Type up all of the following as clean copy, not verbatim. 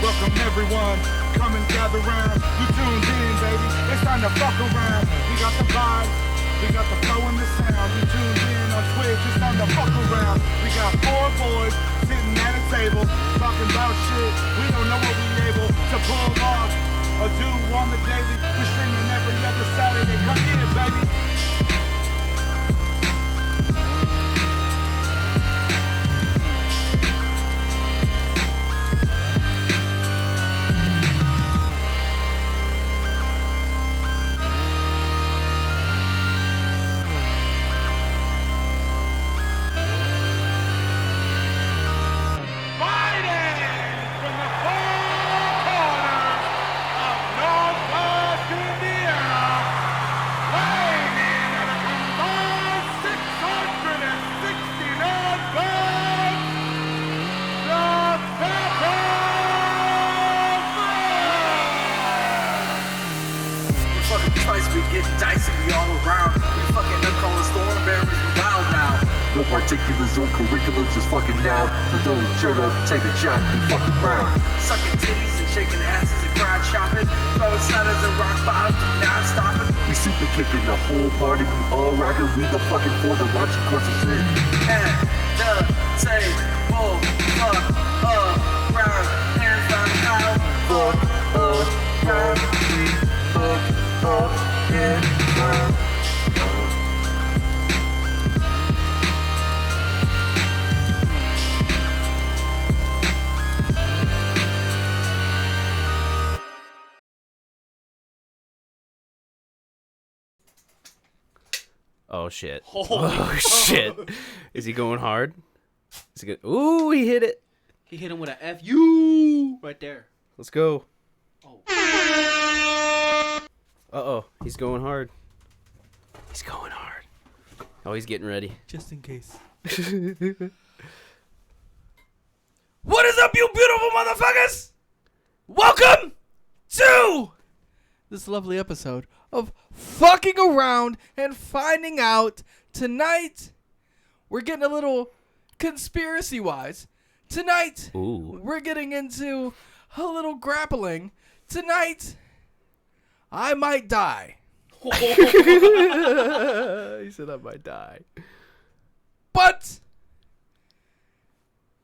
Welcome everyone, come and gather round. You tuned in, baby, it's time to fuck around. We got the vibes, we got the flow and the sound. You tuned in on Twitch, it's time to fuck around. We got 4 boys sitting at a table, talking about shit. We don't know what we able to pull off or do on the daily. We're streaming every other Saturday. Come in, baby. We get dicey, we all around. We fucking up calling storm bearers, we wild now. No particulars or curriculums, just fucking now. For those shut up, take a shot, and fucking round. Sucking titties and shaking asses and crowd shopping. Throwing sliders and rock bottoms, not stopping. We super kicking the whole party, we all rocking. We the fucking for the launching course of shit. And the table, fuck, round, hands down, out, fuck, round, we fuck, yeah, Oh shit. Oh shit. Is he going hard? Is he good? Ooh, he hit it. He hit him with a F-U right there. Let's go. Oh. Uh-oh. He's going hard. He's going hard. Oh, he's getting ready. Just in case. What is up, you beautiful motherfuckers? Welcome to this lovely episode of Fucking Around and Finding Out. Tonight, we're getting a little conspiracy-wise. Tonight, we're getting into a little grappling. Tonight, I might die. He said I might die. But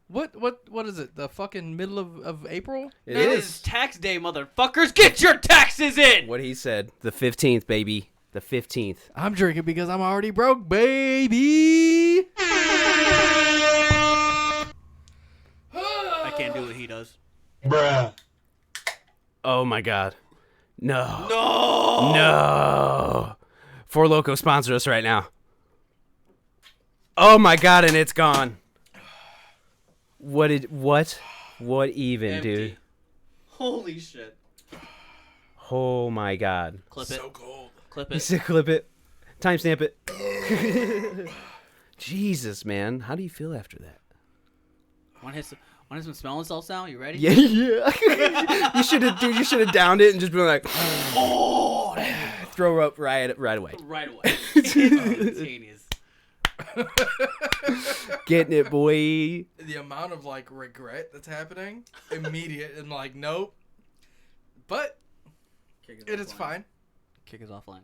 what is it? The fucking middle of April? It It is. is tax day, motherfuckers. Get your taxes in. What he said. The 15th, baby. The 15th. I'm drinking because I'm already broke, baby. I can't do what he does. Oh my god. No. No. No. Four Loko sponsor us right now. Oh my god, and it's gone. What even, Empty. dude? Holy shit. Oh my god. Clip it. So cold. Clip He it. said clip it. Timestamp it. Jesus, man. How do you feel after that? Want to hit some smelling salts now? You ready? Yeah. You should have downed it and just been like, Oh, throw up right away. right away. Instantaneous. Getting it, boy. The amount of like regret that's happening, immediate and like nope. But it is fine. Kick is offline.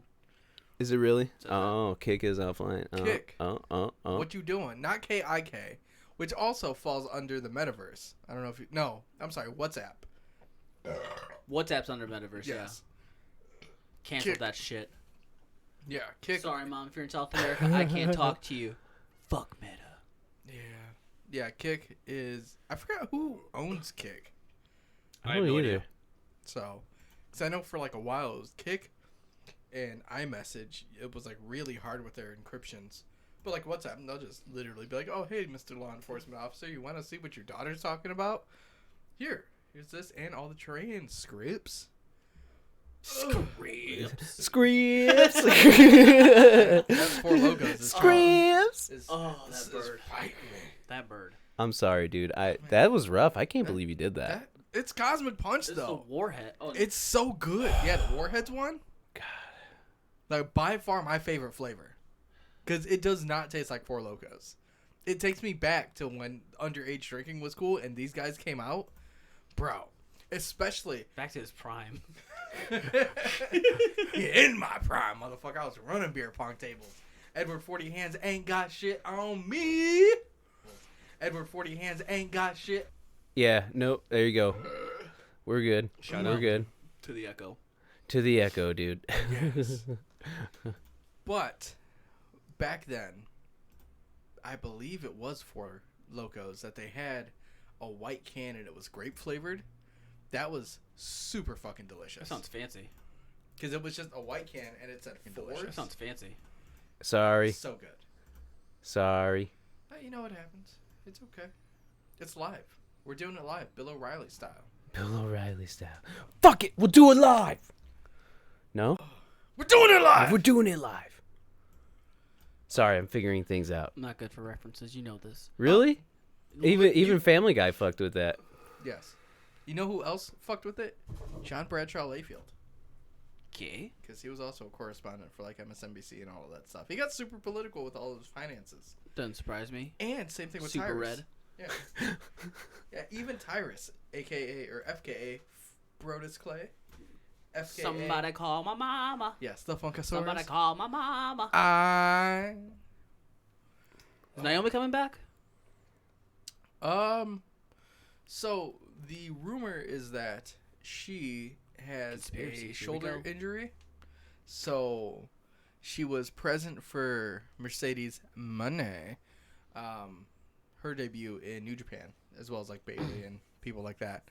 Is it really? Oh, kick is offline. Kick. Oh. What you doing? Not KIK, which also falls under the metaverse. I don't know if you. No, I'm sorry. WhatsApp. WhatsApp's under metaverse. Yes. Yeah. Cancel Kick. that shit. Yeah. Kick. Sorry, mom. If you're in South America, I can't talk to you. Fuck Meta. Yeah. Kick is. I forgot who owns Kick. I don't either. So, because I know for like a while it was Kick and iMessage. It was like really hard with their encryptions. But like WhatsApp, they'll just literally be like, "Oh, hey, Mr. Law Enforcement Officer, you want to see what your daughter's talking about? Here's this and all the transcripts." Scripts. Screams. That's Four Logos. Screams. Oh, that bird. Fight me. That bird. I'm sorry, dude. That was rough. I can't believe you did that. It's Cosmic Punch This is the though. warhead. Oh, It's so good. Yeah, the Warheads one. God. Like by far my favorite flavor, because it does not taste like Four Locos. It takes me back to when underage drinking was cool and these guys came out, bro. Especially Back to his prime. in my prime, motherfucker. I was running beer pong tables. Edward 40 Hands ain't got shit on me. Edward 40 Hands ain't got shit. Yeah, no, there you go. We're good. Shout We're out. good. To the Echo. To the Echo, dude. Yes. But back then, I believe it was for Locos that they had a white can and it was grape flavored. That was super fucking delicious. That sounds fancy. Because it was just a white can and it said Delicious. That fours. sounds fancy. Sorry. So good. Sorry. But you know what happens. It's okay. It's live. We're doing it live, Bill O'Reilly style. Bill O'Reilly style. Fuck it, we'll do it live. No? We're doing it live. We're doing it live. Sorry, I'm figuring things out. I'm not good for references. You know this. Really? Even you- Family Guy fucked with that. Yes. You know who else fucked with it? John Bradshaw Layfield. Okay. Because he was also a correspondent for like MSNBC and all of that stuff. He got super political with all of his finances. Doesn't surprise me. And same thing with Super Tyrus. red. Yeah. Yeah, even Tyrus, aka or FKA Brodus Clay. FKA. Somebody call my mama. Yes, the Funkasaurus. Somebody call my mama. Is Naomi coming back? So the rumor is that she has Conspiracies, a here we shoulder go. injury. So she was present for Mercedes Moné, her debut in New Japan, as well as like Bailey and people like that.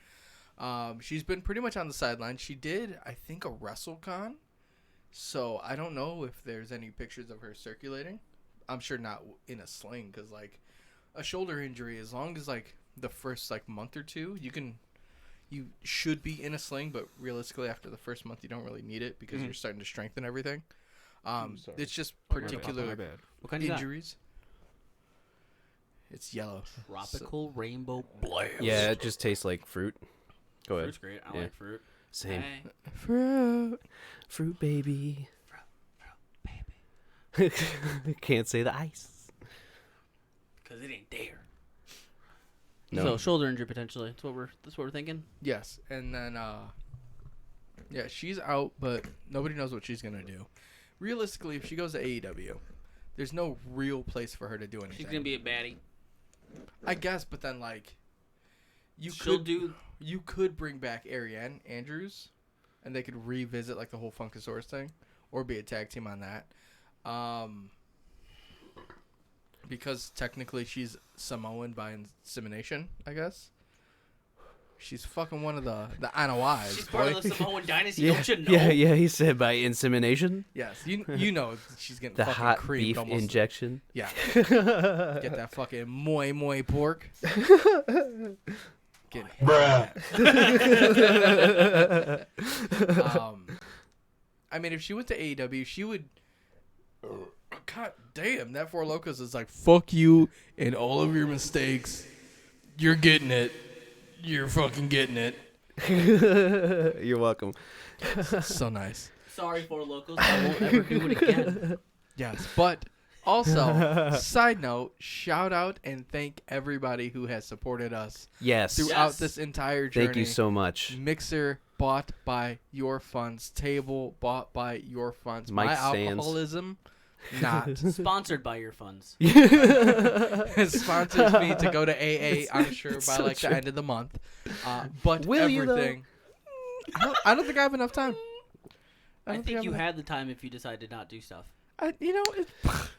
She's been pretty much on the sideline. She did, I think, a WrestleCon. So I don't know if there's any pictures of her circulating. I'm sure not in a sling, because like a shoulder injury, as long as like the first like month or two, you should be in a sling, but realistically after the first month you don't really need it because you're starting to strengthen everything. It's just particular What kind you got? injuries. It's yellow. Tropical rainbow blast. Yeah, it just tastes like fruit. Go ahead. Fruit's great. I Yeah. like fruit. Same. Hey, Fruit baby. baby. Can't say the ice. Because it ain't there. No. So shoulder injury potentially. That's what we're thinking. Yes, and then yeah, she's out, but nobody knows what she's gonna do. Realistically, if she goes to AEW, there's no real place for her to do anything. She's gonna be a baddie. I guess, but then like, She'll do. you could bring back Ariane Andrews, and they could revisit like the whole Funkasaurus thing, or be a tag team on that. Because technically she's Samoan by insemination, I guess. She's fucking one of the Anawais, She's boy. part of the Samoan dynasty. Yeah, Don't you know? yeah. He said by insemination. Yes, you know she's getting The fucking hot creamed beef almost. injection. Yeah. Get that fucking moi pork. Get I mean, if she went to AEW, she would. God damn, that Four Locos is like, fuck you and all of your mistakes. You're getting it. You're fucking getting it. You're welcome. So nice. Sorry, Four Locals. I won't ever do it again. Yes, but also, side note, shout out and thank everybody who has supported us Yes. throughout Yes. this entire journey. Thank you so much. Mixer bought by your funds. Table bought by your funds. Mike My Sands. alcoholism, not. Sponsored by your funds. Sponsors me to go to AA, I'm sure, by it's so like true. the end of the month. But Will you, though? everything. I don't think I have enough time. I don't think I you have had the time if you decided to not do stuff. enough-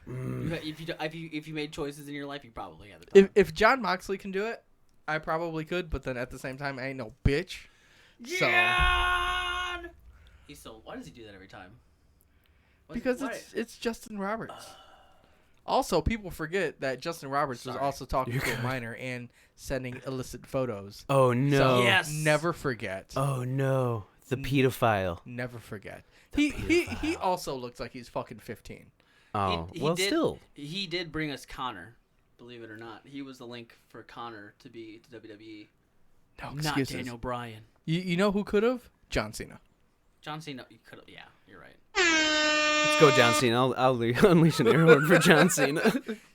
If you made choices in your life, you probably had the time. if John Moxley can do it, I probably could. But then at the same time, I ain't no bitch. So He's so. Why does he do that every time? because it's Justin Roberts. Also, people forget that Justin Roberts was Sorry. also talking to a minor and sending illicit photos. Oh no. So Yes. never forget. Oh no. The pedophile. Never forget. He also looks like he's fucking 15. Oh He well, did, still. He did bring us Connor. Believe it or not, he was the link for Connor to be to WWE. No Not excuses. Daniel Bryan. You know who could have? John Cena. John Cena. You could. Yeah, you're right. Let's go, John Cena. I'll unleash an air horn for John Cena.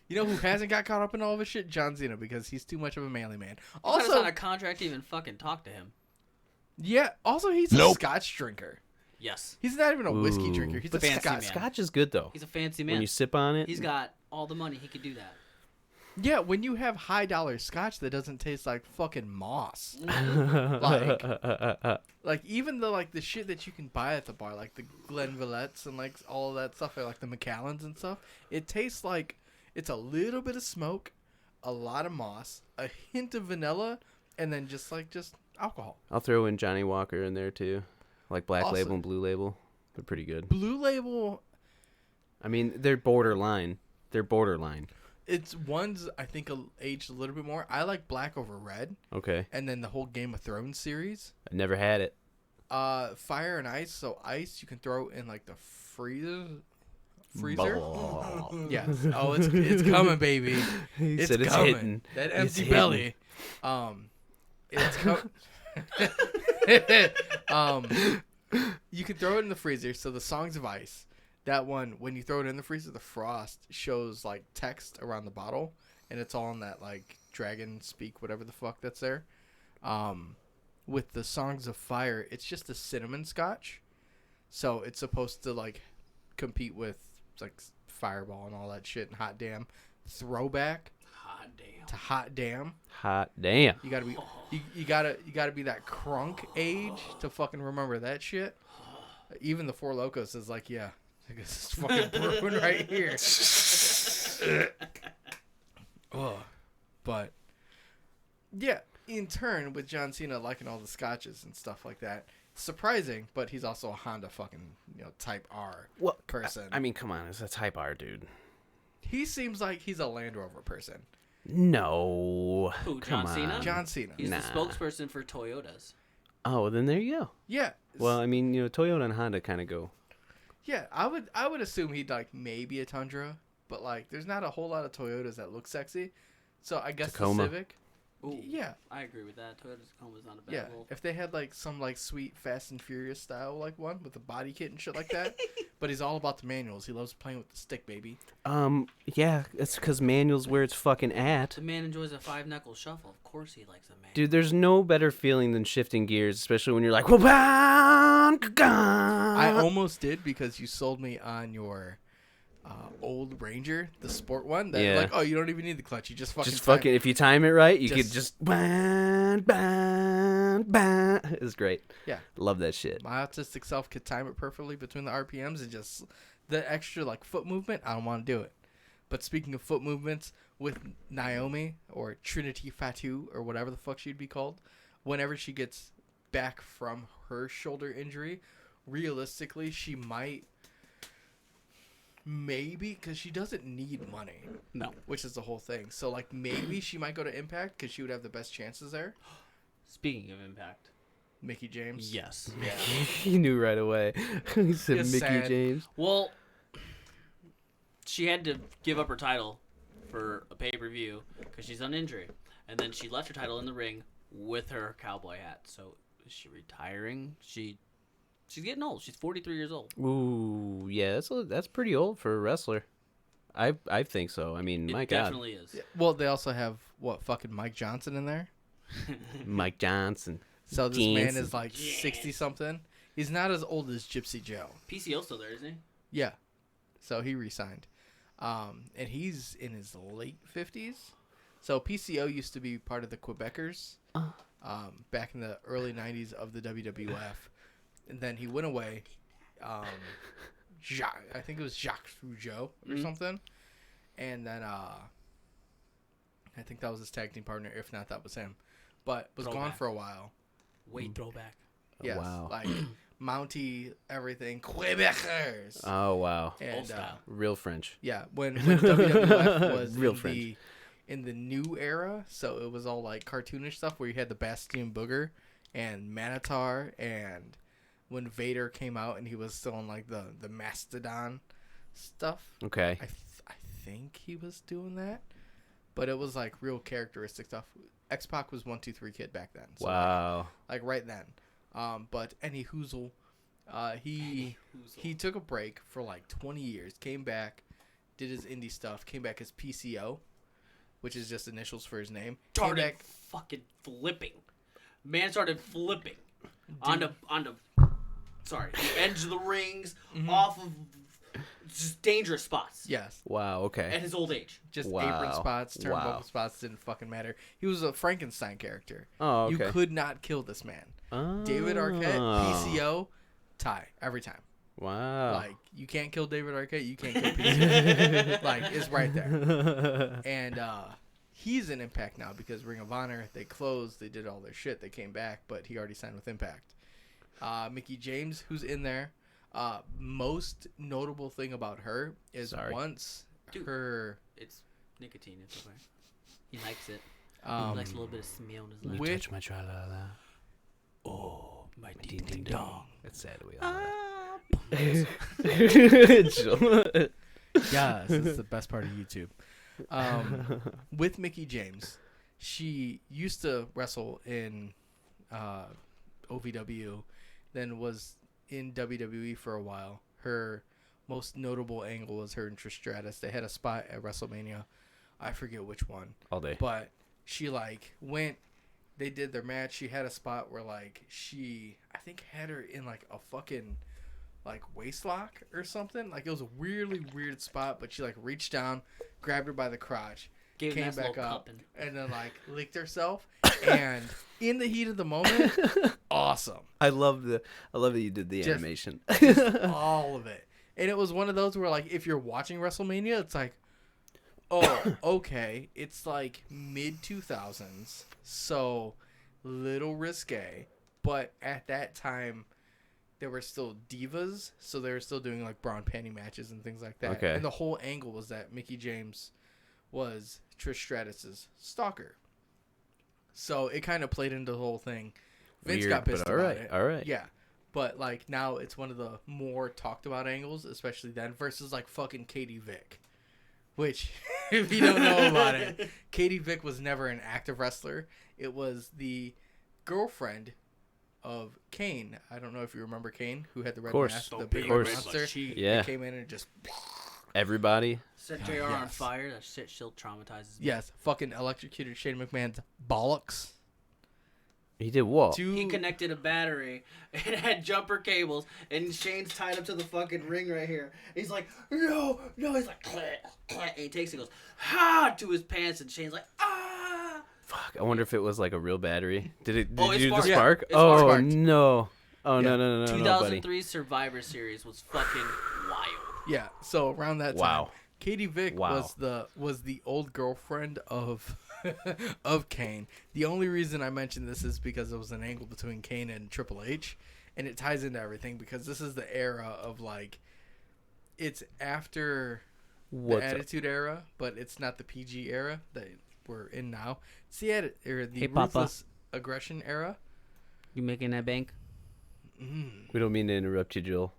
You know who hasn't got caught up in all of his shit? John Cena, because he's too much of a manly man. Also, Also, on a contract to even fucking talk to him. Yeah. Also, he's a Scotch drinker. Yes. He's not even a whiskey Ooh. drinker. He's But a fancy Scotch. man. Scotch is good though. He's a fancy man. When you sip on it, He's got all the money. He could do that. Yeah, when you have high dollar Scotch that doesn't taste like fucking moss. Like even the shit that you can buy at the bar, like the Glenvillettes and like all of that stuff, or like the Macallans and stuff, it tastes like it's a little bit of smoke, a lot of moss, a hint of vanilla, and then just alcohol. I'll throw in Johnny Walker in there too, like Black Also- Label and Blue Label. They're pretty good. Blue Label, I mean, they're borderline. it's ones I think aged a little bit more. I like black over red, Okay, and then the whole Game of Thrones series. I never had it. Fire and ice. So ice you can throw in like the freezer. Blah. Yes. Oh, it's coming, baby. He It's said it's coming. hitting. That It's empty hitting. belly. It's you can throw it in the freezer. So the Songs of Ice, that one, when you throw it in the freezer, the frost shows like text around the bottle, and it's all in that like dragon speak, whatever the fuck that's there. With the Songs of Fire, it's just a cinnamon scotch, so it's supposed to like compete with like Fireball and all that shit and Hot Damn. Throwback Hot damn. to Hot Damn. Hot damn. You gotta be you gotta be that crunk age to fucking remember that shit. Even the Four Locos is like, yeah, this is fucking brewing right here. Oh, but yeah, in turn with John Cena liking all the scotches and stuff like that, surprising, but he's also a Honda fucking Type R person. I mean, come on, it's a Type R dude. He seems like he's a Land Rover person. No. Who, Come John Cena? on. John Cena. He's Nah. the spokesperson for Toyotas. Oh, then there you go. Yeah. Well, I mean, Toyota and Honda kind of go. Yeah, I would assume he'd like maybe a Tundra, but like there's not a whole lot of Toyotas that look sexy. So I guess Tacoma. the Civic. Ooh, Yeah. I agree with that. Toyota Tacoma's not a bad Yeah. little... If they had like some like sweet Fast and Furious style like one with a body kit and shit like that, but he's all about the manuals. He loves playing with the stick, baby. Yeah, it's because manual's where it's fucking at. The man enjoys a 5-knuckle shuffle. Of course he likes a man. Dude, there's no better feeling than shifting gears, especially when you're like, I I almost did because you sold me on your old Ranger, the sport one. That Yeah. like, oh, you don't even need the clutch. You just fucking if you time it right, you could Just- just It's great. Yeah. Love that shit. My autistic self could time it perfectly between the RPMs and just the extra like foot movement. I don't want to do it. But speaking of foot movements, with Naomi or Trinity Fatu or whatever the fuck she'd be called, whenever she gets back from her shoulder injury, realistically she might maybe because she doesn't need money, No. which is the whole thing. So like maybe she might go to Impact because she would have the best chances there. Speaking of Impact. Mickey James. Yes. Yeah. He knew right away. He said Just Mickey sad. James. Well, she had to give up her title for a pay-per-view because she's on injury. And then she left her title in the ring with her cowboy hat. So is she retiring? She's getting old. She's 43 years old. Ooh, yeah, that's pretty old for a wrestler. I think so. I mean, my It God, definitely is. Well, they also have fucking Mike Johnson in there. Mike Johnson. So this man Johnson. is like 60 something. He's not as old as Gypsy Joe. PCO's still there, isn't he? Yeah. So he resigned. And he's in his late 50s. So PCO used to be part of the Quebecers back in the early 90s of the WWF. And then he went away. I think it was Jacques Rougeau or something. And then I think that was his tag team partner. If not, that was him. But was gone Throwback. for a while. Wait, throwback. Yes, wow. like Mountie, everything, Quebecers. Oh wow, And Old style. real French. yeah, when WWF was Real in French. in the new era, so it was all like cartoonish stuff where you had the Bastion Booger and Manitar, and when Vader came out and he was still in like the Mastodon stuff. Okay. I think he was doing that, but it was like real characteristic stuff. X-Pac was 1-2-3 Kid back then. So Wow. like right then. But Any Hoozle, he took a break for like 20 years, came back, did his indie stuff, came back as PCO, which is just initials for his name. Came Started back, fucking flipping. Man started flipping. Sorry, the edge of the rings, off of just dangerous spots. Yes. Wow. Okay. At his old age. Just Wow. apron spots, turnbuckle Wow. spots didn't fucking matter. He was a Frankenstein character. Oh, You okay. could not kill this man. Oh. David Arquette, PCO, tie every time. Wow. Like, you can't kill David Arquette, you can't kill PCO. Like, it's right there. And he's in Impact now because Ring of Honor, they closed, they did all their shit, they came back, but he already signed with Impact. Mickey James, who's in there. Most notable thing about her is once Dude, her... It's nicotine. It's okay. He likes it. He Um, likes a little bit of smell in his life. with- Touch my tra-la-la. Oh, my Ding ding ding ding dong. dong. That's sad. We all Yes, this is the best part of YouTube. With Mickey James, she used to wrestle in OVW, then was in WWE for a while. Her most notable angle was her and Trish Stratus. They had a spot at WrestleMania. I forget which one. all day. But she, like, went... They did their match. She had a spot where, like, she... I think had her in, like, a fucking... like waist lock or something. Like, it was a really weird spot, but she like reached down, grabbed her by the crotch, Gave him came that back little up, cupping. and then like licked herself. And in the heat of the moment, awesome. I love that you did the Just- animation. All of it. And it was one of those where, like, if you're watching WrestleMania, it's like, oh, okay, it's like mid 2000s, so little risque, but at that time there were still divas, so they were still doing like bra and panty matches and things like that. Okay. And the whole angle was that Mickey James was Trish Stratus's stalker. So it kind of played into the whole thing. Vince Weird, got pissed but about it. all right. Yeah. But like now it's one of the more talked about angles, especially then, versus like fucking Katie Vick. Which, if you don't know about it, Katie Vick was never an active wrestler. It was the girlfriend of Kane. I don't know if you remember Kane, who had the red Course. mask, So the big big Course. monster. Yeah. He came in and just... Everybody. Set JR on Yes. fire. That shit still traumatizes me. Yes, fucking electrocuted Shane McMahon's bollocks. He did what? He connected a battery and had jumper cables, and Shane's tied up to the fucking ring right here. He's like, no. He's like, clack, clack, and he takes it and goes, ha, to his pants, and Shane's like, ah. Fuck. I wonder if it was like a real battery. Did Oh, you it do the sparked. spark? Yeah, it Oh sparked. no. Oh Yeah. no, buddy. 2003 Survivor Series was fucking wild. Yeah, so around that time, Wow. Katie Vick Wow. was the old girlfriend of of Kane. The only reason I mention this is because it was an angle between Kane and Triple H, and it ties into everything because this is the era of like, it's after What's the up? Attitude Era, but it's not the PG era that we're in now. It's the Hey, Papa. Ruthless Aggression era. You making that bank? We don't mean to interrupt you, Joel.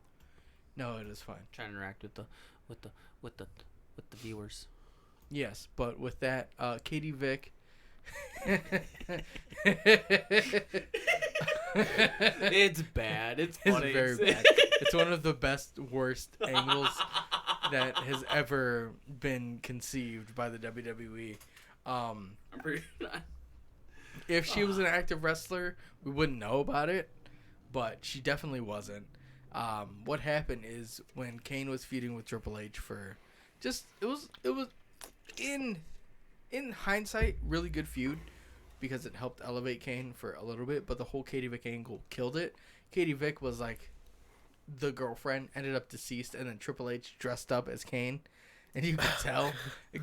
No, it is fine. Trying to interact with the viewers. Yes, but with that, Katie Vick. It's bad. It's It's funny. very bad. It's one of the best, worst angles that has ever been conceived by the WWE. I'm pretty. If she was an active wrestler, we wouldn't know about it, but she definitely wasn't. What happened is when Kane was feuding with Triple H for just it was in hindsight really good feud because it helped elevate Kane for a little bit, but the whole Katie Vick angle killed it. Katie Vick was like the girlfriend, ended up deceased, and then Triple H dressed up as Kane. And you could tell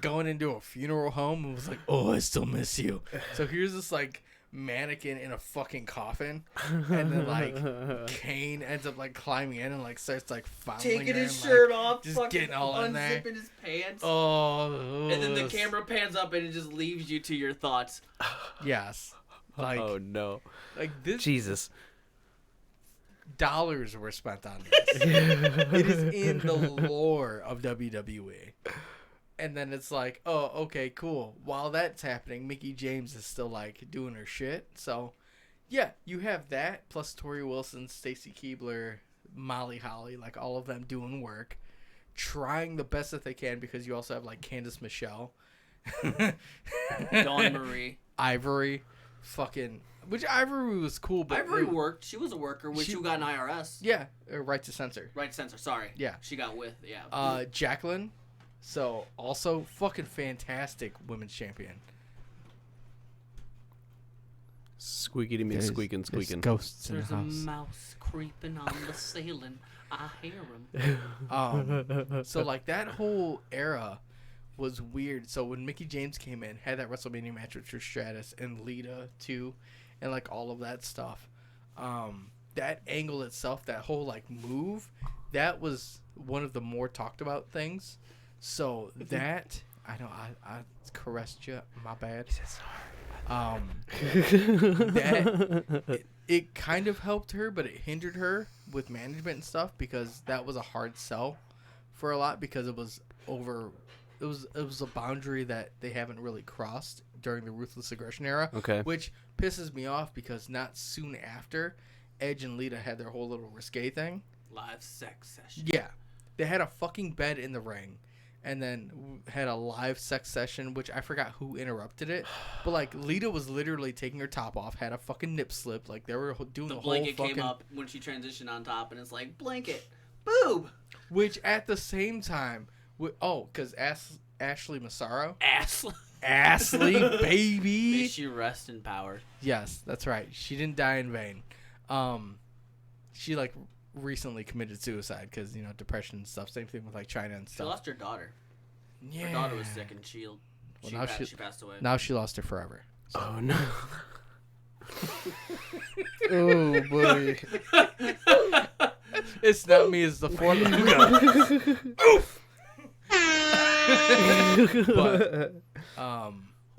going into a funeral home and was like, oh, I still miss you. So here's this like mannequin in a fucking coffin. And then like Kane ends up like climbing in and like starts like fondling Taking her his and, shirt like, off, just fucking getting all in there. unzipping his pants. Oh. And then the camera pans up and it just leaves you to your thoughts. Yes. Like, Oh no. like this Jesus. dollars were spent on this. It is in the lore of WWE. And then it's like, oh, okay, cool. While that's happening, Mickey James is still like doing her shit. So, yeah, you have that plus Tori Wilson, Stacy Keibler, Molly Holly, like all of them doing work, trying the best that they can because you also have like Candice Michelle, Dawn Marie. Ivory, fucking Which Ivory was cool, but Ivory worked. She was a worker when she got an IRS. Yeah, right to censor. Right to censor. Sorry. Yeah. She got with. Yeah. Jacqueline, so also fucking fantastic women's champion. Squeaky me squeaking. Ghosts in There's the a house. mouse creeping on the ceiling. I hear him. So like that whole era was weird. So when Mickie James came in, had that WrestleMania match with Trish Stratus and Lita too, and like all of that stuff. That angle itself, that whole like move, that was one of the more talked about things. So that I know I caressed you. My bad. It kind of helped her, but it hindered her with management and stuff because that was a hard sell for a lot because it was over. It was a boundary that they haven't really crossed during the Ruthless Aggression era. Okay. Which pisses me off because not soon after, Edge and Lita had their whole little risque thing. Live sex session. Yeah, they had a fucking bed in the ring, and then had a live sex session, which I forgot who interrupted it. But like Lita was literally taking her top off, had a fucking nip slip, like they were doing The the whole blanket fucking. came up when she transitioned on top, and it's like blanket, boob, Which at the same time, because Ashley Massaro, Ashley May baby. she rest in power. Yes, that's right. She didn't die in vain. She like recently committed suicide because depression and stuff. Same thing with like China and She stuff. lost her daughter. Yeah. Her daughter was sick, and she now she passed away. Now she lost her forever. Oh no. Oh boy. It's not me. It's the fourth. But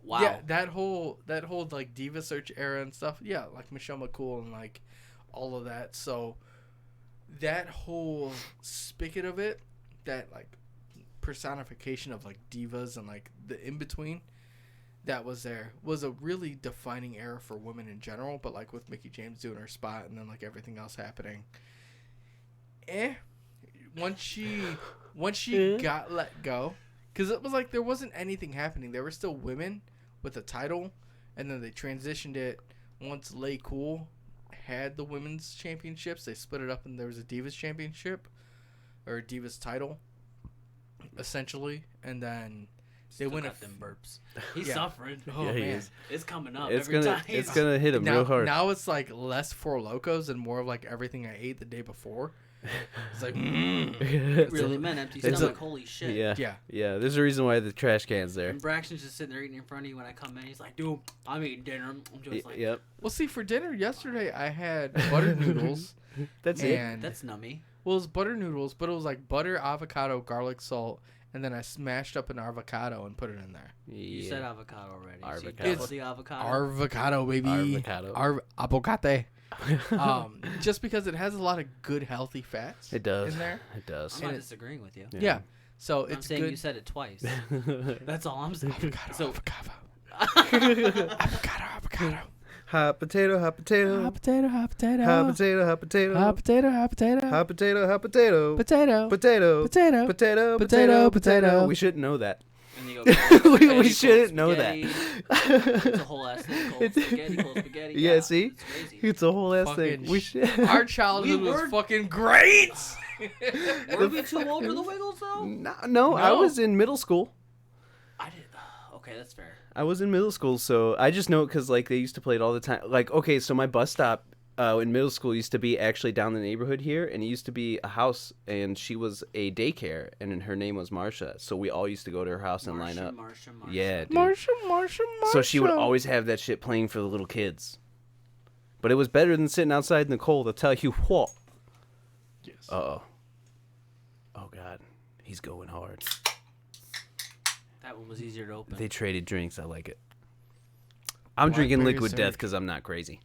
Wow. yeah, that whole like Diva Search era and stuff. Yeah, like Michelle McCool and like all of that. So that whole spigot of it, that like personification of like divas and like the in between, that was a really defining era for women in general. But like with Mickie James doing her spot and then like everything else happening. Once she got let go, because it was like there wasn't anything happening. There were still women with a title, and then they transitioned it once Lay Cool had the women's championships. They split it up, and there was a Divas championship or a Divas title, essentially, and then they went got them burps. He's Yeah. suffering. Oh Yeah, he man. is. It's coming up It's every gonna time. it's gonna hit him real hard. Now it's like less Four Locos and more of like everything I ate the day before. It's like really meant empty it's stomach. Holy shit. Yeah. There's a reason why the trash can's there. And Braxton's just sitting there eating in front of you when I come in. He's like, dude, I'm eating dinner. I'm just like, Yep. Well, see, for dinner yesterday I had buttered noodles. That's it. and that's nummy. Well, it was butter noodles, but it was like butter, avocado, garlic, salt, and then I smashed up an avocado and put it in there. You Yeah. said avocado already. So you Avocado. doubled the avocado. Avocado, baby. Avocado. Avocate. Just because it has a lot of good, healthy fats. It does. In there. It does. I'm not and it- disagreeing with you. Yeah. So I'm it's saying good. you said it twice. That's all I'm saying. Avocado, So avocado. Hot potato, hot potato. Hot potato, hot potato. Hot potato, hot potato. Hot potato, hot potato. Hot potato, hot potato. Potato. Potato. Potato. Potato, Potato, potato, potato. We shouldn't know that. and you go, We shouldn't know that. It's a whole ass thing called spaghetti, cold spaghetti. Yeah, see? It's crazy. It's a whole ass Fucking thing. We should. Our childhood We was were- fucking great. Were we too old for the Wiggles though? No, I No. was in middle school. I did. Okay, that's fair. I was in middle school, so I just know it because like they used to play it all the time. Like, okay, so my bus stop in middle school used to be actually down the neighborhood here, and it used to be a house, and she was a daycare, and then her name was Marsha. So we all used to go to her house and line up. Marsha. Yeah, dude. Marsha. So she would always have that shit playing for the little kids. But it was better than sitting outside in the cold. I'll tell you what. Yes. Uh-oh. Oh, God. He's going hard. That one was easier to open. They traded drinks. I like it. I'm drinking Blackberry liquid Surge. death because I'm not crazy.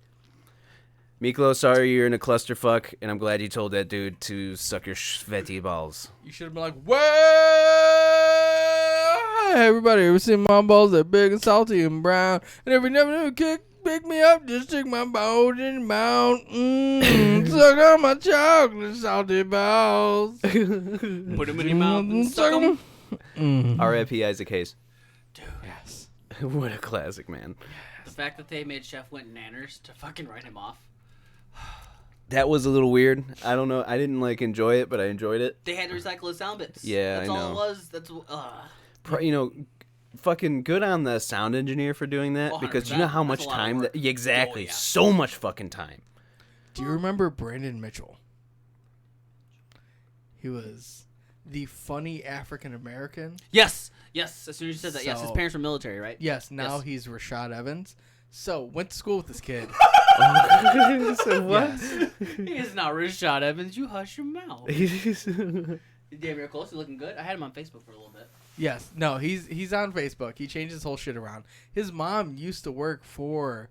Miklo, sorry you're in a clusterfuck, and I'm glad you told that dude to suck your sweaty balls. You should have been like, well, hey, everybody ever seen my balls? They're big and salty and brown. And if you never pick me up, just stick my balls in your mouth. Suck on my chocolate salty balls. Put them in your mouth and suck them. R.I.P. Isaac Hayes. Yes. What a classic, man. The fact that they made Chef Wint Nanners to fucking write him off. That was a little weird. I don't know. I didn't like enjoy it, but I enjoyed it. They had to recycle his sound bits. Yeah, that's I all know. it was. That's You know, fucking good on the sound engineer for doing that Oh, because you 100%. know how That's much a lot of time work. that exactly Oh, yeah. so much fucking time. Do you remember Brandon Mitchell? He was the funny African American. yes. As soon as you said that, yes, his So- parents were military, right? Yes, now Yes. he's Rashad Evans. So went to school with this kid. So what? He is not Rashad Evans. You hush your mouth. Damn, you're close. You're looking good. I had him on Facebook for a little bit. Yes, no, he's on Facebook. He changed his whole shit around. His mom used to work for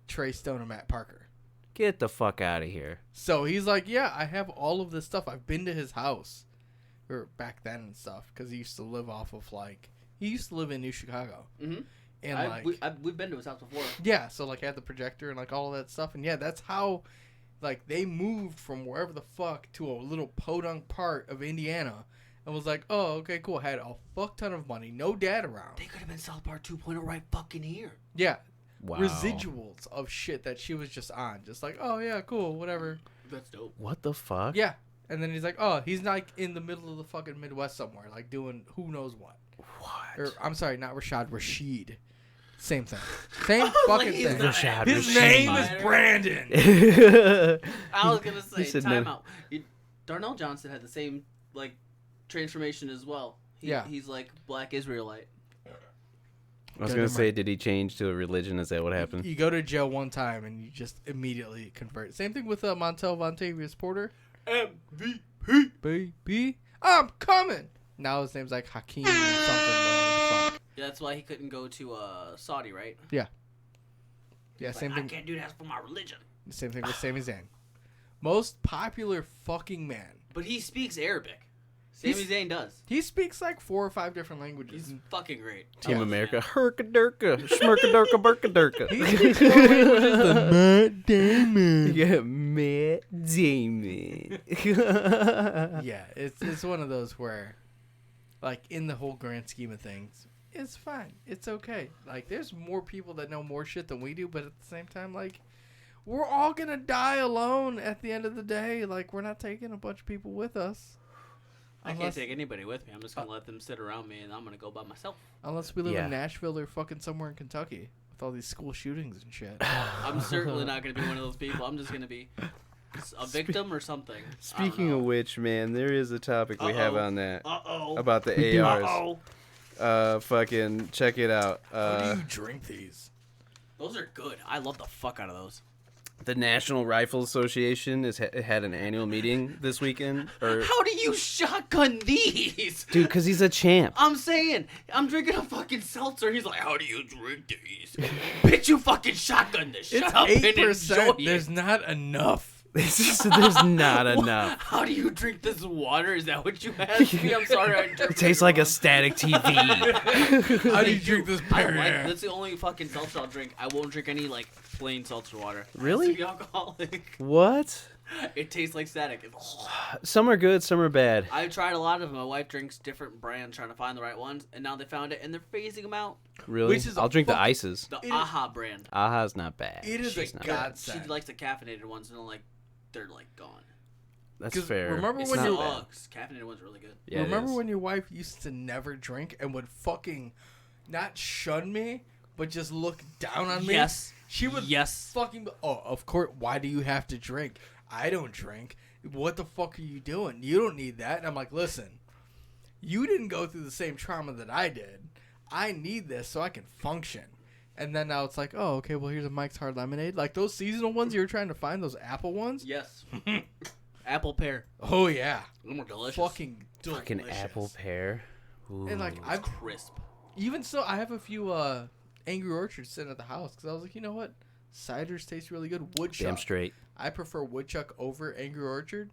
Trey Stone and Matt Parker. Get the fuck out of here. So he's like, yeah, I have all of this stuff. I've been to his house, or back then and stuff, because he used to live off of he used to live in New Chicago, Mm-hmm. and we've been to his house before. yeah, so like had the projector and like all of that stuff, and yeah, that's how, like they moved from wherever the fuck to a little podunk part of Indiana, and was like, oh, okay, cool. Had a fuck ton of money, no dad around. They could have been South Park 2.0 right fucking here. Yeah. Wow. Residuals of shit that she was just on. Just like, oh, yeah, cool, whatever. That's dope. What the fuck? Yeah. And then he's like, oh, he's like in the middle of the fucking Midwest somewhere, like doing who knows what. What? Or, I'm sorry, not Rashid. Same thing. Same fucking he's thing. not Rashad His Rashid. name is Brandon. I was gonna say, He said time no. out. Darnell Johnson had the same like transformation as well. Yeah. He's like Black Israelite. I was Okay, gonna never say, mind. did he change to a religion? Is that what happened? You go to jail one time and you just immediately convert. Same thing with Montel Vontavious Porter. MVP. Baby. I'm coming. Now his name's like Hakeem or something. Fuck. Yeah, that's why he couldn't go to Saudi, right? Yeah, Like, same I thing. can't do that for my religion. Same thing with Sami Zayn. Most popular fucking man. But he speaks Arabic. Sami He's- Zayn does. He speaks like 4 or 5 different languages. He's fucking great. Team I love America, him. herka-durka, shmirka-durka, burka-durka. He speaks more languages than Matt Damon. Yeah, Matt Damon. Yeah, it's one of those where, like, in the whole grand scheme of things, it's fine. It's okay. Like, there's more people that know more shit than we do, but at the same time, like, we're all gonna die alone at the end of the day. Like, we're not taking a bunch of people with us. I can't Unless- take anybody with me. I'm just gonna let them sit around me, and I'm gonna go by myself. Unless we live Yeah. in Nashville or fucking somewhere in Kentucky with all these school shootings and shit. I'm certainly not gonna be one of those people. I'm just gonna be a victim or something. Speaking of which, man, there is a topic we have on that Uh-oh. about the ARs. Uh-oh. Fucking check it out. How do you drink these? Those are good. I love the fuck out of those. The National Rifle Association had an annual meeting this weekend. How do you shotgun these? Dude, because he's a champ. I'm saying, I'm drinking a fucking seltzer. He's like, how do you drink these? Bitch, you fucking shotgun this. Shut It's up and 8%. enjoy There's it. not enough. There's not enough. How do you drink this water? Is that what you asked me? I'm sorry. It tastes like a static TV. How do you drink this I beer? like, that's the only fucking seltzer I'll drink. I won't drink any like plain seltzer water. It has to Really? be alcoholic. What? It tastes like static. It's- Some are good, some are bad. I've tried a lot of them. My wife drinks different brands trying to find the right ones, and now they found it, and they're phasing them out. Really? Which is a I'll drink the fuck- ices. The It is- Aha brand. Aha's not bad. It is She's a not god- bad. godsend. She likes the caffeinated ones, and they're like gone. That's 'Cause fair. remember It's when not you- bad. caffeinated ones are really good. Yeah, it Remember is. when your wife used to never drink and would fucking not shun me, but just look down on me? Yes. She would Yes. fucking, oh, of course, why do you have to drink? I don't drink. What the fuck are you doing? You don't need that. And I'm like, listen, you didn't go through the same trauma that I did. I need this so I can function. And then now it's like, oh, okay, well, here's a Mike's Hard Lemonade. Like those seasonal ones you were trying to find, those apple ones. Yes. Apple pear. Oh, yeah. Them are delicious. Fucking delicious. Fucking apple pear. Ooh. And like, I've crisp. even so, I have a few Angry Orchards sitting at the house because I was like, you know what? Ciders taste really good. Woodchuck. Damn straight. I prefer Woodchuck over Angry Orchard.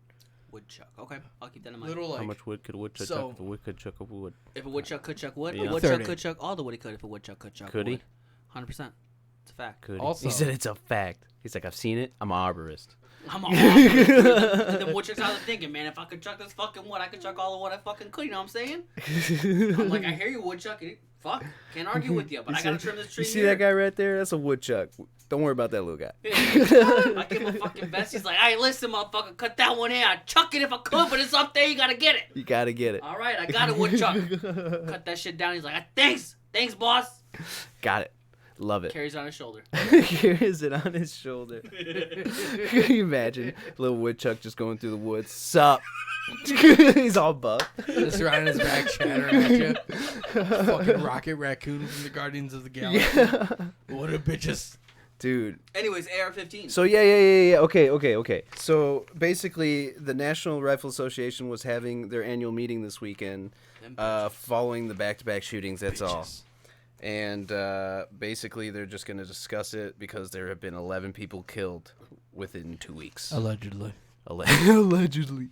Woodchuck. Okay, I'll keep that in mind. Little like How much wood could a woodchuck so- chuck if a woodchuck chuck a wood? If a woodchuck could chuck wood, Yeah. a woodchuck 30. could chuck all the wood he could if a woodchuck could chuck Could he? wood. 100%. It's a fact. Could he? Also- He said it's a fact. He's like, I've seen it. I'm an arborist. I'm all and then woodchucks out there thinking, man, if I could chuck this fucking wood, I could chuck all the wood I fucking could. You know what I'm saying? I'm like, I hear you, woodchuck. Fuck, can't argue with you, but I gotta trim this tree. You see that guy right there? That's a woodchuck. Don't worry about that little guy. I give him a fucking vest. He's like, "Hey, listen, motherfucker, cut that one in. I'd chuck it if I could, but it's up there. You gotta get it." You gotta get it. All right, I got it, woodchuck. Cut that shit down. He's like, "Thanks, boss." Got it. Love it. Carries it on his shoulder. Carries it on his shoulder. Can you imagine little woodchuck just going through the woods? Sup? He's all buff. Just riding his back, shattering at you. Fucking Rocket Raccoon from the Guardians of the Galaxy. Yeah. What a bitches. Dude. Anyways, AR-15. So yeah. Okay. So basically, the National Rifle Association was having their annual meeting this weekend, following the back-to-back shootings. That's all. And basically, they're just going to discuss it because there have been 11 people killed within 2 weeks. Allegedly. Allegedly.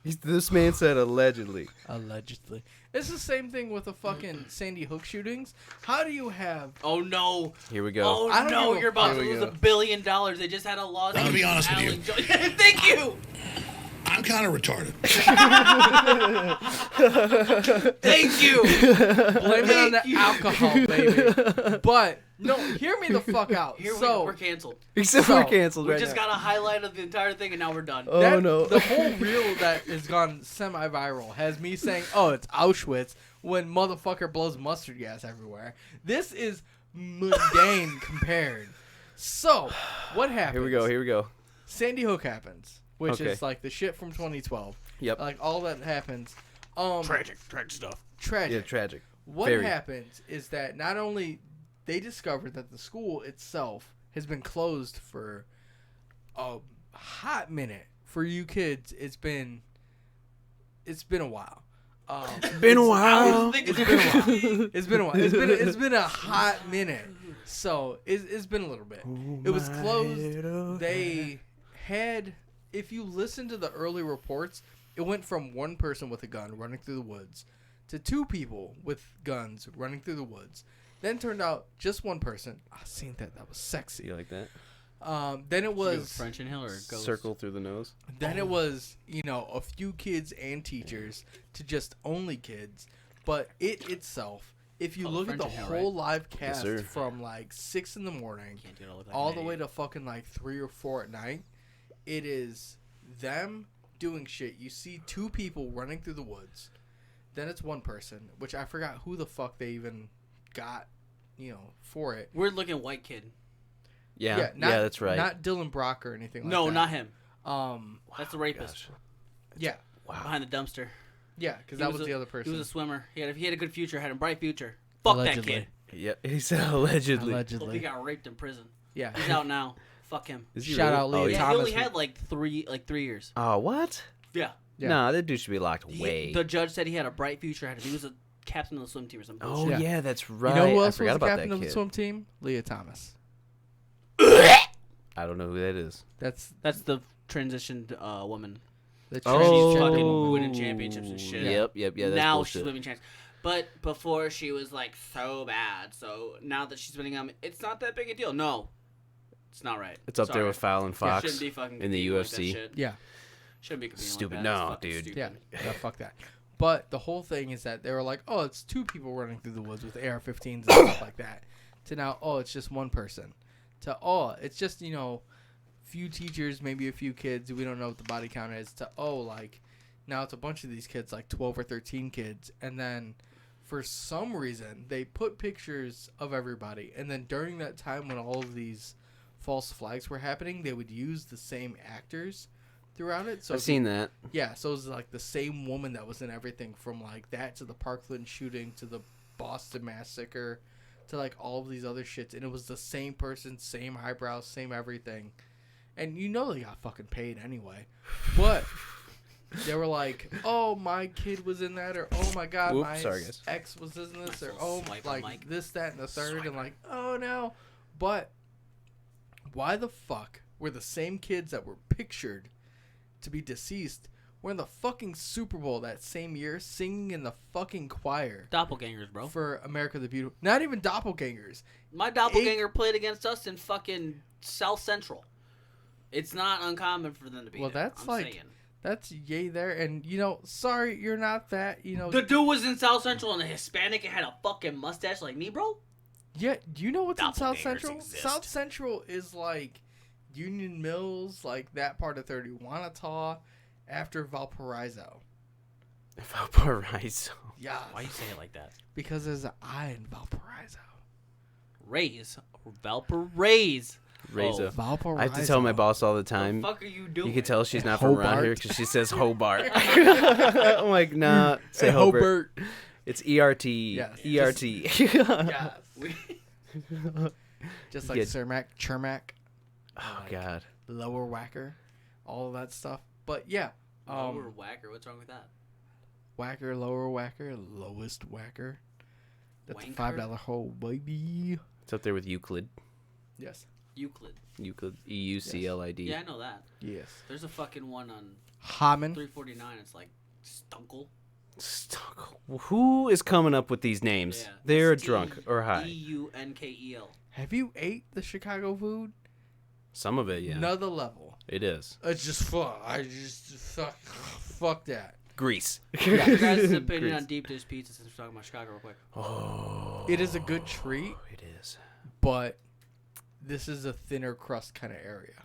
This man said allegedly. Allegedly. It's the same thing with the fucking Sandy Hook shootings. How do you have... Oh, no. Here we go. Oh, I don't no, give a you're about fuck. to lose $1 billion. They just had a lawsuit. I'm gonna be honest with you. Thank you. I'm kind of retarded. Thank you. Blame it on the alcohol, baby. But, no, hear me the fuck out. We're canceled. Except we're canceled We right just now. got a highlight of the entire thing, and now we're done. Oh, no. The whole reel that has gone semi-viral has me saying, "Oh, it's Auschwitz," when motherfucker blows mustard gas everywhere. This is mundane compared. So, what happens? Here we go. Sandy Hook happens, which Okay. is like the shit from 2012. Yep. Like all that happens. Tragic stuff. Tragic. Yeah, tragic. What Very. happens is that not only they discovered that the school itself has been closed for a hot minute. For you kids, it's been a while. Been a while. It's been a while. It's been a while. It's been a hot minute. So it's been a little bit. It was closed. They had, if you listen to the early reports, it went from one person with a gun running through the woods to 2 people with guns running through the woods. Then turned out just one person. I seen that. That was sexy. You like that? Then it was French and Hill or Ghost? Circle through the nose. Then it was, a few kids and teachers to just only kids. But it itself, if you look at the French and Hill, whole live Yes, cast sir. from like 6 in the morning Can't do it look like all an the way idiot. to fucking like 3 or 4 at night, it is them doing shit. You see 2 people running through the woods. Then it's one person, which I forgot who the fuck they even got, for it. Weird looking white kid. Yeah, that's right. Not Dylan Brock or anything like that. No, not him. That's the rapist. Gosh. Yeah. Behind the dumpster. Yeah, because He that was the other person. He was a swimmer. He had a good future. Had a bright future. Fuck Allegedly. that kid. Yep, he said allegedly. Hope he got raped in prison. Yeah. He's out now. Fuck him. Is he Shout really? out Leah Oh, Yeah, Thomas. he only had like three years. Oh, what? Yeah. Yeah. Nah, that dude should be locked away. The judge said he had a bright future. He was a captain of the swim team or something. Oh, Yeah. yeah, that's right. You know who I else was forgot the about captain that of the kid. swim team? Leah Thomas. I don't know who that is. That's That's the transitioned woman. the Oh. She's trans- fucking winning championships and shit. Yep, yeah, that's now bullshit. she's winning championships. But before she was like so bad. So now that she's winning them, it's not that big a deal. No, it's not right. It's up there Sorry. with Fallon Fox Shouldn't be fucking in the competing like that UFC. shit. Yeah. Shouldn't be competing Stupid. Like that. It's No, fucking dude. stupid. Yeah, fuck that. But the whole thing is that they were like, oh, it's 2 people running through the woods with AR-15s and stuff like that. To now, oh, it's just one person. To, oh, it's just, few teachers, maybe a few kids. We don't know what the body count is. To, oh, like, now it's a bunch of these kids, like 12 or 13 kids. And then for some reason, they put pictures of everybody. And then during that time when all of these false flags were happening, they would use the same actors throughout it. So I've seen that. yeah, so it was like the same woman that was in everything from like that to the Parkland shooting to the Boston massacre to like all of these other shits, and it was the same person, same eyebrows, same everything, and they got fucking paid anyway. But they were like, "Oh, my kid was in that," or "Oh my god, Whoops, my sorry, guys. ex was in this," or Nice "Oh, little swipe on like Mike. this, that, and the third," Swipe. and like, "Oh no," but why the fuck were the same kids that were pictured to be deceased were in the fucking Super Bowl that same year singing in the fucking choir Doppelgangers, bro. for America the Beautiful? Not even doppelgangers. My doppelganger played against us in fucking South Central. It's not uncommon for them to be Well, there. that's I'm like saying. That's yay there. And, sorry, you're not fat. The dude was in South Central and a Hispanic and had a fucking mustache like me, bro. Yeah, do you know what's in South Doppelgangers Central? exist. South Central is like Union Mills, like that part of 30, Wanata, after Valparaiso. Valparaiso. Yeah. Why you say it like that? Because there's an I in Valparaiso. Valparaiso. Razor. Valparaiso. I have to tell my boss all the time. What the fuck are you doing? You can tell she's not from around Hobart. here because she says Hobart. I'm like, nah, say Hobart. It's ERT. Yes. ERT. Yes. Just like Yeah. Cermak, Oh, God. Lower Whacker, all of that stuff. But yeah, Lower whacker. What's wrong with that? Whacker, Lower Whacker, Lowest Whacker. That's Wanker? a $5 hole, baby. It's up there with Euclid. Yes. Euclid. Euclid. EUCLID. Yeah, I know that. Yes. There's a fucking one on Haman. 349. It's like Stunkel. Who is coming up with these names? Yeah. They're Steve, drunk or high. EUNKEL. Have you ate the Chicago food? Some of it, yeah. Another level. It is. It's just fuck. Fuck that. Grease. Your guys' opinion Grease. on deep dish pizza since we're talking about Chicago real quick. Oh. It is a good treat, It is. but this is a thinner crust kind of area.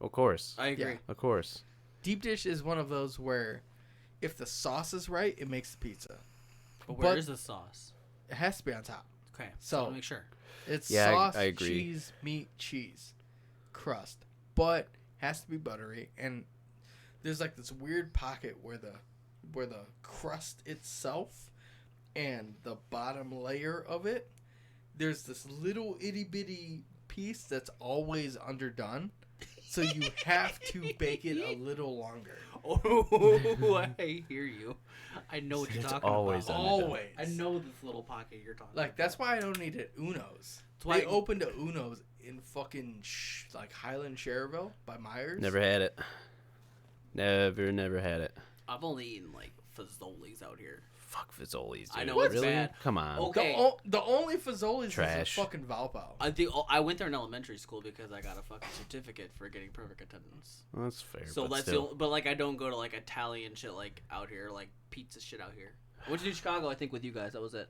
Of course. I agree. Yeah. Of course. Deep dish is one of those where if the sauce is right, it makes the pizza. But where But- is the sauce? It has to be on top. Okay, So- so make sure. It's Yeah, sauce, I agree. cheese, meat, cheese, crust, but has to be buttery. And there's like this weird pocket where the crust itself and the bottom layer of it, there's this little itty bitty piece that's always underdone. So you have to bake it a little longer. Oh, I hear you. I know what you're It's talking always about. underdone. Always. I know this little pocket you're talking Like about. that's why I don't eat at Uno's. That's why They opened a Uno's in fucking like Highland Cherville by Myers. Never had it. Never had it. I've only eaten like Fazoli's out here. Fuck Fazoli's, dude. I know it's really? bad. Come on. Okay. The only Fazoli's Trash. is a fucking Valpo. I went there in elementary school because I got a fucking certificate for getting perfect attendance. Well, that's fair. So but that's still. but like I don't go to like Italian shit like out here, like pizza shit out here. I went to Chicago, I think, with you guys. That was it.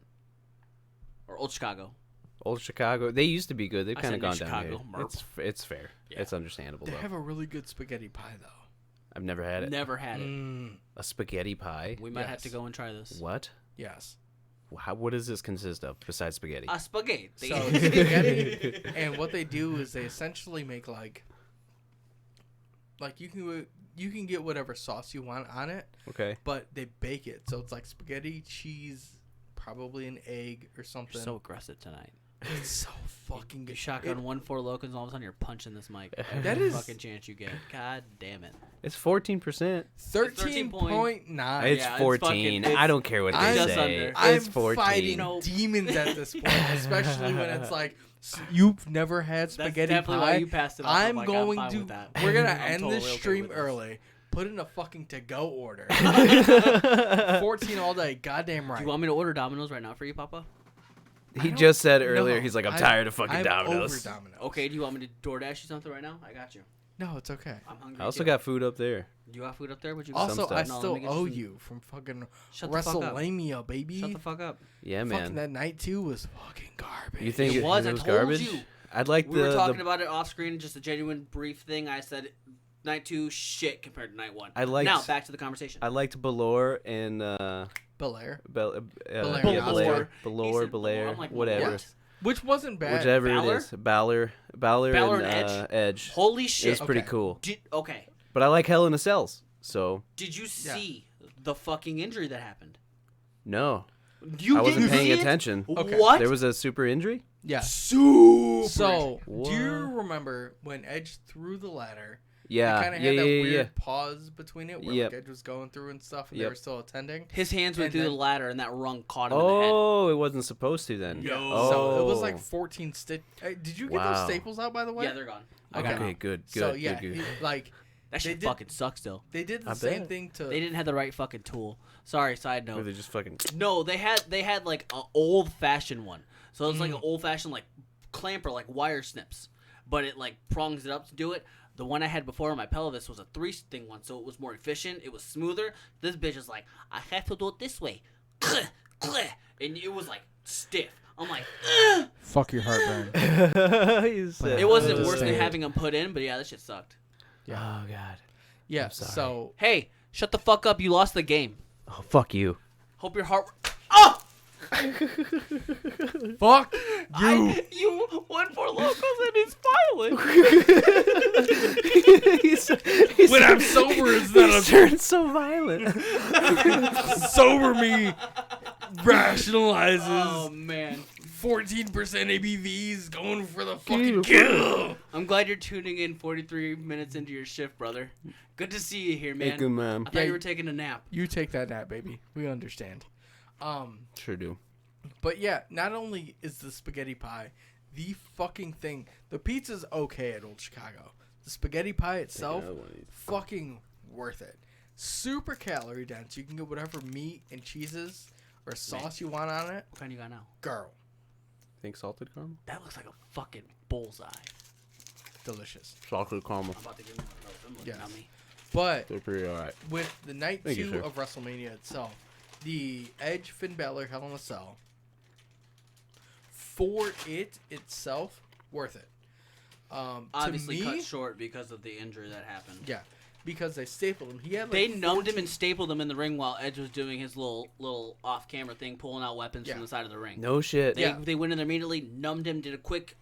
Or Old Chicago. Old Chicago. They used to be good. They've I kind of said gone New down Chicago, here. It's fair. Yeah. It's understandable They though. have a really good spaghetti pie though. I've never had it. Never had it. A spaghetti pie. We might have Yes. to go and try this. What? Yes. What does this consist of besides spaghetti? A spaghetti. So spaghetti, and what they do is they essentially make like you can get whatever sauce you want on it, Okay. but they bake it so it's like spaghetti, cheese, probably an egg or something. You're so aggressive tonight. It's so fucking You good. shotgun 1-4 Locos, and all of a sudden you're punching this mic. That Every is- fucking chance you get. God damn it. It's 14%. 13.9. It's yeah, it's 14. fucking- I don't care what I'm they just say. under. I'm It's 14. fighting demons at this point, especially when it's like you've never had That's spaghetti definitely pie. why you passed it off. I'm like, going fine to. with that. We're gonna I'm end totally this okay stream with this. early. Put in a fucking to-go order. 14 all day. Goddamn right. Do you want me to order Domino's right now for you, Papa? He just said earlier, No, he's like, I'm tired of fucking I'm Domino's. over Domino's. Okay, do you want me to DoorDash you something right now? I got you. No, it's okay. I'm hungry. I also too. got food up there. You got food up there? Would you Also, stuff. I No, let still me get owe some- you from fucking Shut the fuck up. WrestleMania, baby. Shut the fuck up. Yeah, Fucking man. that night too was fucking garbage. You think It was, I was told garbage? you. I'd like We were talking the about it off screen, just a genuine brief thing. I said night 2 shit compared to night 1. I liked- Now back to the conversation. I liked Belore and Belair, Belair, Belair. yeah, He Belair, said Belair, Belore. I'm like, whatever, what? which wasn't bad. whichever Balor? it is, Balor Balor and and Edge. Holy It shit. was pretty Okay. cool, Okay. but I like Hell in a Cells. So Did you see the fucking injury that happened? no, You I wasn't didn't paying see it? attention. Okay. What? There was a super injury. Yeah. super. So, What? do you remember when Edge threw the ladder? Yeah, It kind of yeah, had yeah, that yeah, weird yeah. pause between it where Yep. like Edge was going through and stuff, and they Yep. were still attending. His hands went And through the then- ladder, and that rung caught him in the head. Oh, it wasn't supposed to then. Yo. Oh. So it was like 14 stitch. Did you get Wow. those staples out by the way? Yeah, they're gone. I got Okay. Okay, them. good, good, So yeah, good, good. like That They shit did- fucking sucks still. they did the I same bet. thing to. They didn't have the right fucking tool. Sorry, side Or note. they just fucking. No, they had like an old fashioned one. So it was like an old fashioned like clamper, like wire snips, but it like prongs it up to do it. The one I had before on my pelvis was a 3-thing one, so it was more efficient. It was smoother. This bitch is like, I have to do it this way. And it was like stiff. I'm like, ugh. Fuck your heartburn. He said, It wasn't worse than Understand. having them put in, but yeah, that shit sucked. Oh God. Yeah. sorry. So Hey, shut the fuck up. You lost the game. Oh fuck you. Hope your heart. Oh! fuck you. You won 4 locals and he's smiling. When I'm sober, it's not He's turned so violent. sober me rationalizes Oh man. 14% ABVs going for the fucking kill. I'm glad you're tuning in 43 minutes into your shift, brother. Good to see you here, man. Hey, good man. I thought you were taking a nap. You take that nap, baby. We understand. Sure do. But yeah, not only is the spaghetti pie the fucking thing, the pizza's okay at Old Chicago. The spaghetti pie itself, another one of these. fucking worth it. Super calorie dense. You can get whatever meat and cheeses or sauce you want on it. What kind you got now? Girl, Think salted caramel? That looks like a fucking bullseye. delicious. Salted caramel. I'm about to give him a I'm looking Yes. at me. But They're pretty alright. with the night Thank you, 2 sir. of WrestleMania itself, the Edge Finn Balor Hell in a Cell, for it itself, worth it. Obviously to me, cut short because of the injury that happened. yeah, because they stapled him. He had like They numbed him 14 and stapled him in the ring while Edge was doing his little off-camera thing, pulling out weapons Yeah. from the side of the ring. No shit. They went in there immediately, numbed him, did a quick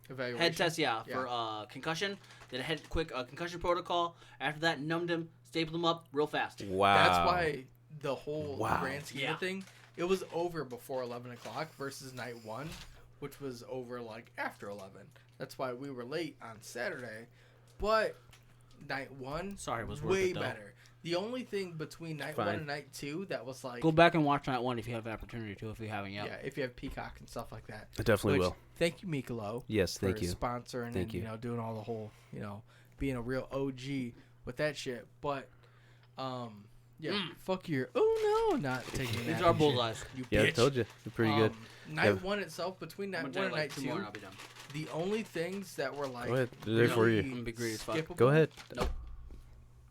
evaluation. head test, for concussion. Did a quick concussion protocol. After that, numbed him, stapled him up real fast. Wow. That's why the whole Wow. grand scheme Yeah. of thing, it was over before 11 o'clock versus night 1, which was over like after 11. That's why we were late on Saturday. But night 1, Sorry, it was worth way it, though. better. The only thing between night Fine. 1 and night 2 that was like, Go back and watch night 1 if you have the opportunity to. If you haven't yet. yeah, if you have Peacock and stuff like that. I definitely Which, will. Thank you, Mikolo. Yes, for thank you. sponsoring Thank and you. doing all the whole, being a real OG with that shit. But yeah, fuck your not taking that. These are and shit, bullseyes. You Yeah, I bitch. told you. You're pretty good. Night Yeah. 1 itself, between night I'm 1 gonna and tell you, night like 2 more 2, and I'll be done. the only things that were like Go ahead. They're there for you. I'm gonna be greedy as fuck. skippable- Go ahead. Nope.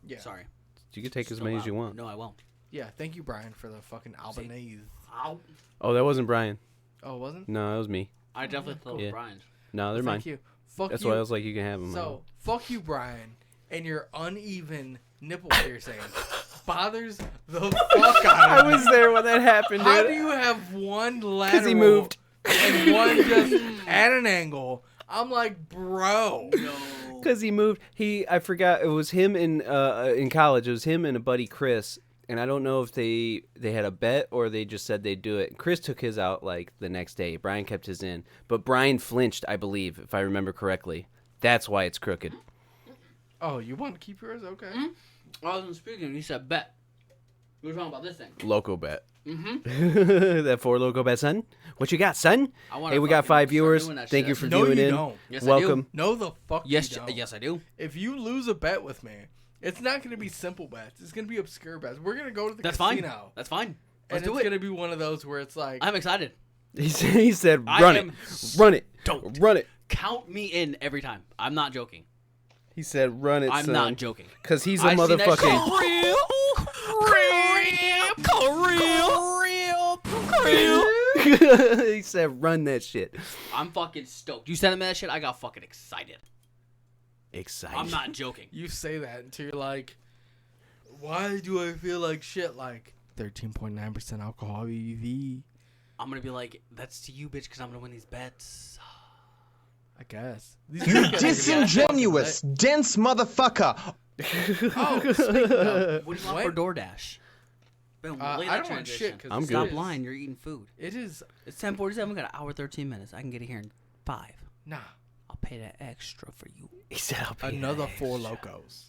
Yeah. Sorry. You can take as Still many as out. you want. No, I won't. Yeah, thank you, Brian, for the fucking Albanese. Ow. Oh, that wasn't Brian. Oh, it wasn't? No, that was me. I definitely thought it was Yeah. Brian's. No, they're mine. Thank you. Fuck That's you. why I was like, you can have them. So, fuck you, Brian, and your uneven nipple piercing bothers the fuck out of me. there when that happened, How do you have one lateral he moved. and one just at an angle? I'm like, bro. No. Because he moved. I forgot. It was him in college. It was him and a buddy, Chris. And I don't know if they had a bet or they just said they'd do it. Chris took his out like the next day. Brian kept his in. But Brian flinched, I believe, if I remember correctly. That's why it's crooked. Oh, you want to keep yours? Okay. I wasn't speaking. He said bet. We were talking about this thing. Loco bet. Mm-hmm. That 4 Loco bet, son. What you got, son? I wanna Hey, we got fucking 5 start viewers. doing that Thank shit. you for No, viewing you in. don't. Yes, I do. Welcome. No, the fuck Yes, you don't. yes, I do. If you lose a bet with me, it's not going to be simple bets. It's going to be obscure bets. We're going to go to the That's fine. casino. That's fine. And Let's it's do it. going to be one of those where it's like, I'm excited. He said, I run it. am Run it. stoked. Run it. Count me in every time. I'm not joking. He said, run it, I'm son. not joking. Because he's a I seen that motherfucking... He said, run that shit. I'm fucking stoked. You sent him that shit, I got fucking excited. Excited. I'm not joking. you say that until you're like, why do I feel like shit? Like 13.9% alcohol ABV. I'm gonna be like, that's to you, bitch, because I'm gonna win these bets. I guess. You disingenuous, dense motherfucker. Oh, speaking of, What do you want for DoorDash? Boom, lay I that don't want transition. shit because I'm Stop good. lying. You're eating food. It is It's 10:47. We got an hour 13 minutes. I can get it here in 5. nah. I'll pay that extra for you. He said, I'll pay Another that 4 extra. locos.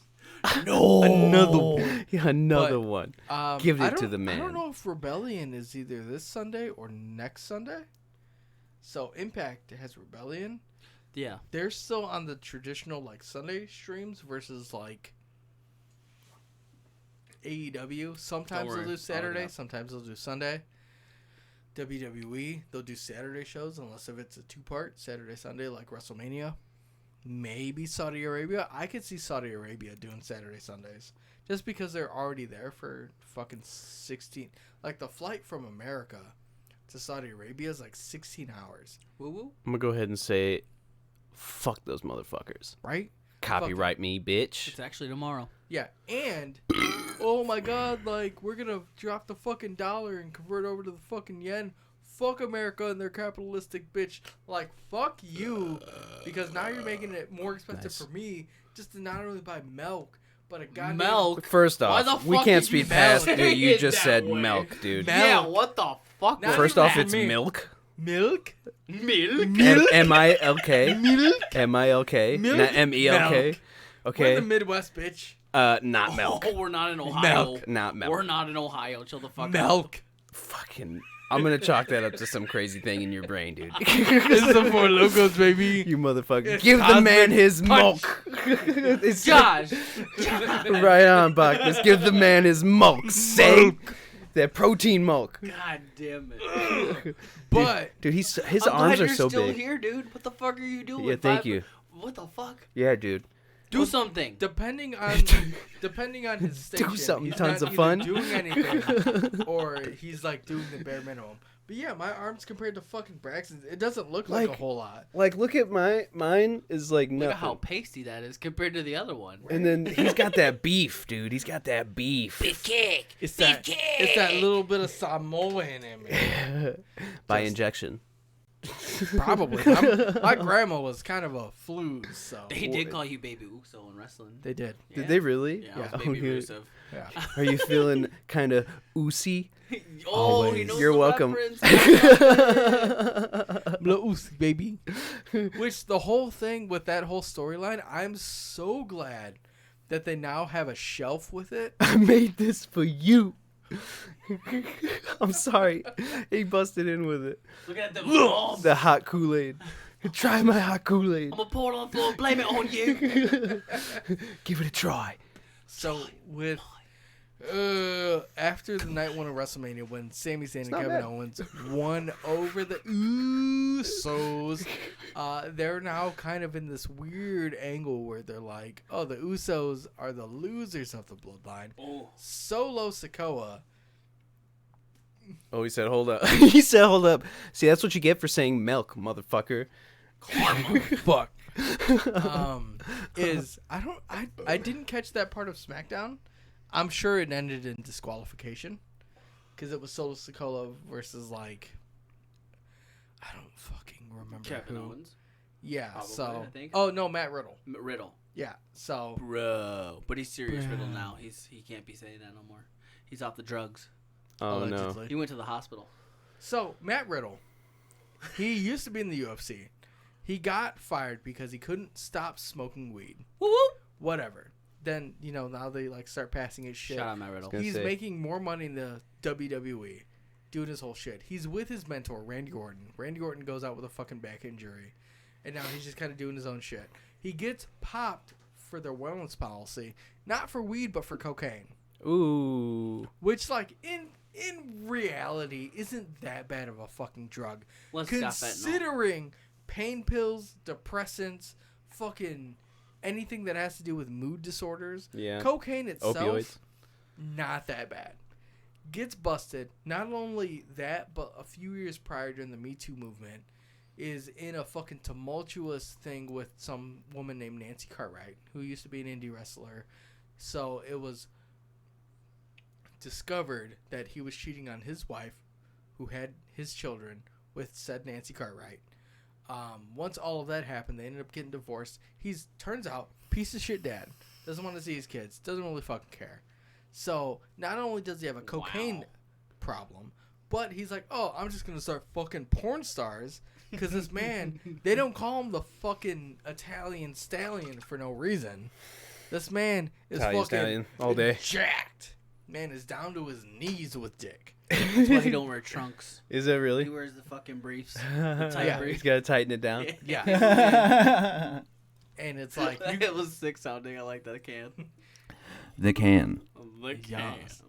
No. Another one. Yeah, another But, one. Give it to the I man. don't know if Rebellion is either this Sunday or next Sunday. So Impact has Rebellion. Yeah. They're still on the traditional like Sunday streams versus like AEW. Sometimes Don't they'll worry. do Saturday, I'll look it up. sometimes they'll do Sunday. WWE, they'll do Saturday shows unless if it's a 2-part, Saturday, Sunday, like WrestleMania. maybe Saudi Arabia. I could see Saudi Arabia doing Saturday, Sundays. Just because they're already there for fucking 16. Like, the flight from America to Saudi Arabia is like 16 hours. Woo-woo. I'm gonna go ahead and say, fuck those motherfuckers. Right? Copyright me, bitch. It's actually tomorrow. Yeah, and oh my god, like, we're gonna drop the fucking dollar and convert over to the fucking yen. Fuck America and their capitalistic bitch. Like, fuck you, because now you're making it more expensive for me just to not only buy milk, but a goddamn Milk. First Why off, the we fuck can't did you speed past, say dude. You it just that said way? milk, dude. Yeah, what the fuck? Not First even off, that. it's milk. milk. Milk. M-I-L-K. Milk. M-I-L-K. Milk? Not M-E-L-K. We're Okay. the Midwest, bitch. Not milk. Oh, we're not in Ohio. Milk. Not milk. We're not in Ohio. Chill the fuck out. Milk. Fucking. I'm gonna chalk that up to some crazy thing in your brain, dude. This is the Four Locos, baby. You motherfucker. It's Give the cosmic man his punch. milk. It's Josh. right on, Bacchus. Give the man his milk. Say that protein milk. God damn it. But Dude, his I'm arms glad are you're so still big. here, dude. What the fuck are you doing? Yeah, thank you. What the fuck? Yeah, dude. Do something. depending on his station, something, he's tons not of either fun. doing anything, or he's like doing the bare minimum. But yeah, my arms compared to fucking Braxton's, it doesn't look like a Like- whole lot. Like, look at mine is like Look nothing. at how pasty that is compared to the other one. And then he's got that beef, dude. He's got that beef. Beef kick. It's that little bit of Samoan in me. By injection. Probably. My grandma was kind of a flooze, so They did call you Baby Uso in wrestling. they did. Did they really? Yeah, it was Oh, Baby yeah. Rusev. Yeah. Are you feeling kind of oozy? Oh, he Always. knows You're the welcome. reference. Blue baby. Which the whole thing with that whole storyline, I'm so glad that they now have a shelf with it. I made this for you. I'm sorry. He busted in with it. Look at them balls. The hot Kool-Aid. Try my hot Kool-Aid. I'm gonna pour it on the floor and blame it on you. Give it a try. So with after the night one of WrestleMania, when Sami Zayn and not Kevin bad. Owens won over the Usos, they're now kind of in this weird angle where they're like, oh, the Usos are the losers of the bloodline. Oh. Solo Sikoa. Oh, he said, hold up. He said, hold up. See, that's what you get for saying milk, motherfucker. Fuck. Is I didn't catch that part of SmackDown. I'm sure it ended in disqualification because it was Solo Sikoa versus like I don't fucking remember Kevin who. Owens. Yeah. Probably, So I think. oh no, Matt Riddle. Riddle. Yeah. So Bro. But he's serious Riddle now. He can't be saying that no more. He's off the drugs. Oh, no. allegedly. He went to the hospital. So Matt Riddle, he used to be in the UFC. He got fired because he couldn't stop smoking weed. Woo woo. Whatever. Then now they like start passing his shit. Shout out Matt Riddle. Gonna He's say. making more money in the WWE, doing his whole shit. He's with his mentor Randy Orton. Randy Orton goes out with a fucking back injury, and now he's just kind of doing his own shit. He gets popped for their wellness policy, not for weed but for cocaine, Ooh. which like in reality isn't that bad of a fucking drug, Let's stop that. considering pain pills, depressants, fucking anything that has to do with mood disorders. Yeah. Cocaine itself, Opioids. not that bad. Gets busted. Not only that, but a few years prior during the Me Too movement, is in a fucking tumultuous thing with some woman named Nancy Cartwright, who used to be an indie wrestler. So it was discovered that he was cheating on his wife, who had his children, with said Nancy Cartwright. Once all of that happened, they ended up getting divorced. He's, turns out, piece of shit dad. Doesn't want to see his kids. Doesn't really fucking care. So, not only does he have a cocaine problem, but he's like, oh, I'm just going to start fucking porn stars. Because this man, they don't call him the fucking Italian stallion for no reason. This man is Italian fucking stallion all day. jacked. Man is down to his knees with dick. That's why he don't wear trunks. Is that really? He wears the fucking briefs. The tight Yeah. He's briefs. got to tighten it down. Yeah. And it's like, you, It was sick sounding. I like that can. The can. The can. Yes.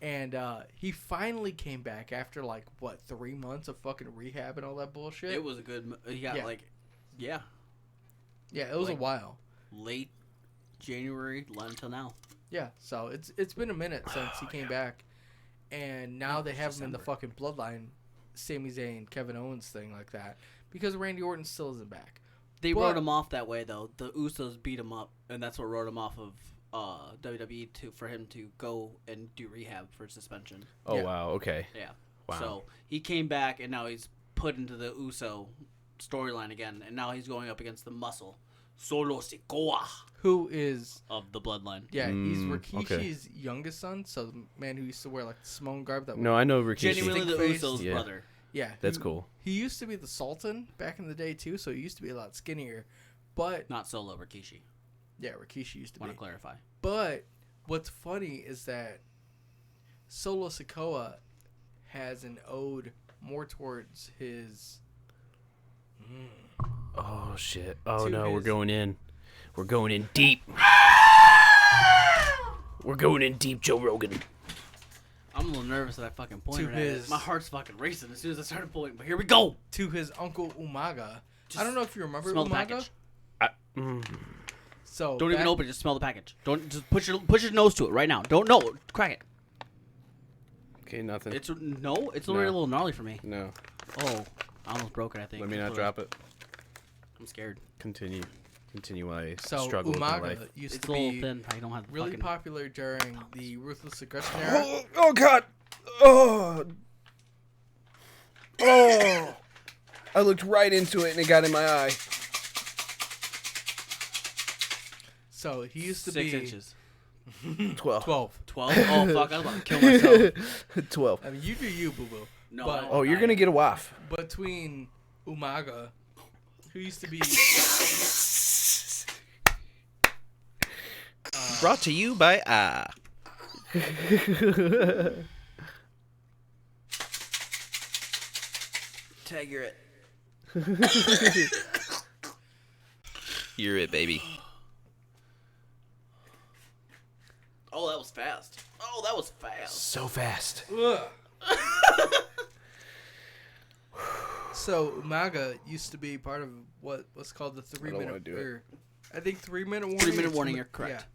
And he finally came back after like what 3 months of fucking rehab and all that bullshit. It was a good. He got Yeah. like, yeah. Yeah, it was Like- a while. Late January until now. Yeah, so it's been a minute since he came back, and now they have him in the December. fucking Bloodline, Sami Zayn, Kevin Owens thing like that, because Randy Orton still isn't back. They But- wrote him off that way though. The Usos beat him up, and that's what wrote him off of WWE for him to go and do rehab for suspension. Oh Yeah. wow. Okay. Yeah. Wow. So he came back, and now he's put into the Uso storyline again, and now he's going up against the Muscle, Solo Sikoa Who is of the Bloodline. he's okay. Rikishi's youngest son, so the man who used to wear like the Simone garb that No, I know Rikishi. Genuinely the Stink-faced. Usos' Yeah. brother. yeah, That's cool. He used to be the Sultan back in the day too, so he used to be a lot skinnier. But Not Solo Rikishi. yeah, Rikishi used to Want be. to clarify. But what's funny is that Solo Sikoa has an ode more towards his. Oh shit. Oh To no, we're his- going in. We're going in deep. We're going in deep, Joe Rogan. I'm a little nervous at that fucking point. To Right his- My heart's fucking racing as soon as I started pulling. But here we go. To his uncle Umaga. Just I don't know if you remember Smell the Umaga. package. So Don't even back- open it. Just smell the package. Don't just put your nose to it right now. Don't crack it. Okay, nothing. It's already a little gnarly for me. No. Oh, I almost broke it. I think. Let me not drop it. I'm scared. Continue. Continue while I So struggle with my Umaga life. used It's to a little be thin. I don't have really fucking... popular during the Ruthless Aggression era. Oh god. Oh. Oh. I looked right into it and it got in my eye. So he used to 6 be inches. 12. 12. 12. Oh fuck! I was about to kill myself. 12. I mean, you do you, boo boo. No. But- I Oh, you're I- gonna get a waff. Between Umaga, who used to be Brought to you by Ah. Tag, you're it. You're it, baby. Oh, that was fast. Oh, that was fast. So fast. So Umaga used to be part of what's called the wanna 3-minute. do it. Or, I think 3-minute warning. 3-minute or warning, 2 you're correct. Yeah.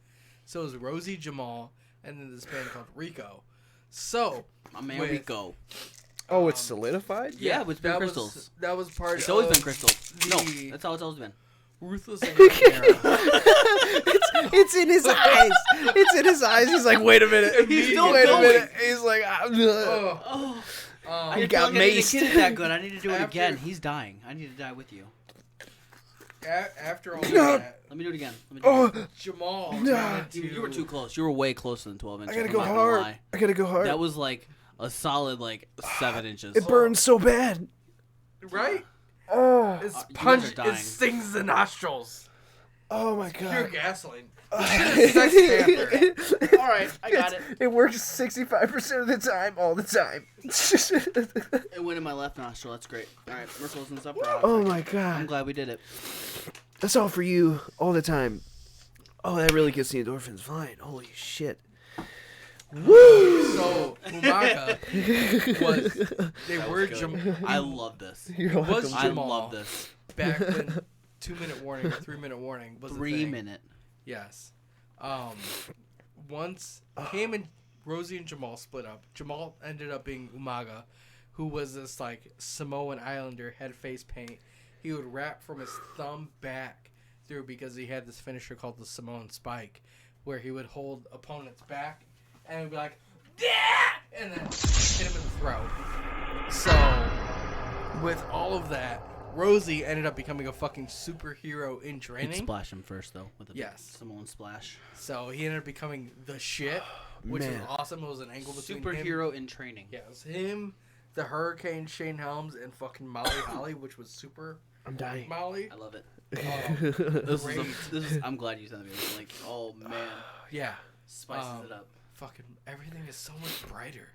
So it was Rosie Jamal, and then this band called Rico. So My man with- Rico. Oh, it's solidified? Yeah, it's been that crystals. that was part. It's always of been crystals. No, the- that's how it's always been. Ruthless Aggression era. It's in his eyes. It's in his eyes. He's like, wait a minute. He's still wait going. a minute. He's like, ah, Oh. I He feel got like I didn't maced. get it that good. I need to do it After- again. He's dying. I need to die with you. After all No. that, Let me do it again. Let me do it again. Jamal. No. wanted to- You were too close. You were way closer than 12 inches. I gotta I'm go not gonna hard. lie. I gotta go hard. That was like a solid 7 inches. It burns so bad. Right? Oh, It's you guys punch. are dying. It stings the nostrils. oh my Pure god. gasoline. Sex Panther. All right, I got it. It works 65% of the time, all the time. It went in my left nostril. That's great. All right, we're closing this up. For Oh my I'm god. glad we did it. That's all for you, all the time. Oh, that really gets the endorphins flying. Holy shit. Woo! So Umaga was they were Good. I love this. You're was welcome. I Jamal love this. back when 2-minute warning or 3-minute warning was a 3 thing. minute. Yes. Once him and Rosie and Jamal split up, Jamal ended up being Umaga, who was this like Samoan Islander head face paint. He would wrap from his thumb back through because he had this finisher called the Samoan Spike, where he would hold opponents back and be like, yeah, and then hit him in the throat. So, with all of that, Rosie ended up becoming a fucking superhero in You'd training. splash him first though with a Yes. Samoan splash. So he ended up becoming the shit, which man. was awesome. It was an angle between him. Superhero in training. Yeah, it was him, the Hurricane Shane Helms, and fucking Molly Holly, which was super I'm dying. Molly. I love it. This This is. I'm glad you sent me this link. Oh man, Yeah, spices it up. fucking everything is so much brighter.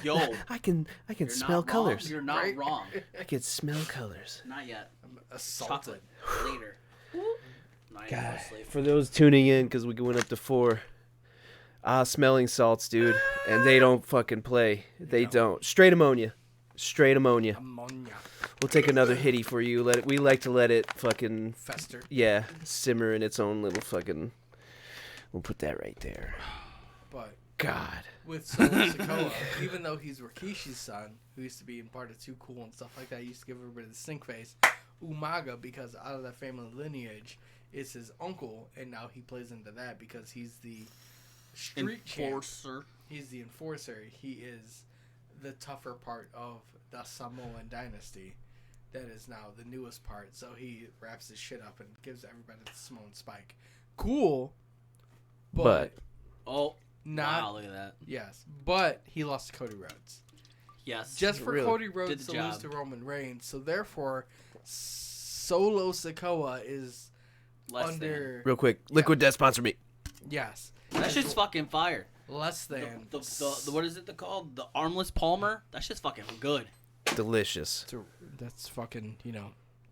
Yo, I can you're smell not colors. Wrong. You're not Right? wrong. I can smell colors. Not yet. I'm assaulted. Chocolate later. Not even God, go to sleep. for those tuning in, because we went up to 4, smelling salts, dude, and they don't fucking play. They don't. Straight ammonia. Straight ammonia. Ammonia. We'll take another hitty for you. We like to let it fucking Fester. yeah simmer in its own little fucking. We'll put that right there. But God. with Solo Sikoa, even though he's Rikishi's son, who used to be in part of Too Cool and stuff like that, he used to give everybody the stink face. Umaga, because out of that family lineage, is his uncle, and now he plays into that because he's the street Enforcer. He's the enforcer. He is the tougher part of the Samoan dynasty. That is now the newest part. So he wraps his shit up and gives everybody the Samoan spike. Cool, but Oh, not. wow, look at that. Yes, but he lost to Cody Rhodes. Yes. Just for Really? Cody Did Rhodes the to lose job. to Roman Reigns. So therefore, Solo Sikoa is Less under. Real quick, Liquid Death sponsor me. Yes. than. That shit's fucking fire. Less than. The what is it called? The armless Palmer? That shit's fucking good. Delicious. That's fucking,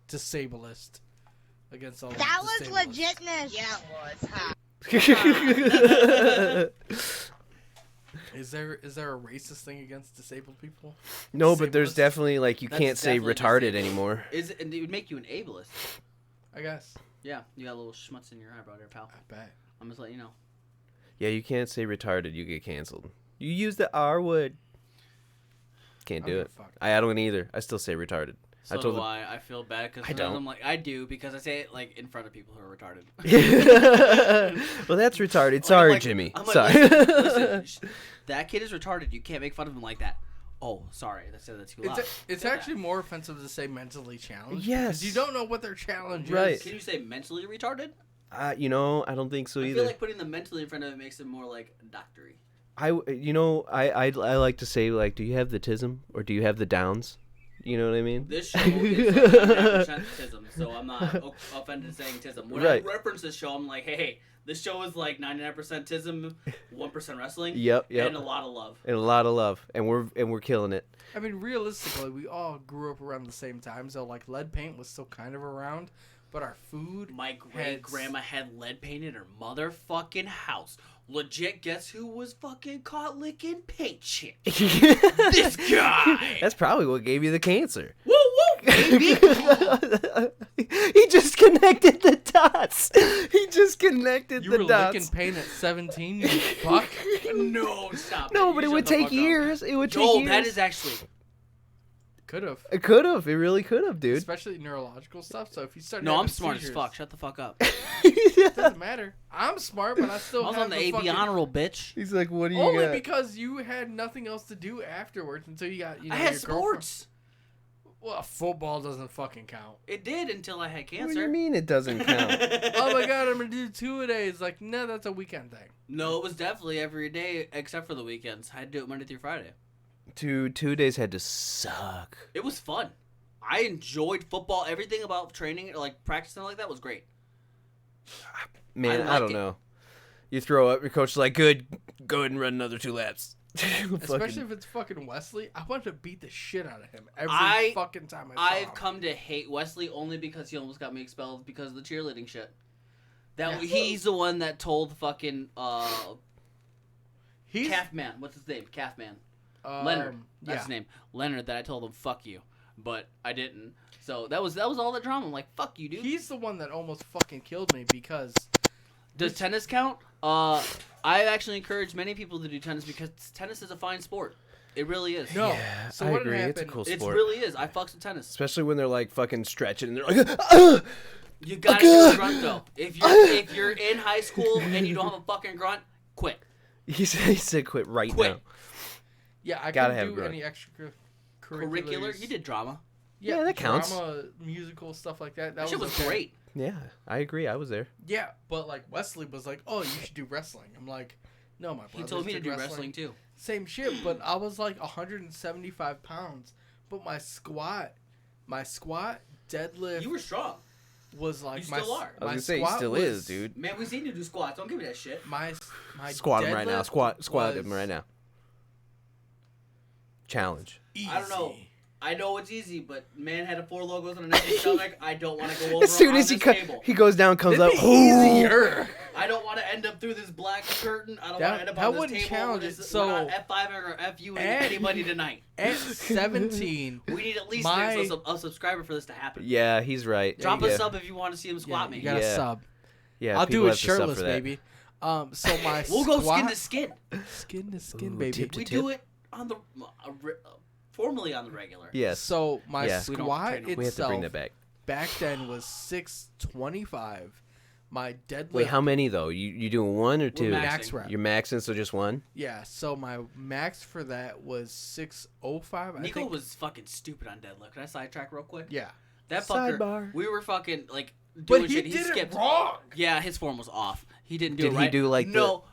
disablest against all That the was disablest. legitness. Yeah, it was. Is there a racist thing against disabled people? No, but there's Disablest? definitely like you That's can't say definitely retarded disabled. anymore. And it would make you an ableist. I guess. Yeah, you got a little schmutz in your eyebrow there, pal. I bet. I'm just letting you know. Yeah, you can't say retarded. You get canceled. You use the R word. Can't I do don't it. give a fuck. I don't either. I still say retarded. So I told do them. I feel bad because I don't. I'm like, I do because I say it like in front of people who are retarded. Well, that's retarded. Like, Sorry, I'm like- Jimmy. I'm like, Sorry. listen, that kid is retarded. You can't make fun of him like that. Oh, sorry. That's too loud. It's Say actually that. more offensive to say mentally challenged. Yes. Because you don't know what their challenge Right. is. Can you say mentally retarded? I don't think so I either. feel like putting the mentally in front of it makes it more like doctory. I like to say like, do you have the tism or do you have the downs? You know what I mean? This show is like 100% tism, so I'm not offended saying tism. When Right. I reference this show, I'm like, hey, this show is like 99% tism, 1% wrestling, Yep. and a lot of love. And a lot of love, and we're killing it. I mean, realistically, we all grew up around the same time, so like lead paint was still kind of around, but our food. My great grandma had lead paint in her motherfucking house. Legit, guess who was fucking caught licking paint shit? This guy. That's probably what gave you the cancer. Woo woo, baby. He just connected the dots. He just connected You the were dots. licking paint at 17, you fuck. No, stop. No, it. but You it shut would the take fuck up. years. It would take Joel, years. that is actually. Could have. It could have. It really could have, dude. Especially neurological stuff, so if you start No, having I'm smart as seizures, fuck. Shut the fuck up. It doesn't matter. I'm smart, but I I still was have on the AB fucking... honor roll, bitch. He's like, what do you Only got? because you had nothing else to do afterwards until you got, I had your girlfriend. sports. Well, football doesn't fucking count. It did until I had What do you cancer. mean it doesn't count? Oh my god, I'm gonna do 2 a day. It's like, no, that's a weekend thing. No, it was definitely every day except for the weekends. I had to do it Monday through Friday. 2 days had to suck. It was fun. I enjoyed football. Everything about training, like practicing like that, was great. Man, I I, like don't it. know. You throw up, your coach is like, good, go ahead and run another 2 laps. Especially if it's fucking Wesley. I want to beat the shit out of him every I- fucking time I saw him. I've come to hate Wesley only because he almost got me expelled because of the cheerleading shit. That Yeah. he's the one that told fucking He's Calf Man. What's his name? Calf Man. Leonard. That's Yeah. his name. Leonard. That I told him fuck you, but I didn't. So that was all the drama. I'm like, fuck you, dude. He's the one that almost fucking killed me because Does tennis count? I actually encourage many people to do tennis because tennis is a fine sport. It really is. no. Yeah, so I what agree. happened? It's a cool It sport. really is. I fucks with tennis. Especially when they're like fucking stretching and they're like, "Ah!" You gotta do a grunt though. If you're in high school and you don't have a fucking grunt, quit. he said quit right Quit. now. Yeah, I Gotta couldn't have do grunt. any extra Curricular. You did drama. Yeah, that counts. Drama, musical stuff like that. That shit was okay. great. Yeah, I agree. I was there. Yeah, but like Wesley was like, "Oh, you should do wrestling." I'm like, "No, my brother." He told me to do wrestling too. Same shit, but I was like 175 pounds. But my squat, deadlift You were strong. was like You my. still are. I was my gonna say he squat still was- is, dude. Man, we seen you do squats. Don't give me that shit. My Squat him right now. deadlift Squat him was right now. Challenge. I don't know. easy. I know it's easy, but man had 4 logos on an empty stomach. I don't want to go over As soon on as this he table. he goes down, comes It'd up. be easier. I don't want to end up through this black curtain. I don't That- want to end up that on this wouldn't table. challenge We're it. just- So- we're not F5 or FU anybody tonight. At 17, We need at least My- a subscriber for this to happen. Yeah, he's right. Drop yeah. a sub if you want to see him squat me. you got to Yeah. sub. Yeah, I'll people do it have to sub shirtless, for that. baby. So my We'll go squat, skin to skin. skin to skin, Ooh, baby. tip to We tip. do it on the formally on the regular. Yes. So my Yeah. We don't squat train them. we have to itself bring that back. then was 625. My deadlift. Wait, how many though? You doing one or two? maxing. Max rep. You're maxing, so just one. Yeah. So my max for that was 605. I Nico think. was fucking stupid on deadlift. Can I sidetrack real quick? Yeah. That fucker. Sidebar. We were fucking like doing But he shit. did it skipped. wrong. Yeah, his form was off. He didn't do Did it he right. do, like, no?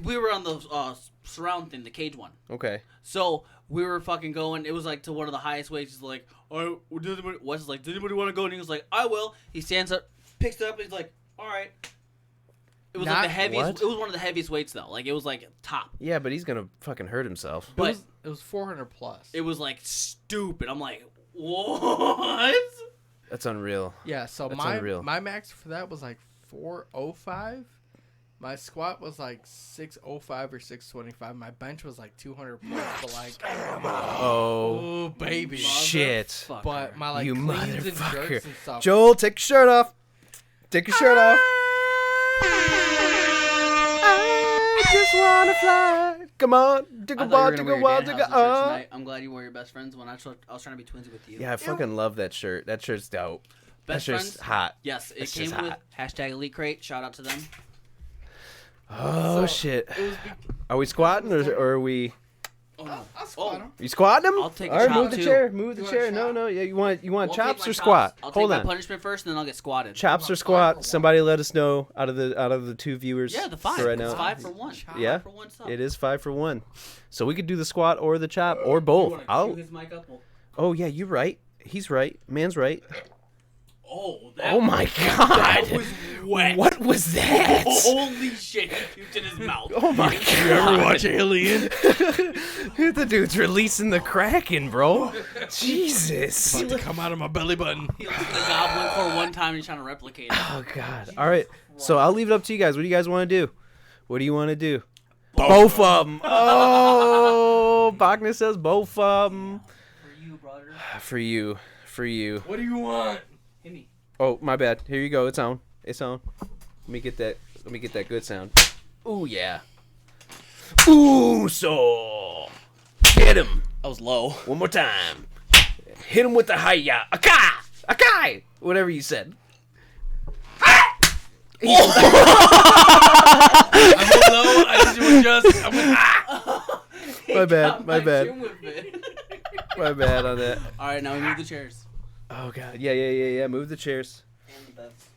We were on the surround thing, the cage one. Okay. So we were fucking going. It was like to one of the highest weights. He's like, "Oh, Wes is like, does anybody want to go?" And he was like, "I will." He stands up, picks it up, and he's like, "All right." It was like Not- the heaviest. what? It was one of the heaviest weights though. Like it was like top. Yeah, but he's gonna fucking hurt himself. But It was 400 plus. it was like stupid. I'm like, what? That's unreal. Yeah. So That's my unreal. my max for that was like 405. My squat was like 605 or 625. My bench was like 200 plus. But like, Oh, oh baby. shit. Motherfucker. But my like You cleans and motherfucker. jerks and stuff. Joel, take your shirt off. Take your shirt off. I just wanna fly. Come on, I dig a thought ball, you dig were a gonna wear ball, your dig Danhausen a shirt tonight. I'm glad you wore your best friends one. I was trying to be twins with you. Yeah, I fucking love that shirt. That shirt's dope. Best that shirt's friends? hot. Yes, it That's came just with hot. hashtag Elite Crate. Shout out to them. Oh So, shit. It was Are we squatting or are we? Oh, no. I'll squat him. You squatting them? I'll take a All right, chop, move the too. chair. Move the You want a chair. No, chop? no. Yeah, you want We'll chops take my or squat? I'll Hold take on. my punishment first, and then I'll get squatted. Chops or Five for squat? one. Somebody let us know out of the two viewers. Yeah, the five. for right It's now. 5 for 1. Yeah, 5 for 1 sub. It is 5 for 1. So we could do the squat or the chop or both. You wanna I'll. cue his mic up? Oh yeah, you're right. He's right. Man's right. Oh, that Oh my god. That was wet. What was that? Holy shit! He puked in his mouth. Oh my god. Watch Alien. The dude's releasing the Kraken, bro. Jesus. About to come out of my belly button. He looked at the goblin core one time and he's trying to replicate it. Oh god. All right. So I'll leave it up to you guys. What do you guys want to do? What do you want to do? Both of them. Oh, Bachner says both of them. For you, brother. For you. For you. What do you want? Hit me. Oh, my bad. Here you go. It's on. It's on. Let me get that good sound. Ooh, yeah. Ooh, so. Hit him. That was low. One more time. Hit him with the hi-ya. Akai! Akai! Whatever you said. I'm low. I need to adjust. I'm like, My bad. My bad. Chin whip it. My bad on that. All right, now we move the chairs. Oh, God. Yeah. Move the chairs. And the beds.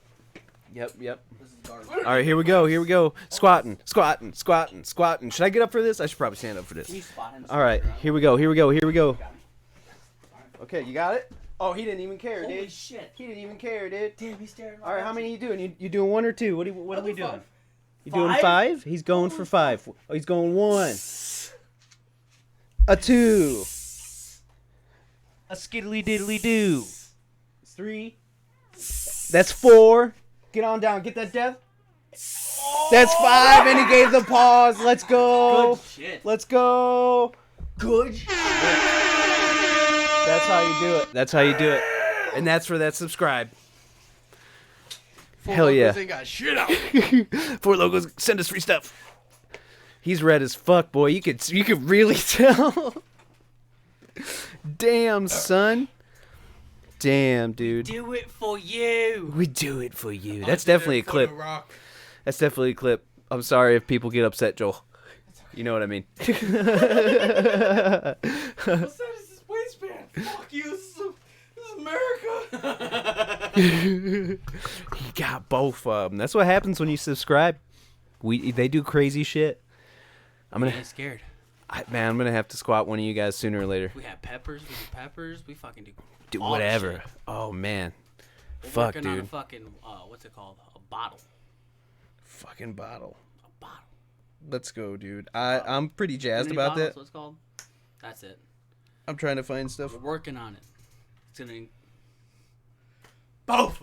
Yep. This is garbage. All right, here we go. Squatting. Should I get up for this? I should probably stand up for this. Can you spot him? All right, here we go. Okay, you got it? Oh, he didn't even care, Holy dude. shit. He didn't even care, dude. Damn, he's staring. All right, how many are you doing? You doing one or two? What are we doing? You doing 5? 5? He's going for 5. Oh, he's going 1. A 2. A skiddly diddly do. 3. That's 4. Get on down. Get that death. That's 5, and he gave the pause. Let's go. Good shit. Let's go. Good. That's how you do it. And that's for that subscribe. Hell yeah. They got shit out. 4 logos, send us free stuff. He's red as fuck, boy. You could really tell. Damn, son. Damn, dude. Do it for you. We do it for you. That's definitely a clip. Rock. That's definitely a clip. I'm sorry if people get upset, Joel. You know what I mean. What's that? Is this waistband? Fuck you. This is America. He got both of them. That's what happens when you subscribe. They do crazy shit. I'm I ain't scared. gonna have to squat one of you guys sooner or later. We have peppers. We do peppers. We fucking Do all the whatever. shit. Oh man. We're Fuck, working on a dude. fucking what's it called? A bottle. Fucking bottle. A bottle. Let's go, dude. I'm pretty jazzed Infinity about bottle, that. That's what it's called. That's it. I'm trying to find stuff. We're working on it. It's gonna Both.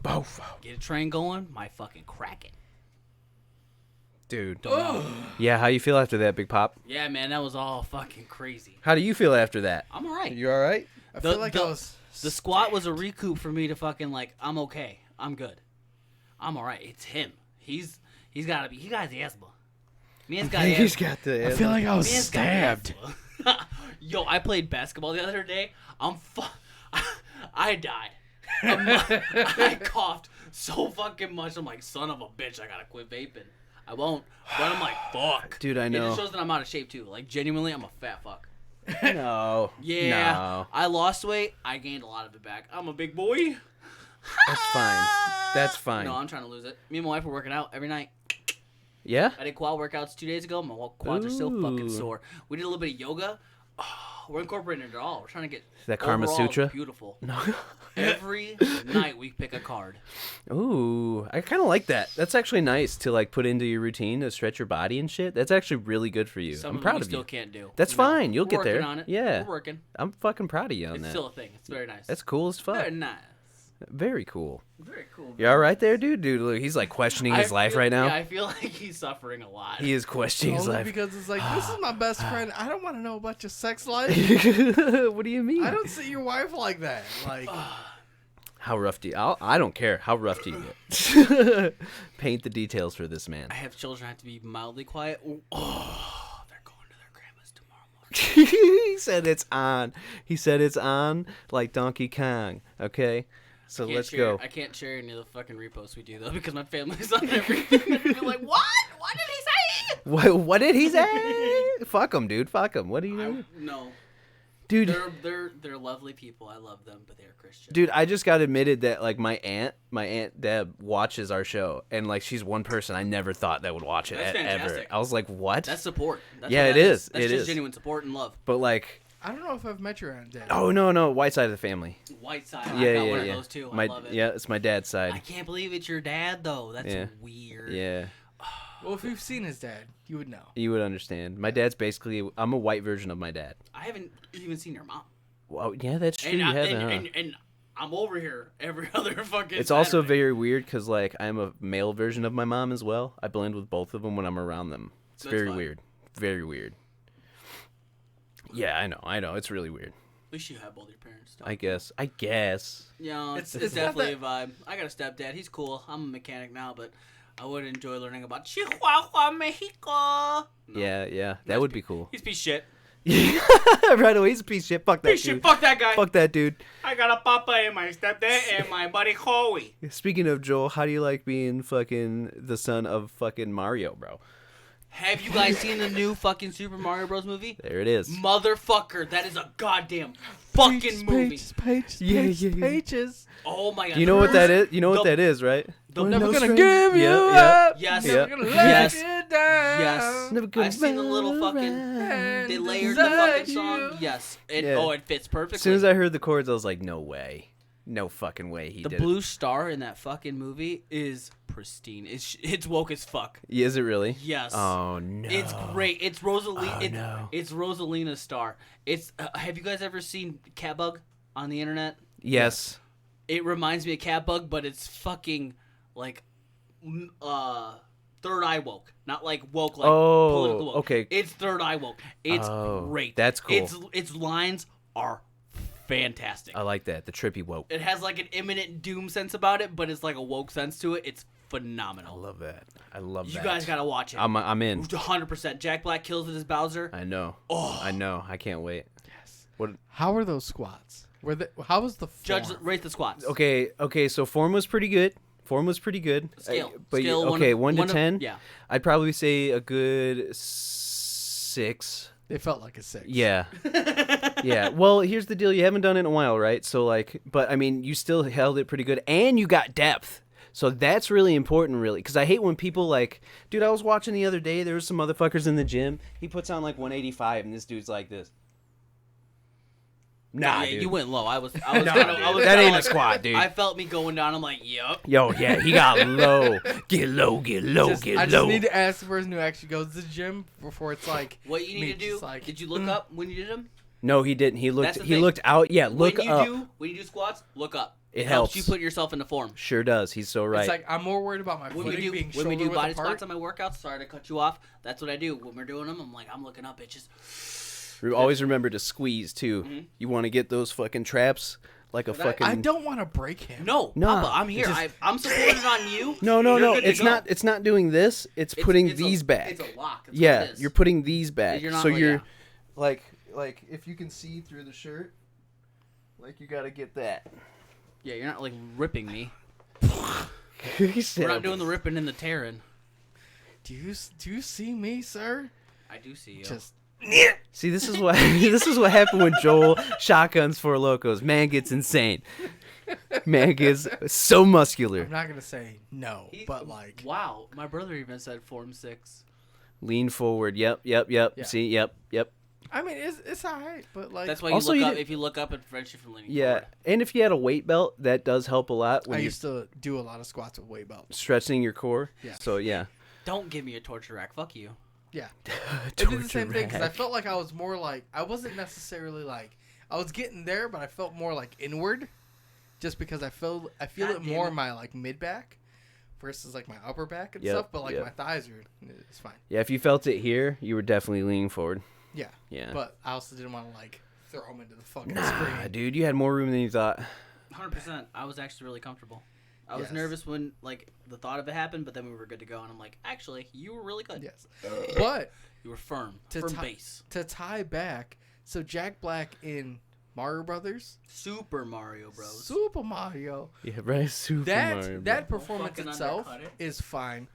Both. get a train going. Might fucking crack it. Dude. Don't know. Yeah, how you feel after that, Big Pop? Yeah, man, that was all fucking crazy. How do you feel after that? I'm alright. You all right? I feel like I was. The squat was a recoup for me to fucking like, I'm okay. I'm good. I'm alright. It's him. He's got the asthma. Man's got He's asthma. got the. I feel like I was Man's got stabbed. asthma. Yo, I played basketball the other day. I died. I coughed so fucking much. I'm like, son of a bitch, I gotta quit vaping. I won't. But I'm like, fuck. Dude, I It know. just shows that I'm out of shape too. Like, genuinely, I'm a fat fuck. No. Yeah. No. I lost weight. I gained a lot of it back. I'm a big boy. That's fine. That's fine. No, I'm trying to lose it. Me and my wife are working out every night. Yeah? I did quad workouts 2 days ago. My quads are still fucking Ooh. sore. We did a little bit of yoga. Oh, we're incorporating it all. We're trying to get That Karma overall Sutra? beautiful. Every night we pick a card. Ooh, I kind of like that. That's actually nice to like put into your routine to stretch your body and shit. That's actually really good for you. Some I'm of proud them we of still you. can't do. That's You know, fine. You'll we're get working there. on it. Yeah. We're working. I'm fucking proud of you on It's that. still a thing. It's very nice. That's cool as fuck. very nice. Very cool. Very cool. You all right there, dude? Dude, look, he's like questioning his life right now. Yeah, I feel like he's suffering a lot. He is questioning his Only life. because it's like, this is my best friend. I don't want to know about your sex life. What do you mean? I don't see your wife like that. Like, How rough do you? I don't care. How rough do you get? Paint the details for this man. I have children. I have to be mildly quiet. Oh, they're going to their grandma's tomorrow morning. He said it's on. He said it's on like Donkey Kong. Okay, so let's go. I can't share any of the fucking reposts we do though because my family's on everything. They're gonna be like, what? What did he say? What did he say? Fuck him, dude. Fuck him. What do you know? No, Dude, they're lovely people. I love them, but they're Christian. dude, I just got admitted that like my aunt Deb watches our show, and like she's one person I never thought that would watch it That's ever. fantastic. I was like, what? That's support. That's Yeah, what it that is. That's It just is. genuine support and love. But like, I don't know if I've met your aunt, Dad. oh no, white side of the family. White side. Yeah, I got yeah, one yeah. of those too. My I love it. yeah, it's my dad's I side. can't believe it's your dad though. That's Yeah. weird. Yeah, Well, if you've seen his dad, you would know. you would understand. My dad's basically I'm a white version of my dad. I haven't even seen your mom. Well, yeah, that's true. And, You haven't, huh? and I'm over here every other fucking. It's also Saturday. very weird because like I'm a male version of my mom as well. I blend with both of them when I'm around them. It's That's very fine. weird. Very weird. Yeah, I know. It's really weird. At least you have both your parents. Though. I guess. Yeah, It's it's not definitely a vibe. I got a stepdad. He's cool. I'm a mechanic now, but I would enjoy learning about Chihuahua, Mexico. No. Yeah. That would be cool. He's a piece of shit. Right away, he's a piece of shit. Fuck that Piece of dude. shit. Fuck that guy. Fuck that dude. I got a papa and my stepdad and my buddy Howie. Speaking of Joel, how do you like being fucking the son of fucking Mario, bro? Have you guys seen the new fucking Super Mario Bros. Movie? There it is. Motherfucker, that is a goddamn fucking movie. Pages. Oh my god. You know what that is? You know The- what that is, right? the- Never No gonna stranger. give you Yeah. up. Yes. Yeah. Never gonna let Yes. you down. Yes. Never gonna I've seen the little run fucking. around. They layered the desire fucking song. you. Yes. It, Yeah. Oh, it fits perfectly. As soon as I heard the chords, I was like, no way. No fucking way he the did blue it. star in that fucking movie is pristine. It's woke as fuck. Yeah, is it really? Yes. Oh, no. It's great. It's Rosalina. Oh, no. It's Rosalina's star. It's. Have you guys ever seen Catbug on the internet? Yes. It reminds me of Catbug, but it's fucking like Third Eye woke, not like woke like Oh, political woke. okay. It's Third Eye woke. It's Oh, great. that's cool. Its lines are fantastic. I like that. The trippy woke. It has like an imminent doom sense about it, but it's like a woke sense to it. It's I phenomenal. love that. I love You that. guys gotta watch it. I'm in. 100%. Jack Black kills it as Bowser. I know. Oh. I know. I can't wait. Yes. What? How are those squats? How was the form? Judge, rate the squats. Okay. So form was pretty good. Scale. But Scale, okay, one 1 of- to 10. yeah. I'd probably say a good 6. They felt like a 6. Yeah. Yeah. Well, here's the deal. You haven't done it in a while, right? So like, but I mean, you still held it pretty good, and you got depth. So that's really important, really, because I hate when people like, dude. I was watching the other day. There was some motherfuckers in the gym. He puts on like 185, and this dude's like this. Nah, yeah, dude. you went low. I was Nah, kinda, dude. I was That kinda ain't a like, squat, dude. I felt me going down. I'm like, yup. Yo, yeah, he got low. Get low, get low, I get just low. need to ask the person who actually goes to the gym before it's like. What you need me to do? just like, Did you look up when you did them? No, he didn't. He That's looked. the He thing. looked out. Yeah, look when you up. when you do squats, look up. It helps helps. you put yourself into form. Sure does. He's so right. It's like I'm more worried about my When footing being we do shoulder body width apart. squats on my workouts, sorry to cut you off. That's what I do when we're doing them. I'm like, I'm looking up, bitches. Always remember to squeeze too. Mm-hmm. You want to get those fucking traps like a fucking. I don't want to break him. No, Nah, Papa, I'm here. just- I'm supported on you. No, You're good to it's go. not. It's not doing this. It's putting it's these back. It's a lock. That's Yeah, what it is. you're putting these back. You're not so like- you're yeah. like if you can see through the shirt, like you got to get that. Yeah, you're not like ripping me. He said- We're not doing the ripping and the tearing. Do you see me, sir? I do see you. Just See, this is what this is what happened when Joel shotguns for Locos. Man gets insane. Man gets so muscular. I'm not gonna say no, but like wow, my brother even said Form 6. Lean forward. Yep. Yeah. See, yep. I mean it's alright, but like That's why you Also, look you up. did- If you look up, it prevents you from leaning Yeah, forward. and if you had a weight belt, that does help a lot when I you're used to do a lot of squats with weight belts. stretching your core. Yeah. So yeah. Don't give me a torture rack. Fuck you. Yeah. I did the same thing because I rack. felt like I was more like I wasn't necessarily like I was getting there, but I felt more like inward, just because I feel God it damn more it. in my like mid back, versus like my upper back and Yep, stuff. But like yep. my thighs are it's fine. Yeah, if you felt it here, you were definitely leaning forward. Yeah. Yeah. But I also didn't want to like throw them into the fucking Nah, screen. dude, you had more room than you thought. 100%. I was actually really comfortable. I was Yes. nervous when like the thought of it happened, but then we were good to go, and I'm like, actually, you were really good. Yes. But You were firm, To firm ti- base. to tie back, so Jack Black in Mario Brothers, Super Mario Bros. Super Mario, Yeah, right. Super Mario. that performance fucking itself undercut it. is fine.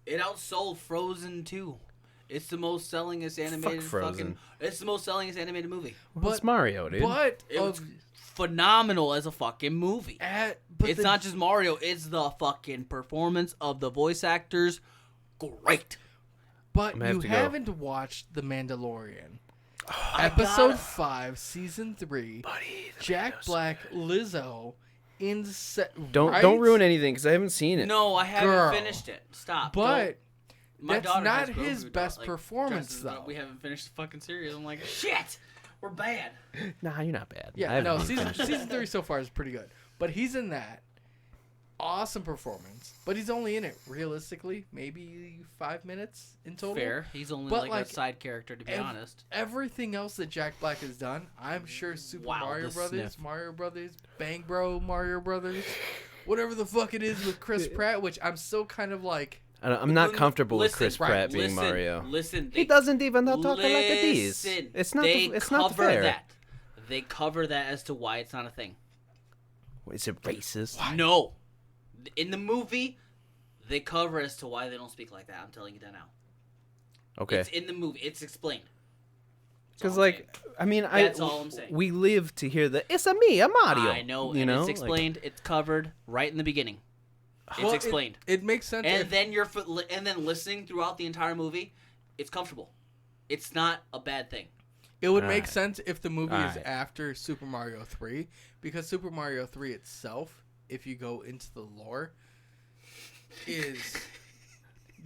It outsold Frozen 2. It's the most sellingest animated Frozen. It's the most sellingest animated movie. Well, it's Mario, dude. But It was phenomenal as a fucking movie. but It's not just Mario. It's the fucking performance of the voice actors. Great. But gonna have you to go. haven't watched The Mandalorian. I Episode gotta- 5, Season 3. Buddy, the Jack Mando's Black, Lizzo, in Don't ruin anything because I haven't seen it. No, I haven't Girl. finished it. Stop. But My that's daughter not has Grogu his dog- best like, performance, dresses, though. but we haven't finished the fucking series. I'm like, shit, we're bad. Nah, you're not bad. I Yeah, haven't no, even season finished it. season 3 so far is pretty good. But he's in that. Awesome performance. But he's only in it, realistically, maybe 5 minutes in total. Fair. He's only But, like, like, a side character, to be honest. Everything else that Jack Black has done, I'm sure Super Wow, Mario the Brothers, sniff. Mario Brothers, Bang Bro, Mario Brothers, whatever the fuck it is with Chris Pratt, which I'm still kind of like, I'm not comfortable with Chris right, Pratt being listen, Mario. Listen, He doesn't even talk like a these. listen, It's not. They It's not cover fair. that. They cover that as to why it's not a thing. Is it racist? No. In the movie, they cover as to why they don't speak like that. I'm telling you that now. Okay. It's in the movie. It's explained. That's Because all I'm like, saying. I mean, That's all I'm saying. We live to hear the "It's a me, a Mario." I know, You and know, it's explained. It's covered right in the beginning. It's well, explained. It makes sense. And if- then and then listening throughout the entire movie, it's comfortable. It's not a bad thing. It would make Alright. sense if the movie is Alright. after Super Mario 3, because Super Mario 3 itself, if you go into the lore, is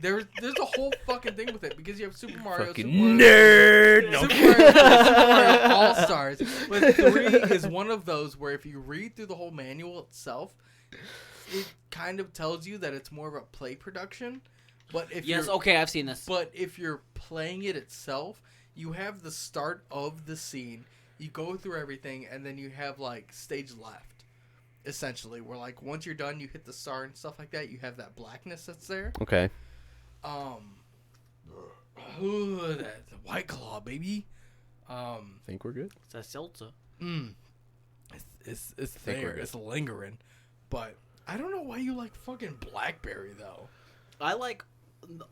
there's a whole fucking thing with it, because you have Super Mario, Fucking Super Mario, nerd. No. Super Mario All Stars, but 3 is one of those where if you read through the whole manual itself, it kind of tells you that it's more of a play production. But if Yes, you're, okay, I've seen this. but if you're playing it itself, you have the start of the scene, you go through everything, and then you have like stage left, essentially, where like once you're done, you hit the star and stuff like that. You have that blackness that's there. Okay. Ooh, that the White Claw, baby. Think we're good. It's a seltzer. It's think we're there, good. it's lingering, but I don't know why you like fucking blackberry though. I like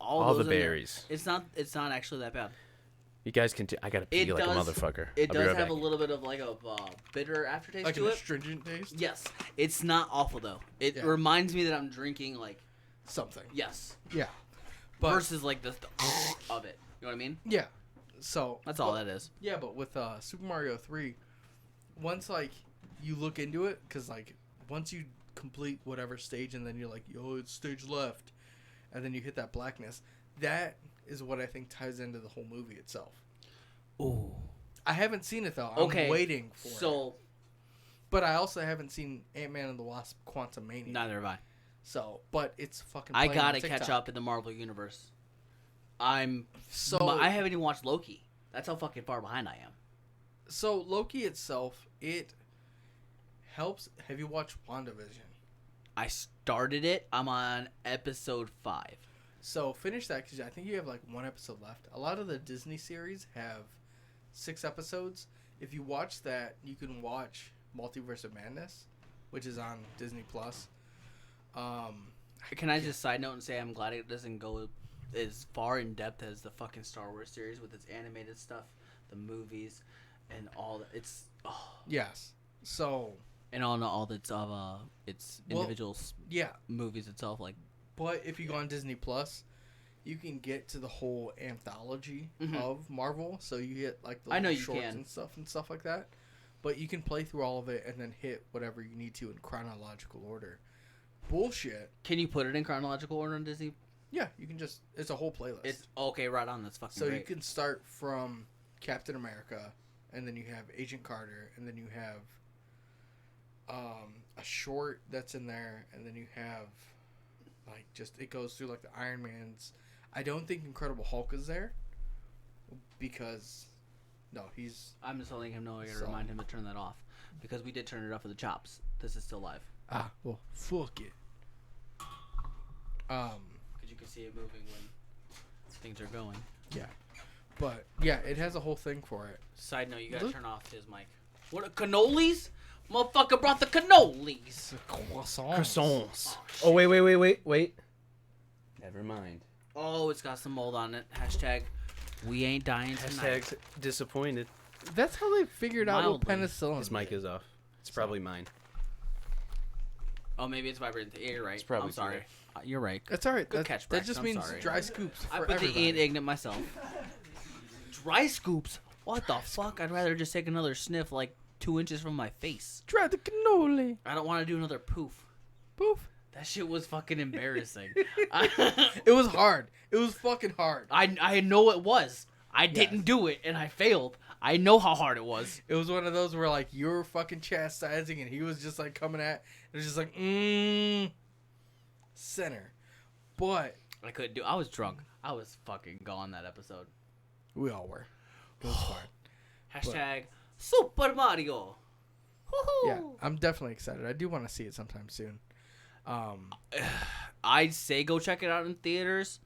all All those the in there. berries. It's not actually that bad. You guys can. I gotta pee It like does- a motherfucker. It I'll be does right have back. a little bit of like a bitter aftertaste Like to an it. astringent taste. Yes, it's not awful though. It Yeah. reminds me that I'm drinking like Something. yes, Yeah. But versus like the of it. You know what I mean? yeah. So That's all that is. Yeah, but with Super Mario 3, once like you look into it, because like once you complete whatever stage and then you're like, yo, it's stage left, and then you hit that blackness, that is what I think ties into the whole movie itself. Ooh. I haven't seen it though. Okay, I'm waiting for it. So But I also haven't seen Ant-Man and the Wasp: Quantumania. neither have I. So, but it's fucking. I playing on gotta catch TikTok. up in the Marvel universe. I haven't even watched Loki. That's how fucking far behind I am. So Loki itself, it helps. Have you watched WandaVision? I started it. I'm on episode 5. So finish that because I think you have like 1 episode left. A lot of the Disney series have 6 episodes. If you watch that, you can watch Multiverse of Madness, which is on Disney Plus. Can I just side note and say I'm glad it doesn't go as far in depth as the fucking Star Wars series with its animated stuff, the movies, and all that. It's Yes. So and all that's of its individual yeah, movies itself. Like but if you go on Disney Plus, you can get to the whole anthology of Marvel. So you get like the I know little you shorts can. and stuff like that. But you can play through all of it and then hit whatever you need to in chronological order. Bullshit. can you put it in chronological order on Disney? Yeah, you can just. It's a whole playlist. It's okay, right on. That's fucking So great. you can start from Captain America, and then you have Agent Carter, and then you have a short that's in there, and then you have like just it goes through like the Iron Man's. I don't think Incredible Hulk is there because no, he's I'm just letting him know. I gotta So- remind him to turn that off because we did turn it off for the chops. This is still live well fuck it. because you can see it moving when things are going. Yeah, but yeah, it has a whole thing for it. Side note, you gotta Look. turn off his mic. What cannolis? Motherfucker brought the cannolis. Croissants. Oh, wait. Never mind. Oh, it's got some mold on it. Hashtag we ain't dying tonight. Hashtag disappointed. That's how they figured out what Mildly. penicillin. His mic is off. It's probably mine. Oh, maybe it's vibrating. Yeah, you're right. It's probably I'm sorry. You're right. That's all right. Good That, catch, that Brax. just I'm means sorry. dry scoops for I put everybody. the E in ignorant myself. Dry scoops? What the fuck? I'd rather just take another sniff like 2 inches from my face. Try the cannoli. I don't want to do another poof. Poof. That shit was fucking embarrassing. It was hard. It was fucking hard. I know it was. I didn't Yes. do it and I failed. I know how hard it was. It was one of those where like you were fucking chastising and he was just like coming at. It was just like center. But I couldn't do. I was drunk. I was fucking gone that episode. we all were. It was fine. Hashtag Super Mario. Woohoo! Yeah, I'm definitely excited. I do want to see it sometime soon. I'd say go check it out in theaters,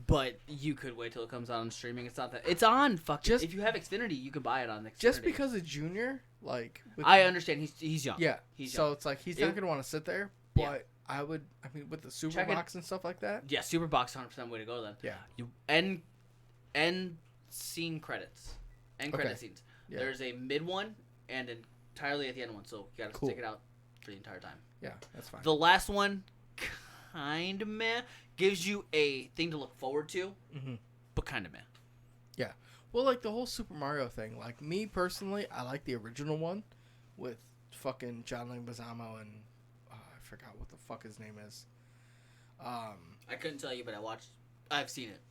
but you could wait till it comes out on streaming. It's not that. It's on. Just- if you have Xfinity, you can buy it on Xfinity. Just because it's Junior, like with, I understand he's young. yeah. he's So young. it's like he's It- not gonna want to sit there. Yeah. But I would. I mean, with the super Check it- box and stuff like that. Yeah, Superbox 100% way to go then. Yeah. You end scene credits. End credit Okay. scenes. Yeah. There's a mid one and entirely at the end one, so you gotta Cool. stick it out for the entire time. Yeah, that's fine. The last one, kind of meh, gives you a thing to look forward to, but kind of meh. Yeah. Well, like the whole Super Mario thing. Like me personally, I like the original one with fucking John Leguizamo and I forgot what the fuck his name is. I couldn't tell you, but I've seen it.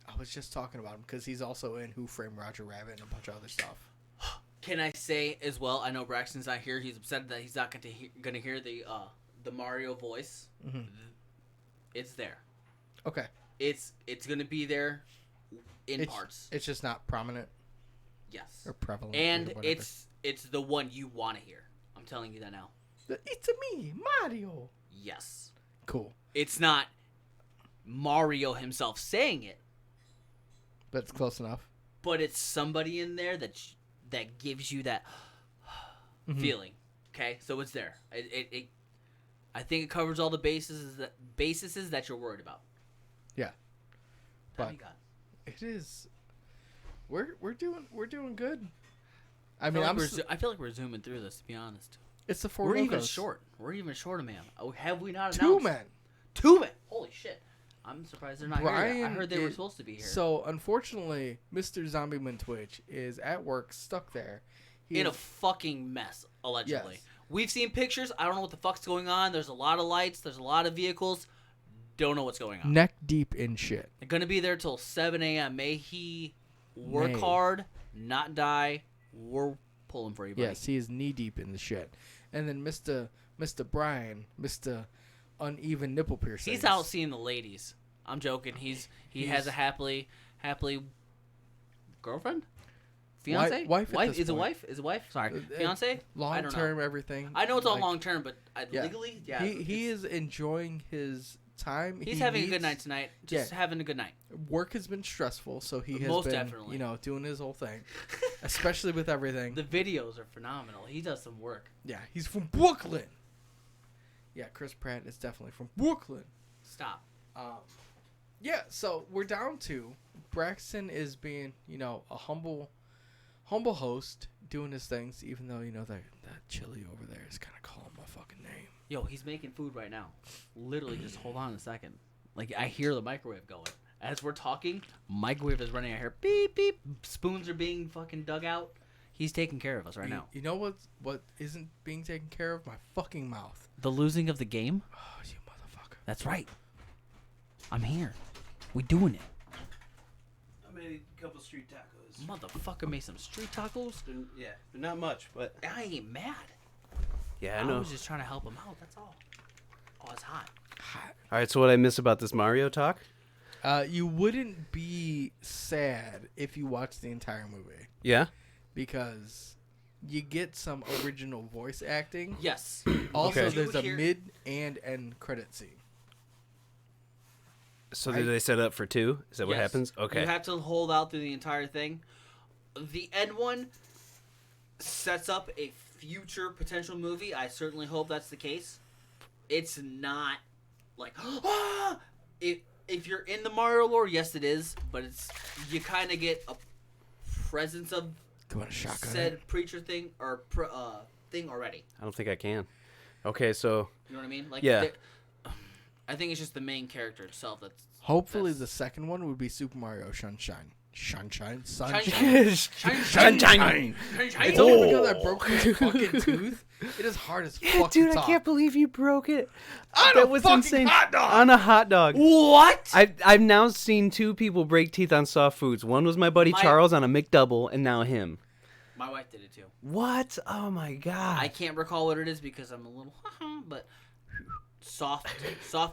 I was just talking about him because he's also in Who Framed Roger Rabbit and a bunch of other stuff. Can I say as well? I know Braxton's not here. He's upset that he's not gonna hear the Mario voice. It's there. Okay. It's gonna be there in It's, parts. it's just not prominent Yes. or prevalent. And or whatever. it's the one you want to hear. I'm telling you that now. It's me, Mario. Yes. Cool. It's not Mario himself saying it, But it's close enough. but it's somebody in there that gives you that feeling. Okay, so it's there. I think it covers all the bases that you're worried about. Yeah. What But do you got? it is. We're doing good. I I mean, feel like we're zooming through this. To be honest, it's the 4 we're even Locos. short. We're even short of man. Oh, have we not announced 2 men. 2 men? Holy shit! I'm surprised they're not here. Yet. I Brian heard they were is- supposed to be here. So unfortunately, Mr. Zombieman Twitch is at work, stuck there. He in a is- fucking mess, allegedly. Yes. We've seen pictures. I don't know what the fuck's going on. There's a lot of lights. There's a lot of vehicles. Don't know what's going on. neck deep in shit. They're gonna be there till 7 a.m. May he Work Nay. hard, not die. We're pulling for you, buddy. Yes, he is knee deep in the shit. And then Mr. Brian, Mr. Uneven Nipple Piercings. He's out seeing the ladies. I'm joking. He has a happily girlfriend, fiance, wife at this Is it point. wife? Is it wife? Sorry, fiance. I long don't term, know. everything. I know it's all Like, long term, but yeah. legally, yeah. He is enjoying his time. He's He having a needs- good night tonight. Just having a good night. Work has been stressful, so he has Most been, definitely. doing his whole thing, especially with everything. The videos are phenomenal. He does some work. Yeah, he's from Brooklyn. Yeah, Chris Pratt is definitely from Brooklyn. Stop. Yeah, so we're down to Braxton is being, a humble host, doing his things, even though, that chili over there is kind of calling my fucking name. Yo, he's making food right now. Literally, just hold on a second. Like, I hear the microwave going. As we're talking, microwave is running. I hear beep, beep. Spoons are being fucking dug out. He's taking care of us right now. You know what isn't being taken care of? My fucking mouth. The losing of the game? Oh, you motherfucker. That's right. I'm here. We doing it. I made a couple street tacos. Motherfucker made some street tacos. Yeah, they're not much, but I ain't mad. yeah, I I know. was just trying to help him out. That's all. Oh, it's hot. All right, so what I miss about this Mario talk? You wouldn't be sad if you watched the entire movie Yeah. because you get some original voice acting. Yes. Also, Okay. there's a Hear- mid and end credit scene. So did they set up for 2? Is that what Yes. happens? Okay. You have to hold out through the entire thing. The end one sets up a future potential movie. I certainly hope that's the case. It's not like if you're in the Mario lore, yes, it is. But you kind of get a presence of Go on a shotgun. said preacher thing or thing already. I don't think I can. Okay, so You know what I mean? Like, Yeah. I think it's just the main character itself that's. Hopefully, that's- the second one would be Super Mario Sunshine. Sunshine. Sunshine. It's only because I broke my fucking tooth. It is hard as fuck dude, to I talk. can't believe you broke it. On that a was fucking insane. hot dog! On a hot dog. What? I've now seen 2 people break teeth on soft foods. One was my buddy Charles on a McDouble, and now him. My wife did it too. What? Oh my god. I can't recall what it is because I'm a little, but soft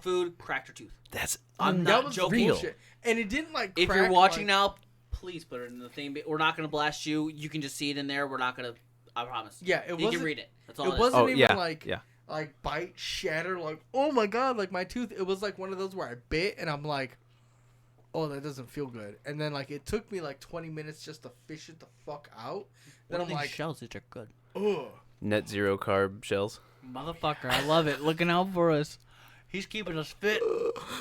food, cracked her tooth. That's I'm That not was joking. bullshit. And it didn't like. If crack, you're watching like, now, please put it in the thing. We're not gonna blast you. You can just see it in there. We're not gonna. I promise. Yeah, it You wasn't. can read it. That's all It it is. wasn't Oh, even yeah, like yeah. like bite, shatter, like oh my god, like my tooth. It was like one of those where I bit and I'm like, oh that doesn't feel good. And then like it took me like 20 minutes just to fish it the fuck out. Then I'm like, shells which are good. ugh. net zero carb shells. Motherfucker, I love it. Looking out for us. He's keeping us fit.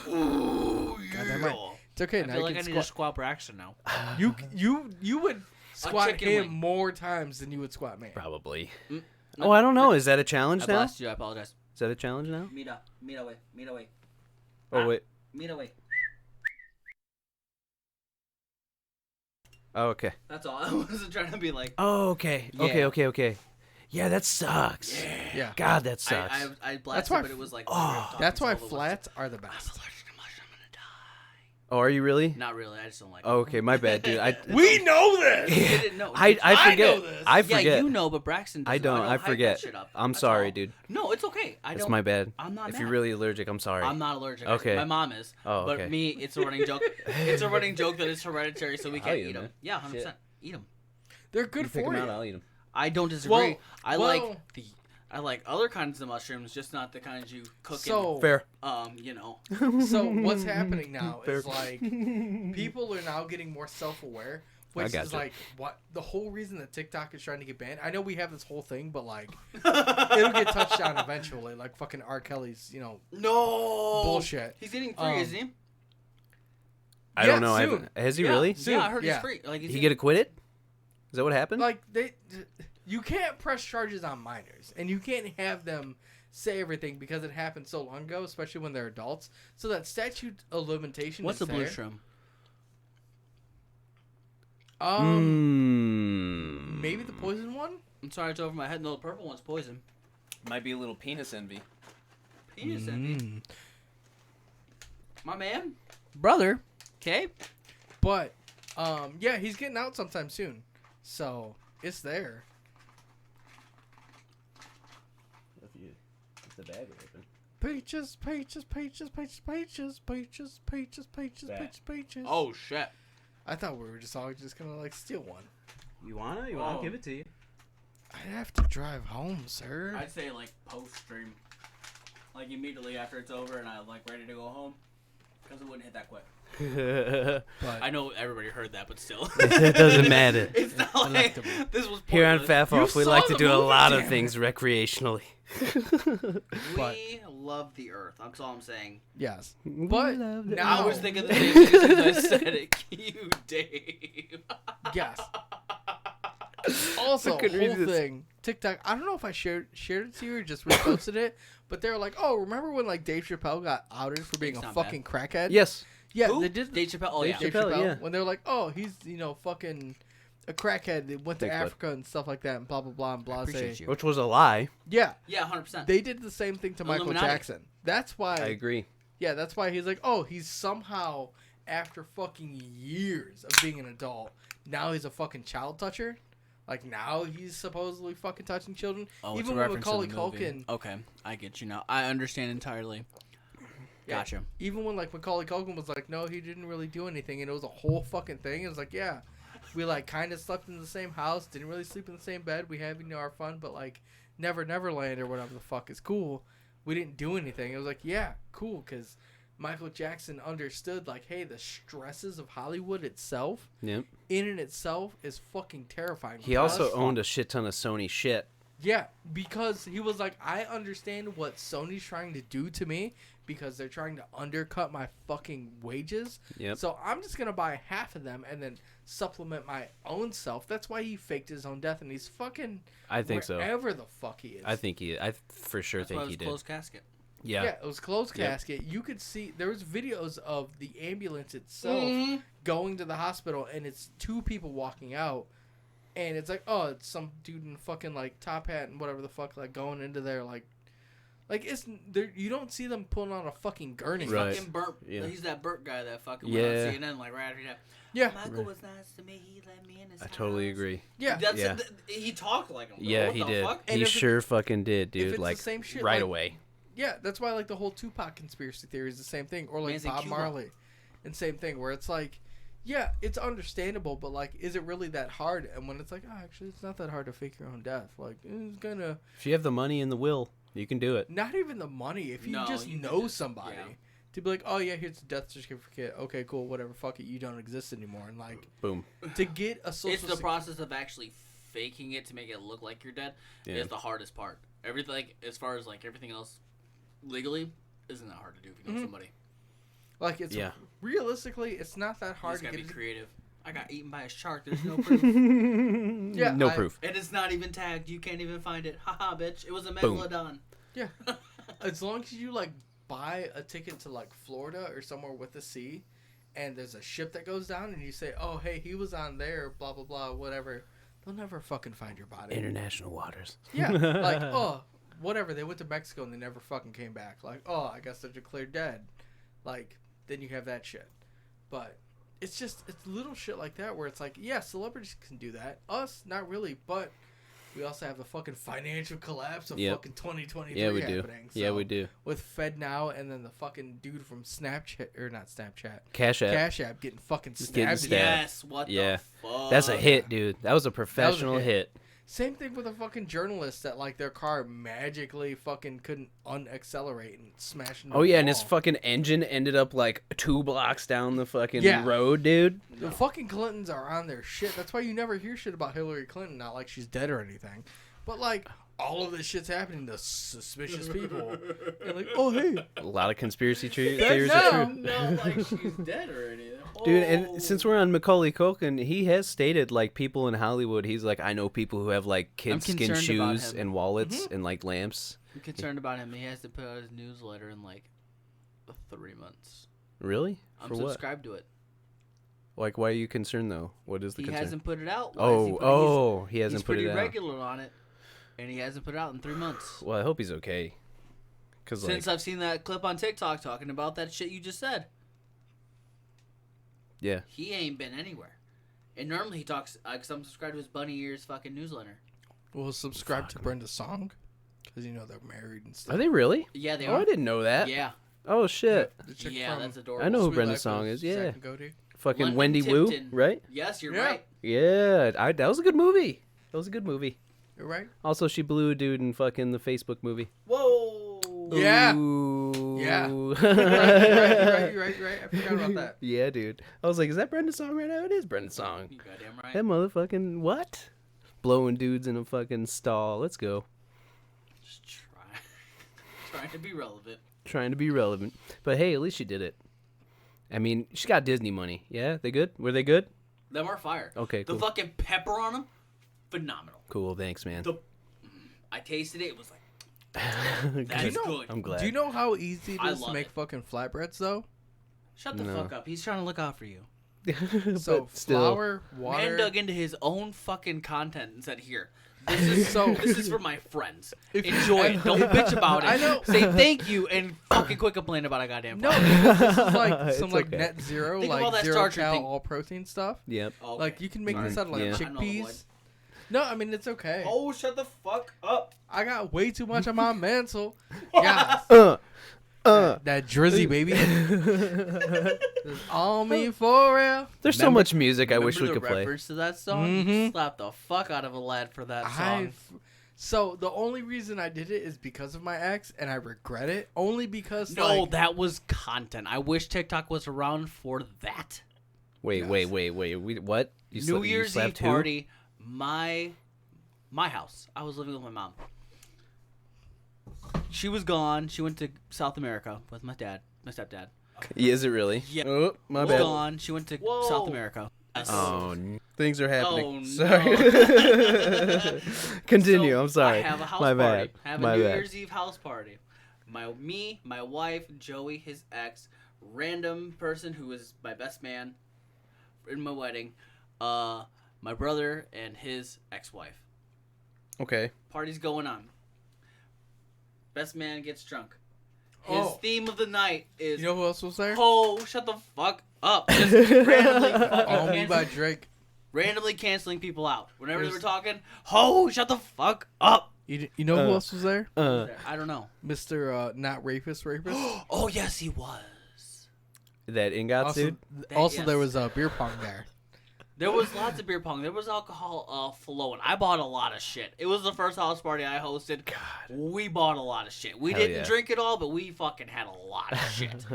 Goddamn right. It's okay. I Now feel you like I can need to squat. squat Braxton now. You would squat chicken him wing. more times than you would squat me. Probably. Oh, I don't know. Is that a challenge I now? blasted you. I apologize. Is that a challenge now? Meet away. Oh wait. Meet away. Oh, okay. That's all. I wasn't trying to be like. Oh, okay. Yeah. Okay. Yeah, that sucks. Yeah. God, that sucks. I blasted, why but it was like. That's why flats are the best. I'm gonna die. Oh, are you really? Not really. I just don't like. Oh, okay, my bad, dude. We know this. I didn't know. I forget. know this. I forget. Yeah, you know, but Braxton. I Doesn't. don't. I hype that forget. shit up. I'm That's sorry, all. dude. No, it's okay. It's my bad. I'm not If mad. you're really allergic, I'm sorry. I'm not allergic. Okay. My mom is. Oh, But okay. me, it's a running joke. It's a running joke that it's hereditary, so we I'll can't eat eat 'em, them. Yeah, 100%. Shit. Eat them. They're good Pick for them you. out. I'll eat them. I don't disagree. Well- I like other kinds of mushrooms, just not the kinds you cook So Fair. you know. So what's happening now Fair. is like people are now getting more self-aware, which is gotcha. like what the whole reason that TikTok is trying to get banned. I know we have this whole thing, but like it'll get touched on eventually, like fucking R. Kelly's, No bullshit. He's getting free, isn't he? I Yeah, don't know. soon. Has he Yeah. really? Soon. Yeah, I heard Yeah. he's free. Like, He get acquitted? Is that what happened? Like you can't press charges on minors, and you can't have them say everything because it happened so long ago, especially when they're adults. So that statute of limitation. What's is the blue there. shroom? Maybe the poison one. I'm sorry, it's over my head. No, the purple one's poison. Might be a little penis envy. Penis envy. My man, brother. Okay. But Yeah, he's getting out sometime soon. So, it's there. It's the bag open. Peaches, peaches, peaches, peaches, peaches, peaches, peaches, peaches, peaches, peaches. Oh shit! I thought we were just all just gonna like steal one. You wanna? You wanna Oh. give it to you? I have to drive home, sir. I'd say like post stream, like immediately after it's over and I'm like ready to go home, because it wouldn't hit that quick. But I know everybody heard that, but still, It doesn't matter. It's not like Delectable. this was Here on pointless. Fafof, we saw like to the do a movie, lot of damn things recreationally. But- We love the Earth. That's all I'm saying. yes. But love the now I was thinking the same thing as soon as I said it. You, Dave. yes. Also, couldn't read whole this. thing TikTok. I don't know if I shared it to you or just reposted it, but they were like, "Oh, remember when like Dave Chappelle got outed for being It's a not fucking crackhead?" Yes. Yeah, Who? they did. Dave Chappelle. Oh Dave yeah. Chappelle, yeah. When they were like, "Oh, he's fucking a crackhead. They went to Bigfoot. Africa and stuff like that, and blah blah blah and blah." appreciate you. Which was a lie. Yeah, Yeah, 100%. they did the same thing to Michael Illuminati. Jackson. That's why. I agree. Yeah, that's why he's like, oh, he's somehow after fucking years of being an adult, now he's a fucking child toucher. Like now he's supposedly fucking touching children. Oh, it's Even a when reference Macaulay in the movie. Culkin. Okay, I get you now. I understand entirely. Yeah, Gotcha. Even when like Macaulay Culkin was like, no, he didn't really do anything, and it was a whole fucking thing. It was like, yeah, we like kind of slept in the same house, didn't really sleep in the same bed. We had our fun, but like Neverland or whatever the fuck is cool. We didn't do anything. It was like, yeah, cool, because Michael Jackson understood like, hey, the stresses of Hollywood itself, Yep. in and itself, is fucking terrifying. He also owned a shit ton of Sony shit. Yeah, because he was like, I understand what Sony's trying to do to me because they're trying to undercut my fucking wages. Yep. So I'm just going to buy half of them and then supplement my own self. That's why he faked his own death, and he's fucking I think so. wherever the fuck he is. I for sure That's why think it was he did. closed casket. Yeah. Yeah, it was closed Yep. casket. You could see there was videos of the ambulance itself Mm-hmm. going to the hospital, and it's two people walking out, and it's like, oh, it's some dude in fucking like top hat and whatever the fuck, like going into there, like it's there. You don't see them pulling on a fucking gurney. He's Right. fucking Burt. Yeah. He's that Burt guy that fucking Yeah. went on CNN like right after that. Yeah, Michael was nice to me. He let me in his I totally house. agree. yeah. That's Yeah. He talked like him. Bro. Yeah, What he the did. Fuck? And He if it- sure fucking did, if dude. it's the Like same shit, right like- away. Yeah, that's why like the whole Tupac conspiracy theory is the same thing, or like Man's in Bob Cuba. Marley, and same thing where it's like, yeah, it's understandable, but like, is it really that hard? And when it's like, oh, actually, it's not that hard to fake your own death. Like, it's gonna If you have the money and the will, you can do it. not even the money. If you No, just you can know just- somebody yeah. to be like, oh yeah, here's a death certificate. Okay, cool, whatever. Fuck it, you don't exist anymore. And like Boom. to get a social It's the process of actually faking it to make it look like you're dead Yeah. is the hardest part. Everything, as far as like everything else, legally, isn't that hard to do if you know somebody. like it's Yeah. realistically, it's not that You hard just to gotta get. be creative. I got eaten by a shark. There's no proof. Yeah, No I- proof. And it's not even tagged. You can't even find it. Haha, bitch. It was a Boom. megalodon. Yeah, as long as you like buy a ticket to like Florida or somewhere with the sea, and there's a ship that goes down, and you say, oh hey, he was on there, blah blah blah, whatever. They'll never fucking find your body. International waters. Yeah, like, oh, whatever. They went to Mexico and they never fucking came back. Like, oh, I guess they're declared dead. Like, then you have that shit. But it's little shit like that where it's like, yeah, celebrities can do that. Us, not really. But we also have the fucking financial collapse of Yep. fucking 2023 Yeah, we do. happening. Yeah, So, we do. With FedNow and then the fucking dude from Snapchat, or not Snapchat, Cash App. Cash App getting fucking stabbed. Getting to stabbed. death. Yes. What Yeah. the fuck? That's a hit, dude. That was a professional hit. hit. Same thing with a fucking journalist that like their car magically fucking couldn't unaccelerate and smash into Oh the yeah, and his wall. fucking engine ended up like 2 blocks down the fucking Yeah. road, dude. The fucking Clintons are on their shit. That's why you never hear shit about Hillary Clinton. Not like she's dead or anything, but like all of this shit's happening to suspicious people. They're like, oh hey, A lot of conspiracy theories no. are true. Not like she's dead or anything. Dude, Oh. and since we're on Macaulay Culkin, he has stated like people in Hollywood. He's like, I know people who have like kid skin concerned about shoes him. and wallets and like lamps. I'm concerned about him. He has to put out his newsletter in like 3 months. Really? I'm For what? subscribed to it. Like, why are you concerned though? What is the He concern? hasn't put it out. Why is he He hasn't he's put pretty it out. regular on it, and he hasn't put it out in 3 months. Well, I hope he's okay. Cause like, Since I've seen that clip on TikTok talking about that shit you just said, yeah, he ain't been anywhere. And normally he talks, because I'm subscribed to his Bunny Ears fucking newsletter. Well, subscribe to Brenda's song. Because, you know, they're married and stuff. Are they really? Yeah, they Oh, are. I didn't know that. Yeah. Oh shit. The chick Yeah, from that's adorable. I know who Sweet Brenda's Life song of is. Yeah. Zack and Cody. Fucking London Wendy Wu, Tipton. right? Yes, you're Yeah. right. Yeah. That was a good movie. That was a good movie. You're right. Also, she blew a dude in fucking the Facebook movie. Whoa. Yeah. Ooh. Yeah. Ooh. You're right. I forgot about that. Yeah, dude. I was like, is that Brenda's song right now? It is Brenda's song. You goddamn right. That motherfucking what? Blowing dudes in a fucking stall. Let's go. Just trying to be relevant. Trying to be relevant. But hey, at least she did it. I mean, she got Disney money. Yeah, they good? Were they good? Them are fire. Okay, The cool. fucking pepper on them, phenomenal. Cool, thanks, man. I tasted it. It was like, that's good. I'm glad. Do you know how easy it I is to love make it. fucking flatbreads, though? Shut the No. fuck up. He's trying to look out for you. So, But still. flour, water... Man dug into his own fucking content and said, "Here, this is for my friends. Enjoy it. Don't bitch about it. I know. Say thank you and fucking quit complaining about a goddamn No, product." because this is like It's some like okay. net zero, Think of all like that 0 starch and cal thing. all protein stuff. Yep. Okay. Like you can make this out of like Yeah. I'm null and void. chickpeas. No, I mean it's okay. Oh, shut the fuck up. I got way too much on my mantle. Yeah, that drizzy baby. It's on me for real. There's so Remember- much music I wish we Remember could the play. reference to that song? Mhm. Slap the fuck out of a lad for that song. So the only reason I did it is because of my ex, and I regret it. Only because No, like, that was content. I wish TikTok was around for that. Wait. What? You New you Year's slapped Eve who? party, my house. I was living with my mom. She was gone. She went to South America with my stepdad. Yeah, is it really? Yeah. Oh, my Was bad. gone. She went to South America. Oh, things are happening. Oh, Sorry. Continue. So, I'm sorry. I have a house my party. bad. Have my a New bad. Year's Eve house party. Me, my wife, Joey, his ex, random person who was my best man in my wedding, my brother and his ex-wife. Okay. Party's going on. Best man gets drunk. His Oh. theme of the night is you know who else was there? "Oh, shut the fuck up!" Just randomly, All Me fucking by Drake. randomly canceling people out whenever they There's- were talking. "Oh, shut the fuck up!" You know who else was there? I don't know. Mr. Not Rapist. Oh yes, he was. That Ingots Also, dude. also there yes. was beer pong there. There was lots of beer pong. There was alcohol flowing. I bought a lot of shit. It was the first house party I hosted. God. We bought a lot of shit. We Hell didn't yeah. drink it all, but we fucking had a lot of shit.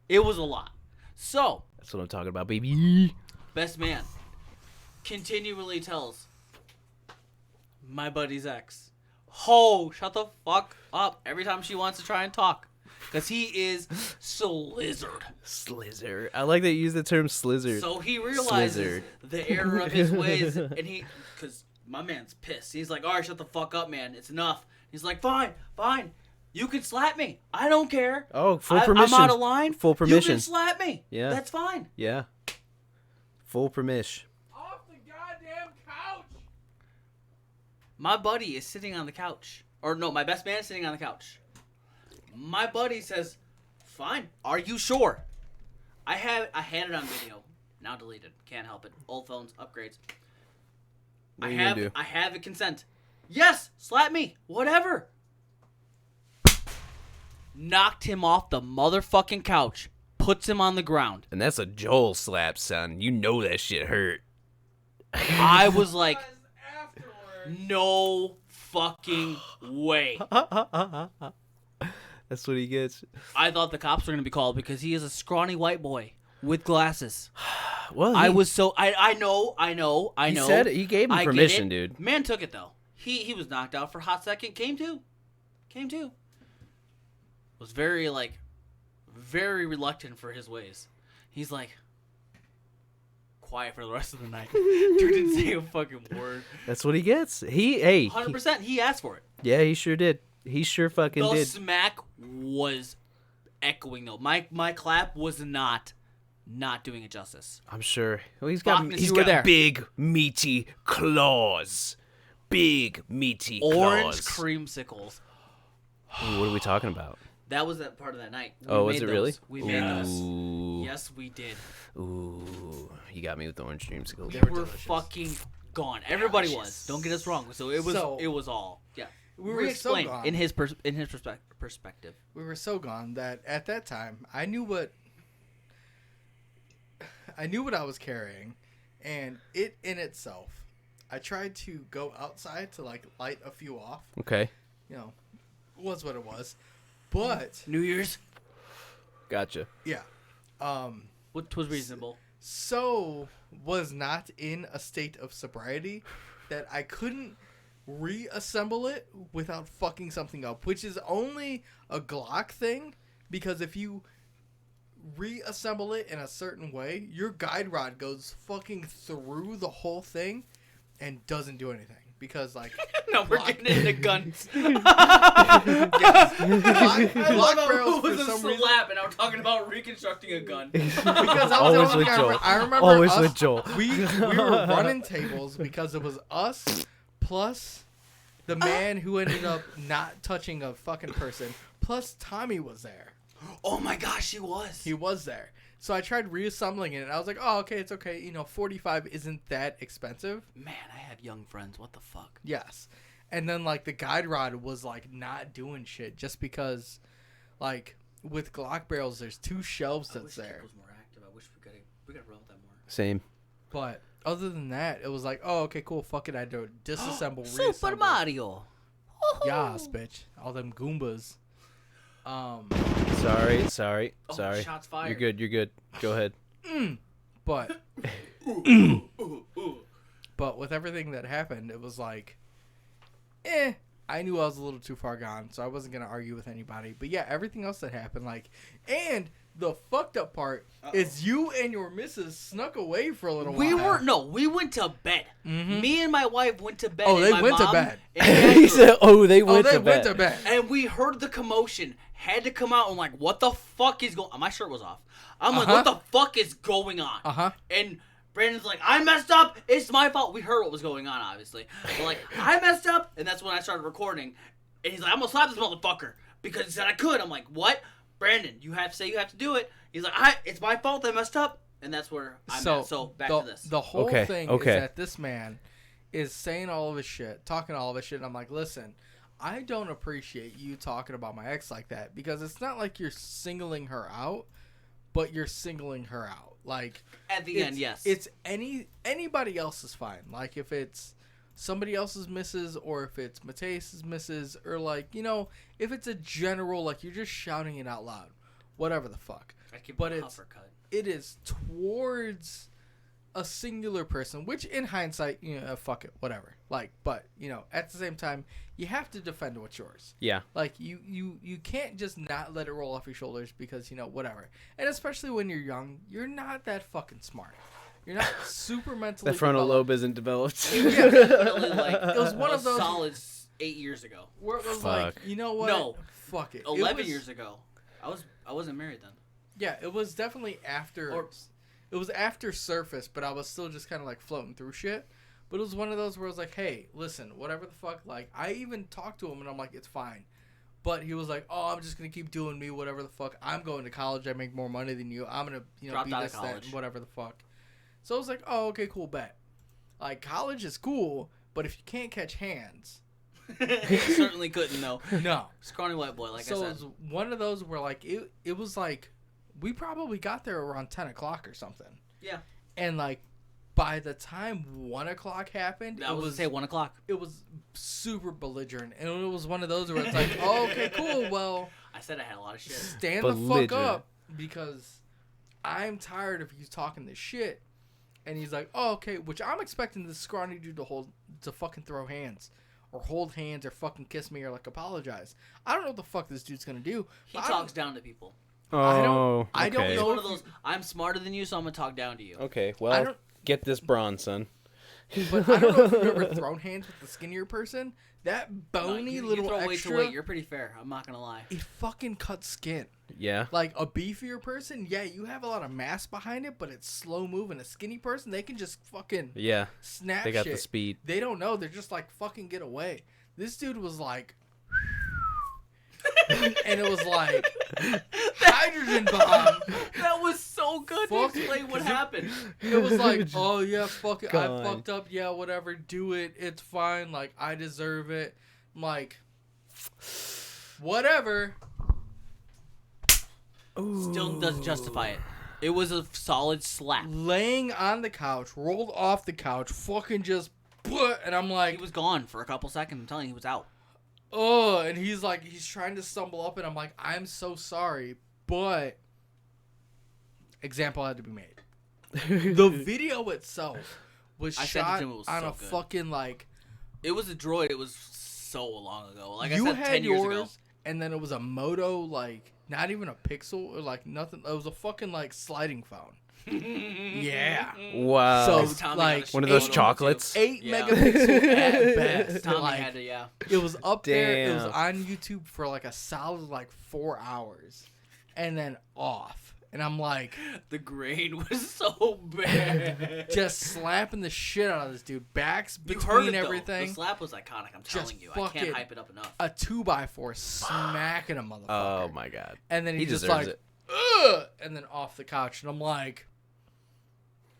It was a lot. So, That's what I'm talking about, baby. best man continually tells my buddy's ex, "Ho, shut the fuck up," every time she wants to try and talk. Because he is slizzard. Slizzer. I like that you use the term slizzer. So he realizes Slizzard. the error of his ways, and because my man's pissed. He's like, "All right, shut the fuck up, man. It's enough." He's like, "Fine. You can slap me. I don't care. Oh, full permission. I'm out of line. Full You permission. can slap me. Yeah. That's fine." Yeah. Full permission. Off the goddamn couch. My buddy is sitting on the couch. Or no, my best man is sitting on the couch. My buddy says, "Fine. Are you sure?" I had it on video. Now deleted. Can't help it. Old phones, upgrades. What are you gonna do? I have a consent. Yes, slap me. Whatever. Knocked him off the motherfucking couch. Puts him on the ground. And that's a Joel slap, son. You know that shit hurt. I was like, no fucking way. That's what he gets. I thought the cops were going to be called because he is a scrawny white boy with glasses. Well, I was so... I know. He said it. He gave him I get permission, it. dude. Man took it, though. He was knocked out for a hot second. Came to. Was very reluctant for his ways. He's like, quiet for the rest of the night. Dude didn't say a fucking word. That's what he gets. Hey. 100%. He asked for it. Yeah, he sure did. He sure fucking The did. smack was echoing, though. My clap was not doing it justice. I'm sure. Well, he's Bachman, got you were there. big meaty claws. Big meaty Orange claws. creamsicles. Ooh, what are we talking about? That was that part of that night. Oh, was made it those. really? We made those. Ooh. Yes, we did. Ooh, you got me with the orange dreamsicles. We were were delicious. fucking gone. Everybody was. Don't get us wrong. So it was all. Yeah. We were so Re-explain gone. in his perspective. We were so gone that at that time I knew what I was carrying, and it in itself, I tried to go outside to like light a few off. Okay, You know, was what it was, but New Year's, gotcha. yeah, which was reasonable. so was not in a state of sobriety that I couldn't reassemble it without fucking something up, which is only a Glock thing, because if you reassemble it in a certain way, your guide rod goes fucking through the whole thing and doesn't do anything. Because, like, No, we're getting into guns. Glock barrels It for was a some reason. slap, and now we're talking about reconstructing a gun. Because I was Always the only with guy- Joel. I remember Always us, with Joel. We were running tables because it was us plus the man who ended up not touching a fucking person, plus Tommy was there. Oh my gosh, he was. He was there. So I tried reassembling it, and I was like, oh, okay, it's okay. You know, 45 isn't that expensive. Man, I have young friends. What the fuck? Yes. And then, like, the guide rod was, like, not doing shit just because, like, with Glock barrels, there's two shelves I that's wish there. Kip was more active. I wish we gotta roll with that more. Same. But other than that, it was like, oh, okay, cool, fuck it. I had to disassemble, Super reassemble. Mario. Yas, bitch. All them Goombas. Sorry. Oh, shots fired. You're good. Go ahead. But but with everything that happened, it was like, I knew I was a little too far gone, so I wasn't gonna argue with anybody. But yeah, everything else that happened, like, and the fucked up part is you and your missus snuck away for a little while. We went to bed. Me and my wife went to bed. Oh, and they my went to mom bed. and Andrew- He said, "Oh, they went they to went bed." to bed. And we heard the commotion. Had to come out and like, what the fuck is going? My shirt was off. I'm like, what the fuck is going on? And Brandon's like, I messed up. It's my fault. We heard what was going on, obviously. But like, I messed up, and that's when I started recording. And he's like, I'm gonna slap this motherfucker because he said I could. I'm like, what? Brandon, you have to say you have to do it. He's like, it's my fault. I messed up, and that's where I'm at. So back to this. The whole Okay, thing okay. is that this man is saying all of his shit, talking all of his shit, and I'm like, listen, I don't appreciate you talking about my ex like that, because it's not like you're singling her out, but you're singling her out. Like, At the end, yes. It's anybody else is fine. Like, if it's somebody else's missus, or if it's Mateus's missus, or like, you know, if it's a general, like, you're just shouting it out loud, whatever the fuck. But it is towards a singular person, which in hindsight, you know, fuck it, whatever. Like, but, you know, at the same time, you have to defend what's yours. Yeah. Like, you can't just not let it roll off your shoulders because, you know, whatever. And especially when you're young, you're not that fucking smart. You're not super mentally The frontal developed. lobe isn't developed. Yeah, Definitely, like, it was one a of those solid 8 years ago. where it was Fuck. like, you know what? No. Fuck it. 11 It was- years ago. I wasn't married then. Yeah, it was definitely after. It was after Surface, but I was still just kind of like floating through shit. But it was one of those where I was like, hey, listen, whatever the fuck. Like, I even talked to him and I'm like, it's fine. But he was like, oh, I'm just going to keep doing me, whatever the fuck. I'm going to college. I make more money than you. I'm going to, you know, Dropped be out of this, that, college. and whatever the fuck. So I was like, oh, okay, cool, bet. Like, college is cool, but if you can't catch hands, Certainly couldn't, though. no. Scrawny white boy, like So I it said. was one of those where, like, it was like, we probably got there around 10 o'clock or something. Yeah. And, like, by the time 1 o'clock happened, I was going to say 1 o'clock. it was super belligerent. And it was one of those where it's like, oh, okay, cool, well, I said I had a lot of shit. stand the fuck Belligerent. up because I'm tired of you talking this shit. And he's like, oh, okay, which I'm expecting this scrawny dude to fucking throw hands or hold hands or fucking kiss me or, like, apologize. I don't know what the fuck this dude's going to do. He but talks down to people. Oh, I don't okay. He's know. one of those, I'm smarter than you, so I'm going to talk down to you. Okay, I well, don't- get this bronze, son. But I don't know if you've ever thrown hands with the skinnier person. That No, bony you little throw weight to extra, weight. You're pretty fair. I'm not going to lie. it fucking cuts skin. Yeah. Like, a beefier person, yeah, you have a lot of mass behind it, but it's slow moving. A skinny person, they can just fucking Yeah. snap They got shit. the speed. They don't know. They're just like, fucking get away. This dude was like... and it was like hydrogen bomb. That was so good to Fuck it, explain what 'cause it- happened. It was like, oh yeah, fuck it, I Gone. fucked up. Yeah, whatever, do it. It's fine. Like I deserve it. I'm like, whatever. Still doesn't justify it. It was a solid slap. Laying on the couch, rolled off the couch, fucking just, and I'm He like, was gone for a couple seconds. I'm telling you, he was out. oh, and he's like, he's trying to stumble up, and I'm like, I'm so sorry, but example had to be made. The video itself was I sent it shot to him, it was on so a good. fucking like. It was a droid. It was so long ago. Like You I said, had 10 years yours, ago. and then it was a Moto, like not even a Pixel or like nothing. It was a fucking like sliding phone. Yeah. Wow. So Tommy got like a one of shit those on it, too. chocolates. 8 Yeah. megapixels at best. Tommy Like, had to, yeah. it was up there. It was Damn. on YouTube for like a solid like 4 hours, and then off. And I'm like, The grain was so bad. just slapping the shit out of this dude. Backs You between heard it, though. everything. The slap was iconic. I'm Just telling you. I fucking- can't hype it up enough. A 2x4 smacking a motherfucker. Oh my god. And then He he's just deserves like, it. ugh, and then off the couch. And I'm like,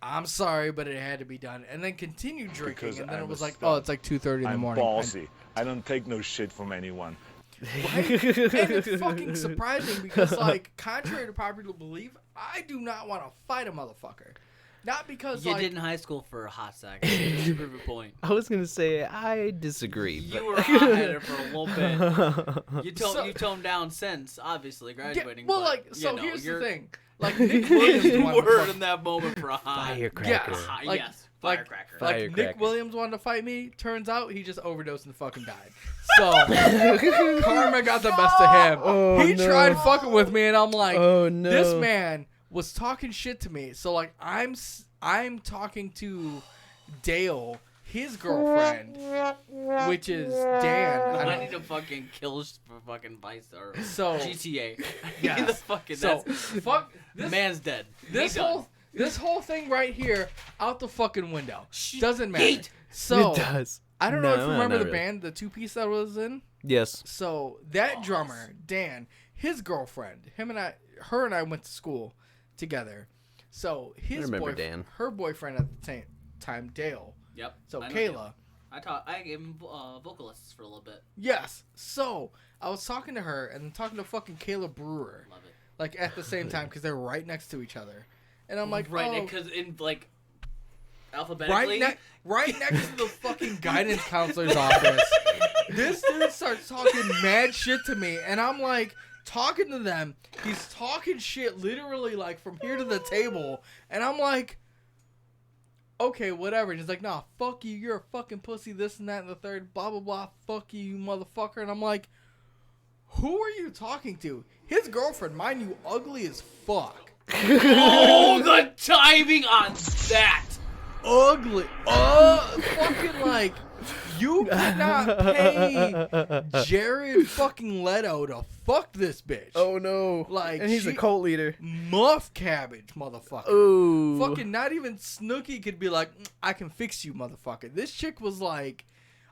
I'm sorry, but it had to be done. And then continued drinking. Because And then it I'm was a like, stud. oh, it's like 2:30 in the I'm morning. ballsy. I don't take no shit from anyone. Right? And it's fucking surprising because, like, contrary to popular belief, I do not want to fight a motherfucker. Not because, You like, did in high school for a hot second. Just to prove a point. I was gonna say I disagree. You were hot-headed for a little bit. bit. You toned down since, obviously, yeah, graduating. well, but, like, you so know, here's the you're- thing. Like, Nick Williams You wanted to were fuck- in that moment for a hot. Firecracker. Yes. Like, yes, like, firecracker. like Firecracker. Nick Williams wanted to fight me. Turns out he just overdosed and fucking died. So karma got the best of him. Oh, He no. tried fucking with me, and I'm like, Oh, no. this man was talking shit to me. So like, I'm talking to Dale, his girlfriend, which is Dan. I I need don't- to fucking kill for fucking Vice or So GTA. yes. The fucking So that's, fuck this. man's dead. This He's done. whole thing right here out the fucking window. Doesn't matter. Yeet. So It does. I don't know if you No, remember not the really. band, the 2-piece that was in. Yes. So that drummer, Dan, his girlfriend, her and I went to school together. So his remember Dan. her boyfriend at the same time, Dale. Yep. So I know Kayla. him. I gave him vocalists for a little bit. Yes. So I was talking to her and then talking to fucking Kayla Brewer, Love it. like at the same time because they're right next to each other. And I'm like, Right, oh, because in like alphabetically. right next to the fucking guidance counselor's office. This dude starts talking mad shit to me, and I'm like talking to them. He's talking shit literally like from here to the table, and I'm like, okay, whatever. And he's like, nah, fuck you, you're a fucking pussy, this and that and the third, blah blah blah, fuck you, you motherfucker. And I'm like, who are you talking to? His girlfriend, mind you, ugly as fuck. Oh, the timing on that! Ugly. Fucking like, you could not pay Jared fucking Leto to fuck this bitch. Oh no. Like, and he's a she- cult leader. Muff cabbage, motherfucker. Ooh. Fucking not even Snooki could be like, I can fix you, motherfucker. This chick was like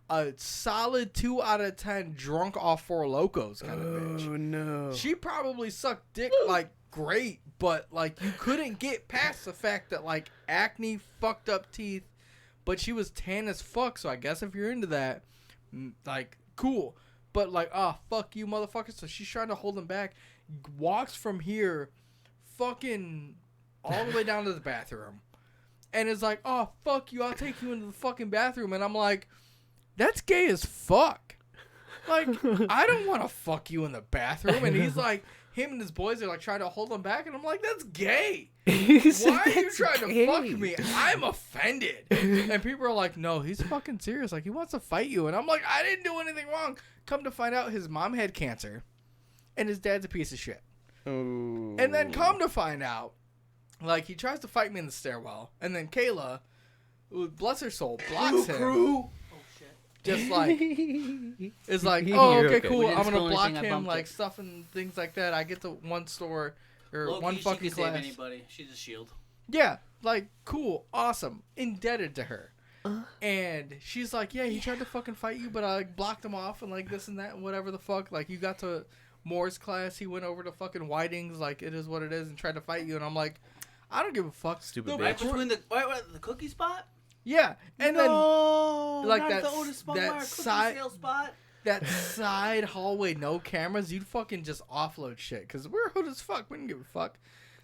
a solid 2 out of 10 drunk off 4 Locos kind of bitch. Oh no. She probably sucked dick like great, but like you couldn't get past the fact that like acne, fucked up teeth, but she was tan as fuck. So I guess if you're into that, like cool. But like, fuck you, motherfucker. So she's trying to hold him back. Walks from here, fucking all the way down to the bathroom, and is like, oh fuck you, I'll take you into the fucking bathroom. And I'm like, that's gay as fuck. Like, I don't want to fuck you in the bathroom. And he's like, him and his boys are like trying to hold him back. And I'm like, that's gay. Why are you trying to fuck me? I'm offended. And people are like, no, he's fucking serious. Like, he wants to fight you. And I'm like, I didn't do anything wrong. Come to find out, his mom had cancer. And his dad's a piece of shit. Ooh. And then come to find out, like, he tries to fight me in the stairwell. And then Kayla, who, bless her soul, blocks him. Just like, it's like, oh, You're okay, okay. cool. We didn't I'm gonna spill block anything, I him, bumped like it. stuff and things like that. I get to one store or Loki, one she fucking can save class. anybody. She's a shield. Yeah, like cool, awesome, indebted to her. And she's like, yeah, he tried to fucking fight you, but I like blocked him off and like this and that and whatever the fuck. Like you got to Moore's class, he went over to fucking Whiting's, like, it is what it is, and tried to fight you. And I'm like, I don't give a fuck. Stupid Right bitch. between the cookie spot. Yeah, and No, like not that- the Otis Spunkmeyer that cookie side- sale spot. then that side hallway, no cameras, you'd fucking just offload shit. Because we're hood as fuck. We didn't give a fuck.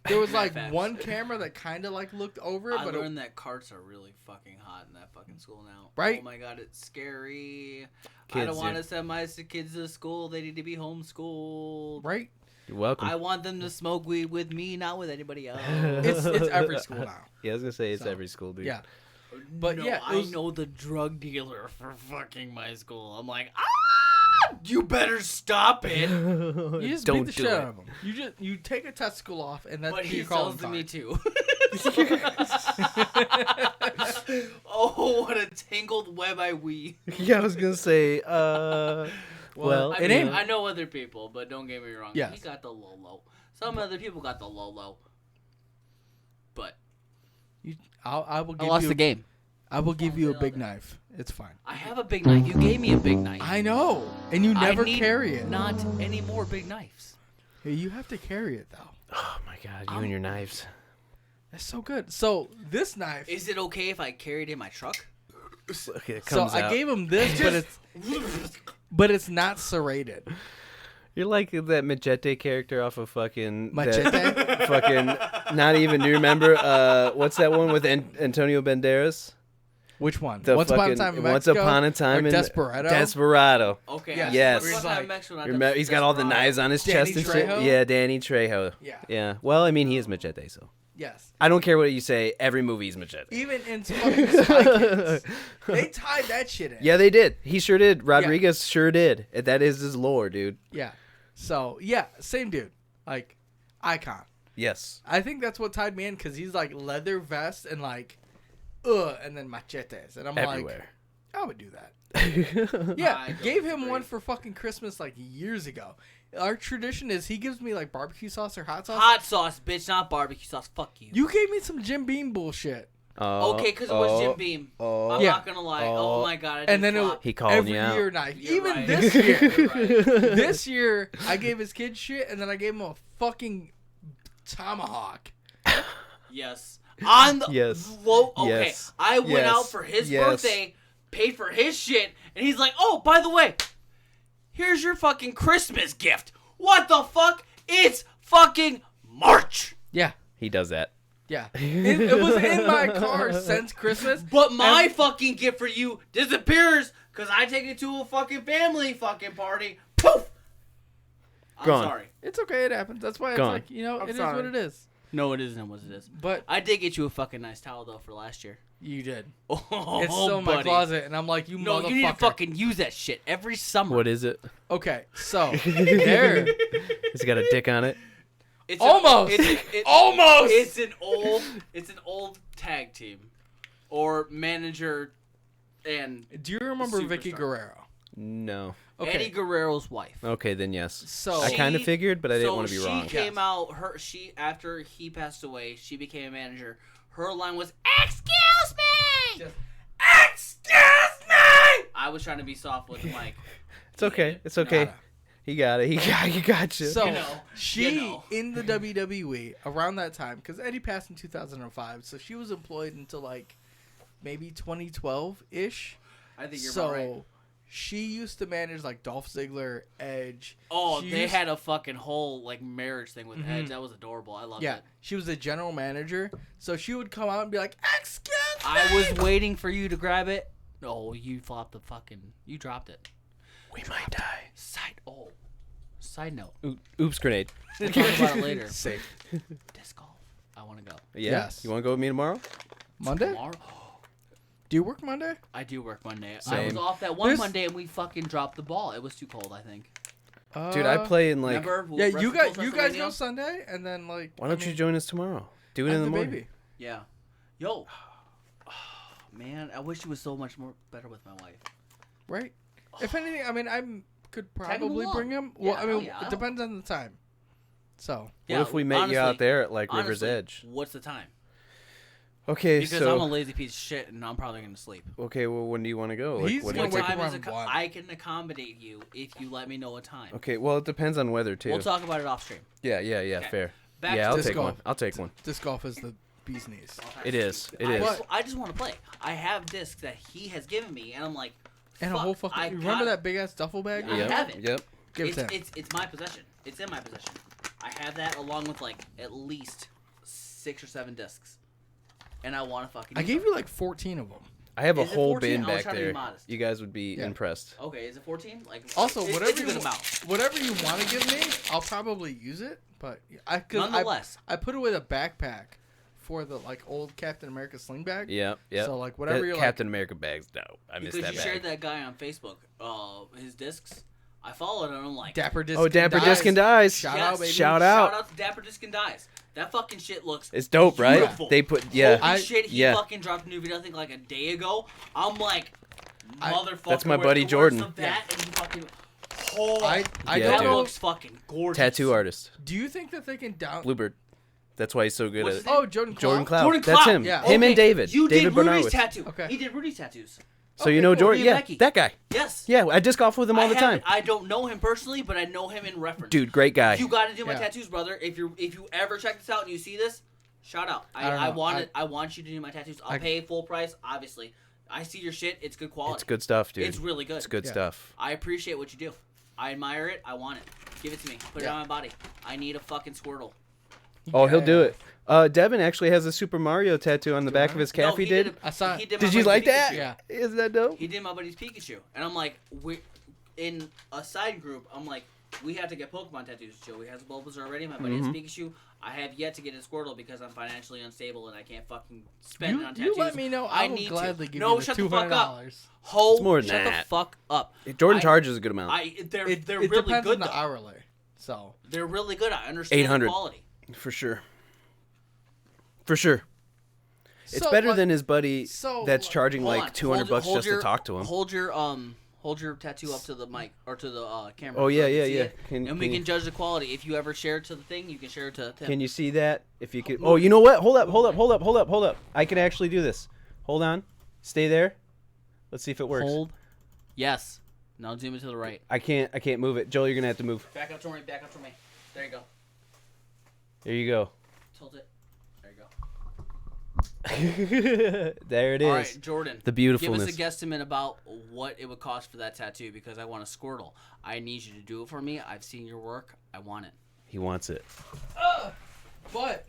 There was like Facts. one camera that kind of like looked over it, I but learned that carts are really fucking hot in that fucking school now. Right? Oh my god, it's scary. I Kids, don't want to dude. send my kids to school. They need to be homeschooled. right? You're welcome. I want them to smoke weed with me, not with anybody else. It's every school now. Yeah, I was gonna say it's So, every school, dude. Yeah. But no, yeah, it I was- know the drug dealer for fucking my school. I'm like, you better stop it. You just Don't beat the do shit it. out of them. You take a testicle off, and that's But who he you call sells to them me fine. too. Oh, what a tangled web I weave. Yeah, I was gonna say. Well, I It mean, ain't- I know other people, but don't get me wrong. Yes. He got the Lolo. Some other people got the Lolo. But I will I give lost you. the game. I will give you a Say big all that. knife. It's fine. I have a big knife. You gave me a big knife. I know, and you I never need carry it. Not any more big knives. Hey, you have to carry it though. oh my god, you and your knives. That's so good. So this knife. Is it okay if I carry it in my truck? Okay, it So comes I out. gave him this, but it's not serrated. You're like that Machete character off of fucking Machete? that- fucking not even. Do you remember what's that one with Antonio Banderas? Which one? The Once Upon a fucking Time in Once Mexico? Upon a Time or in Desperado. Desperado. Okay. Yeah. Yes. What's He's that like- Mexican? Not Remember, he's got all the Desperado. knives on his Danny chest and shit. Trejo? Yeah, Danny Trejo. Yeah. Yeah. Well, I mean, he is Machete, so Yes. I don't care what you say. Every movie's Machete. Even in fucking Spy Kids, they tied that shit in. Yeah, they did. He sure did. Rodriguez sure did. That is his lore, dude. Yeah. So yeah, same dude. Like, icon. Yes. I think that's what tied me in because he's like leather vest and like, and then machetes, and I'm Everywhere. like, I would do that. Yeah, I don't gave him disagree. one for fucking Christmas like years ago. Our tradition is he gives me like barbecue sauce or hot sauce. Hot sauce, bitch, not barbecue sauce. Fuck you. You gave me some Jim Beam bullshit. Okay, because it was Jim Beam. I'm Yeah. not gonna lie. Oh my god, I did And then flop. He called every you out. year knife. You're Even right. this year. You're right. This year, I gave his kid shit, and then I gave him a fucking tomahawk. Yes. On the Yes. Okay, Yes. I went Yes. out for his Yes. birthday, paid for his shit, and he's like, "Oh, by the way, here's your fucking Christmas gift." What the fuck? It's fucking March. Yeah, He does that. yeah. It was in my car since Christmas. But my fucking gift for you disappears because I take it to a fucking family fucking party. Poof. I'm Gone. sorry. It's okay. It happens. That's why it's Gone. like, I'm it is sorry. what it is. No, it isn't what it is. But I did get you a fucking nice towel though for last year. you did. Oh, It's still in my buddy. closet, and I'm like, you No, motherfucker. you need to fucking use that shit every summer. What is it? Okay, so there. It's got a dick on it. It's Almost. Almost. It's an old tag team, or manager, and Do you remember Vicky Superstar. Guerrero? No. Okay. Eddie Guerrero's wife. Okay, then yes. So I kind of She- figured, but I didn't want to be she wrong. came out. She after he passed away, she became a manager. Her line was "Excuse me, Just- excuse me." I was trying to be soft with the mic. It's okay. It's okay. He got it. He got you. So You know, she you know. in the WWE around that time because Eddie passed in 2005, so she was employed until like maybe 2012 ish. I think you're So about right. she used to manage like Dolph Ziggler, Edge. Oh, She they used- had a fucking whole like marriage thing with Edge. That was adorable. I loved Yeah, it. she was the general manager, so she would come out and be like, "Excuse me." I was waiting for you to grab it. Oh, you flopped the fucking. You dropped it. we might die. Side note. Oops, grenade. We'll talk about it later. Safe. Disc golf. I want to go. Yeah. Yes. You want to go with me tomorrow? Monday? Tomorrow. Do you work Monday? I do work Monday. I Same. was off that one There's- Monday and we fucking dropped the ball. It was too cold, I think. Dude, I play in like. Remember? Yeah, you guys WrestleMania? go Sunday, and then like. Why don't you join us tomorrow? Do it in the morning. Baby. Yeah. Yo. Man, I wish it was so much more better with my wife. Right. If anything, I mean, I could Tag him probably along. bring him. Well, Yeah, I mean, hell yeah. it depends on the time. So. What if we met you out there at like River's honestly, Edge? What's the time? Okay, Because so I'm a lazy piece of shit and I'm probably gonna sleep. okay, well, when do you want to go? Like, He's what gonna do you wake think? up Time is around 1. I can accommodate you if you let me know a time. Okay, well, it depends on weather too. We'll talk about it off stream. Yeah, Okay. fair. Back Yeah, to I'll disc take one. golf. I'll take one. Disc golf is the bee's knees. It is. It is. I just want to play. I have discs that he has given me, and I'm like, And a fuck, whole fucking. I Remember gotta- that big ass duffel bag? I Yep. have it. Yep. Give it to him. It's my possession. It's in my possession. I have that along with like at least 6 or 7 discs, and I want to fucking. I use gave them. you like 14 of them. I have a Is it whole 14? bin I was back trying to be there. modest. You guys would be Yeah. impressed. Okay, is it 14? Like Also, it's whatever a good you amount. whatever you want to give me, I'll probably use it. But Nonetheless. I put away the backpack for the like old Captain America sling bag. Yep. Yep. So, like, whatever That you're, Captain America bag's dope. I missed Because that you bag. shared that guy on Facebook, his discs. I followed him. I'm like, Dapper Disc. Oh, Dapper Disc and Dies. Shout yes, out, baby. Shout Shout out. out to Dapper Disc and Dies. That fucking shit looks. It's dope, right? beautiful. They put yeah. Holy I- shit, he yeah. fucking dropped a new video, I think like a day ago. I'm like, motherfucker. That's my where's buddy the words Jordan. Of that? And he fucking, oh, I Yeah, that don't dude. know. looks fucking gorgeous. Tattoo artist. Do you think that they can down? Bluebird. That's why he's so good What's at his it. name? Oh, Jordan Cloud. Jordan Cloud. Jordan That's Cloud. him. Yeah. Him and Okay, David. You David did Rudy's Bernarwitz. tattoo. Okay. He did Rudy's tattoos. So you Okay, know cool. Jordan? Me and Yeah, Becky. that guy. Yes. Yeah, I disc golf with him all the time. I don't know him personally, but I know him in reference. Dude, great guy. You got to do my Yeah. tattoos, brother. If you ever check this out and you see this, shout out. I don't I know. want it. I want you to do my tattoos. I'll pay full price, obviously. I see your shit. It's good quality. It's good stuff, dude. It's really good. It's good Yeah. stuff. I appreciate what you do. I admire it. I want it. Give it to me. Put it Yeah. on my body. I need a fucking Squirtle. Oh, he'll do it. Devin actually has a Super Mario tattoo on the back of his calf. No, he did. I saw it. He did, Did my you buddy's like that? Pikachu. Yeah. Isn't that dope? He did my buddy's Pikachu, and I'm like, we in a side group. I'm like, we have to get Pokemon tattoos. Joey has a Bulbasaur already. My buddy has Mm-hmm. Pikachu. I have yet to get a Squirtle because I'm financially unstable and I can't fucking spend it You, on tattoos. you let me know. I will need gladly to. give No, you the shut the fuck up. $200. Ho, more than shut that. the fuck up. Jordan I- charges a good amount. They're It really depends good on the though. hourly. So They're really good. I understand 800. the quality. For sure. For sure. It's So, better like- than his buddy so, that's like- charging Hold like on. 200 bucks just to talk to him. Hold your tattoo up to the mic or to the camera. Oh, so yeah, I can yeah, see yeah. it, Can- and we can can you- judge the quality. If you ever share it to the thing, you can share it to Tim. Can you see that? If you could. Oh, you know what? Hold up. I can actually do this. Hold on. Stay there. Let's see if it works. Hold. Yes. Now zoom it to the right. I can't move it. Joel, you're gonna have to move. Back up to me. Back up to me. There you go. There you go. Tilt it. There you go. There it is. All right, Jordan. The Give beautifulness. us a guesstimate about what it would cost for that tattoo because I want a Squirtle. I need you to do it for me. I've seen your work. I want it. He wants it. but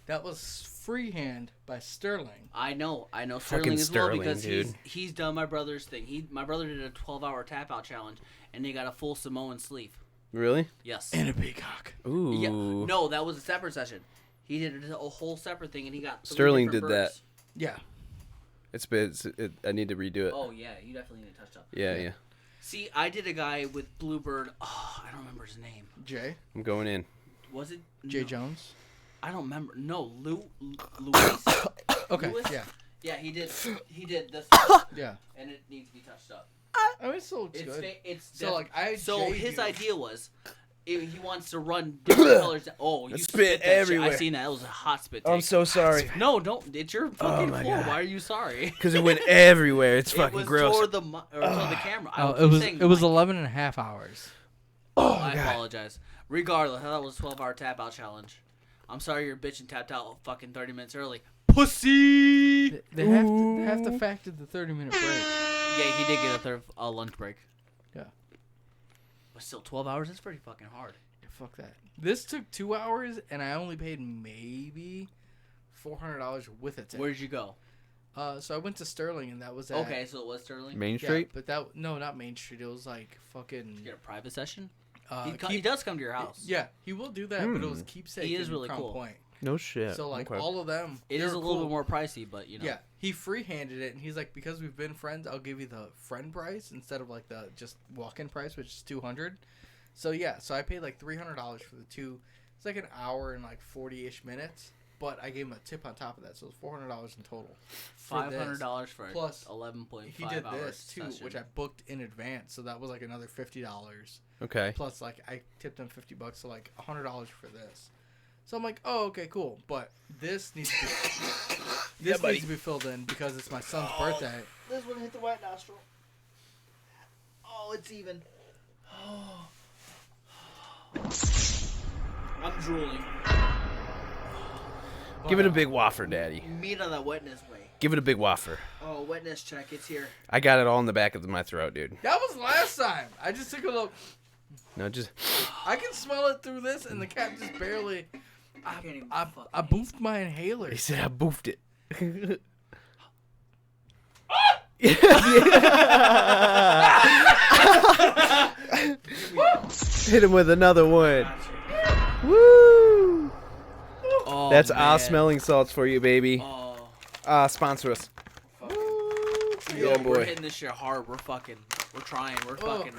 that was freehand by Sterling. I know Fucking Sterling as Sterling, well because dude. he's done my brother's thing. My brother did a 12-hour tap out challenge and he got a full Samoan sleeve. Really? Yes. And a peacock. Ooh. Yeah. No, that was a separate session. He did a whole separate thing and he got 3 Sterling different did that. birds. Yeah. I need to redo it. Oh yeah, you definitely need to touch up. Yeah. See, I did a guy with Bluebird. Oh, I don't remember his name. Jay. I'm going in. Was it Jay no, Jones. I don't remember. No, Luis. Okay. Lewis? Yeah. Yeah, he did this, Yeah. and it needs to be touched up. I mean, it still looks It's good. it's So, like, I so Jay'd his you. idea was. He wants to run different colors. Oh, you Spit spit that everywhere. Shit. I seen that. It was a hot spit. Take. I'm so sorry. No, don't. It's your fucking my floor. God. Why are you sorry? Because it went everywhere. It's It fucking was gross. toward the toward the camera. I Oh, was it was saying, 11 and a half hours. I apologize. Regardless, that was a 12-hour tap out challenge. I'm sorry your bitch and tapped out fucking 30 minutes early. Pussy. They have to factor the 30-minute break. Yeah, he did get a lunch break. Yeah. But still, 12 hours. That's pretty fucking hard. Fuck that. This took 2 hours, and I only paid maybe $400 with it. Where did you go? So I went to Sterling, and that was at, Okay, so it was Sterling. Main Yeah, Street? but that not Main Street. It was like fucking. You get a private session. Uh, He does come to your house. Yeah, he will do that, but it was keepsake. He is in really Crown cool. Point. No shit. So like Okay. all of them, It they is were a little cool. bit more pricey, but you know. Yeah, he free-handed it, and he's like, because we've been friends, I'll give you the friend price instead of like the just walk-in price, which is $200. So yeah, so I paid like $300 for the two. It's like an hour and like 40-ish minutes, but I gave him a tip on top of that, so it was $400 in total. for this. $500 for Plus, 11.5 He did hours this too, session. which I booked in advance, so that was like another $50. Okay. Plus, like I tipped him $50, so like $100 for this. So I'm like, oh, okay, cool. But this needs to be, needs to be filled in because it's my son's birthday. This one hit the right nostril. Oh, it's even. I'm drooling. Give it a big waffer, Daddy. Meat on the wetness way. Give it a big waffer. Oh, wetness check. It's here. I got it all in the back of my throat, dude. That was last time. I just took a look. No, just I can smell it through this, and the cat just barely. I can't even I fucking boofed my inhaler. he said I boofed it. Hit him with another one. Woo! Oh, That's man. smelling salts for you, baby. Oh, Sponsor us. yo, Yeah, we're boy. hitting this shit hard. We're trying. We're fucking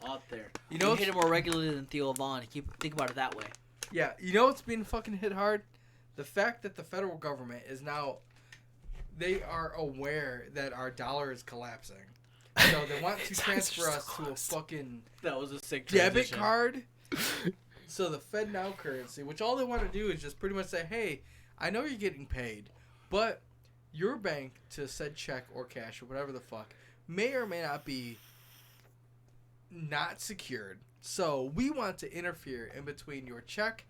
up there. You know we what's- hit it more regularly than Theo Vaughn. Think about it that way. Yeah, you know what's been fucking hit hard? The fact that the federal government is now, they are aware that our dollar is collapsing. So they want to transfer us to a fucking That was a sick debit transition. card. So the Fed Now currency, which all they want to do is just pretty much say, hey, I know you're getting paid, but your bank to said check or cash or whatever the fuck may or may not be not secured. So we want to interfere in between your check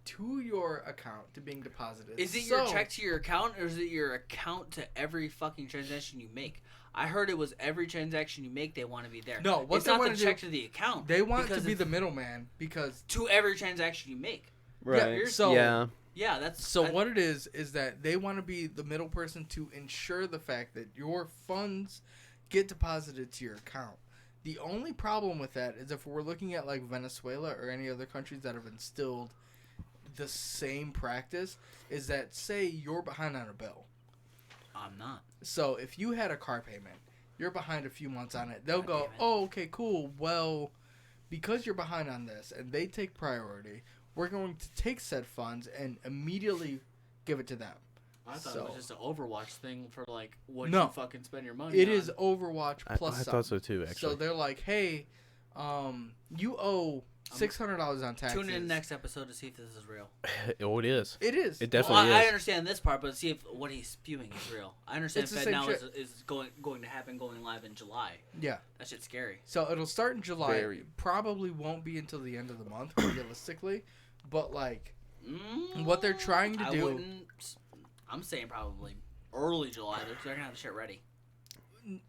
to your account to being deposited. Is it your check to your account, or is it your account to every fucking transaction you make? I heard it was every transaction you make, they want to be there. No, what it's they not wanna the do- check to the account. They want because to be it's the middleman because to every transaction you make. Right. so- yeah. Yeah, that's so what it is that they want to be the middle person to ensure the fact that your funds get deposited to your account. The only problem with that is if we're looking at like Venezuela or any other countries that have instilled the same practice, is that say you're behind on a bill. I'm not. So if you had a car payment, you're behind a few months on it. They'll God go, damn it. oh, okay, cool. Well, because you're behind on this and they take priority, we're going to take said funds and immediately give it to them. I thought So- it was just an Overwatch thing for like what No. you fucking spend your money It on. is Overwatch plus I some. thought so too, So actually. they're like, hey, you owe $600 on taxes. Tune in next episode to see if this is real. Oh, it is. It is. It Well, definitely I is. understand this part, but see if what he's spewing is real. I understand It's the Fed same Now shit. is going to happen, going live in July. Yeah. That shit's scary. So it'll start in July. Very. Probably won't be until the end of the month, realistically. But like, what they're trying to I do. wouldn't. I'm saying probably early July. They're gonna have the shit ready.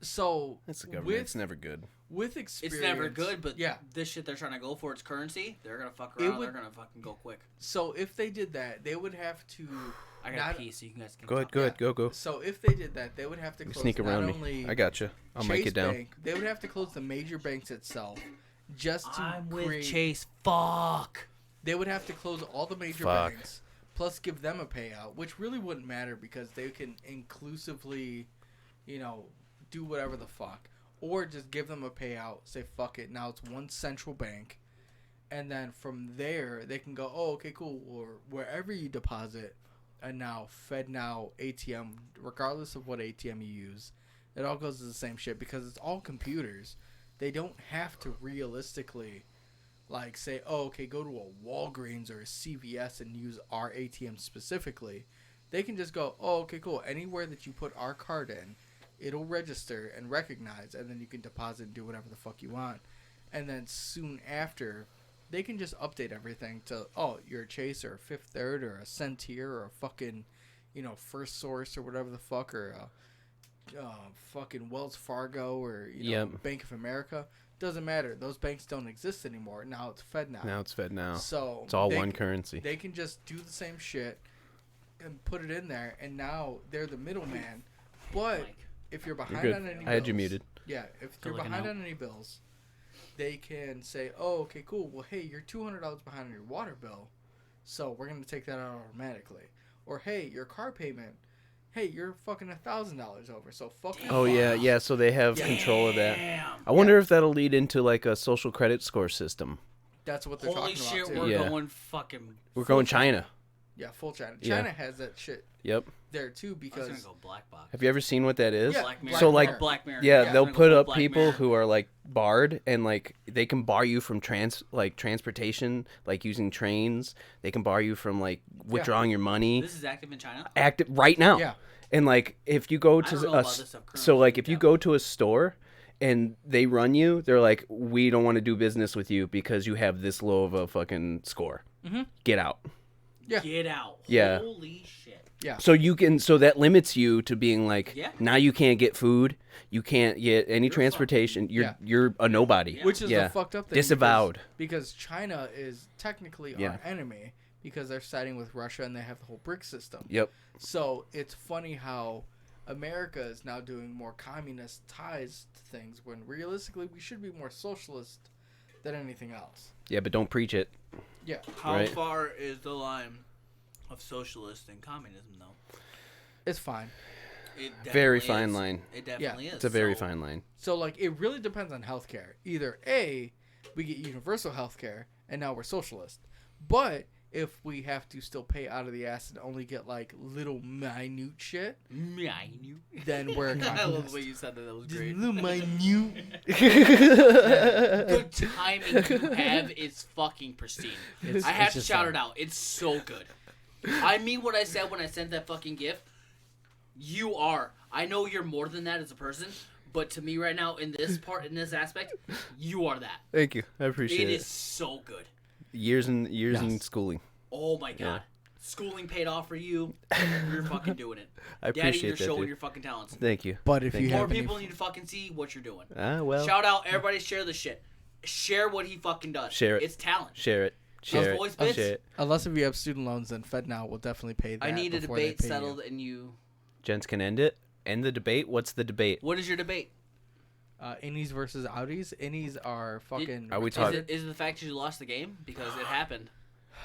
So It's the government. with It's never good. with experience, It's never good, but yeah. this shit they're trying to go for, its currency. They're gonna fuck It around. would- They're gonna fucking go quick. So if they did that, they would have to. I got Not- a piece, so you guys can. Go ahead. talk. Go ahead. Go. So if they did that, they would have to You close sneak not around only me. I got you. I'll make Chase it down. Bank, they would have to close the major banks itself, just to I'm with create. Chase. Fuck. They would have to close all the major Fuck. banks, plus give them a payout, which really wouldn't matter because they can inclusively, do whatever the fuck. Or just give them a payout, say fuck it, now it's one central bank. And then from there, they can go, oh, okay, cool. Or wherever you deposit, and now Fed Now ATM, regardless of what ATM you use, it all goes to the same shit because it's all computers. They don't have to realistically like say, oh, okay, go to a Walgreens or a CVS and use our ATM specifically. They can just go, oh, okay, cool. Anywhere that you put our card in, it'll register and recognize, and then you can deposit and do whatever the fuck you want. And then soon after, they can just update everything to, oh, you're a Chase or a Fifth Third or a Centeer or a fucking, First Source or whatever the fuck, or a fucking Wells Fargo or, Yep. Bank of America. Doesn't matter. Those banks don't exist anymore. Now it's Fed Now. Now it's Fed Now. So It's all they one c- currency. They can just do the same shit and put it in there, and now they're the middleman. But Mike. if you're You're behind good. on any bills, I had you muted. Yeah, if Good you're looking behind out. on any bills, they can say, "Oh, okay, cool. Well, hey, you're $200 behind on your water bill, so we're gonna take that out automatically." Or, hey, your car payment. Hey, you're fucking $1,000 over, so fuck you. Oh yeah. So they have Yeah. control of that. Damn. I wonder if that'll lead into like a social credit score system. That's what they're Holy talking shit, about too. we're Yeah. going fucking. We're going China. Yeah, full China. Yeah. China has that shit Yep. there too I was because gonna go black box. Have you ever seen what that is? Yeah, Black Mirror. So like, Mirror. Black Mirror. yeah, I they'll was gonna put go up Black people Mirror. who are like barred, and like they can bar you from transportation, like using trains. They can bar you from like withdrawing your money. This is active in China. Active right now. Yeah. And like if you go I to don't know a about this stuff currently, so like if you yeah. go to a store and they run you, they're like, we don't want to do business with you because you have this low of a fucking score. Mm-hmm. Get out. Yeah. Get out. Yeah. Holy shit. yeah. So you can, so that limits you to being like, Yeah. now you can't get food, you can't get any transportation. Yeah. You're a nobody. Which is yeah. the fucked up thing. Disavowed. Because China is technically Yeah. our enemy because they're siding with Russia and they have the whole BRIC system. Yep. So it's funny how America is now doing more communist ties to things when realistically we should be more socialist than anything else. Yeah, but don't preach it. Yeah. How Right. far is the line of socialist and communism, though? It's fine. It Very definitely fine is. line. It definitely is. It's a very So, fine line. So like it really depends on healthcare. Either A, we get universal healthcare and now we're socialist. But if we have to still pay out of the ass and only get like little minute shit, Minute. then we're a I love the communist. way you said that. That was Just great. little minute. The timing you have is fucking pristine. I have to just shout fine. it out. It's so good. I mean what I said when I sent that fucking gift. You are. I know you're more than that as a person, but to me right now, in this part, in this aspect, you are that. Thank you. I appreciate It it. is so good. Years and years in Yes. schooling. Oh my god. Schooling paid off for you. You're fucking doing it. I Daddy, appreciate you're that, showing dude. your fucking talents. Thank you. But if Thank you you. More have any, people need to fucking see what you're doing. Ah, well. Shout out, everybody share this shit. Share what he fucking does. Share it. It's talent. Share it. Share voice it. bits? Share it. unless if you have student loans, then FedNow will definitely pay that. I need a before they debate pay you. settled and you... Gents can end it. End the debate. What's the debate? What is your debate? Innies versus outies. Innies are fucking. Are we Is talking? it the fact that you lost the game? Because it happened.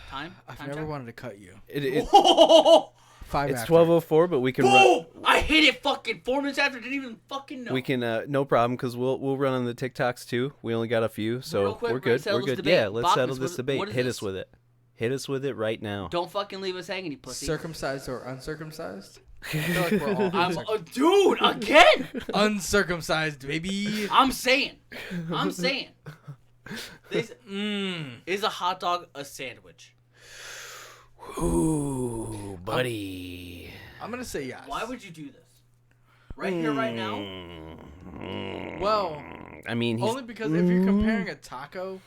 Time? I've Time never check? wanted to cut you. It's Oh! 5 it's after. 12:04, but we can run. Boom! I hit it fucking 4 minutes after. Didn't even fucking know. We can no problem because we'll run on the TikToks too. We only got a few, so Real quick, we're we're gonna good. settle We're this good. debate. Yeah, let's Bachman's, settle this what debate. is Hit this? us with it. Hit us with it right now. Don't fucking leave us hanging, you pussy. Circumcised or uncircumcised? I feel like we're all I'm, dude, again! uncircumcised, baby. I'm saying. This is a hot dog a sandwich. Ooh, buddy. I'm gonna say yes. Why would you do this? Right here, right now? Well, I mean, he's, only because if you're comparing a taco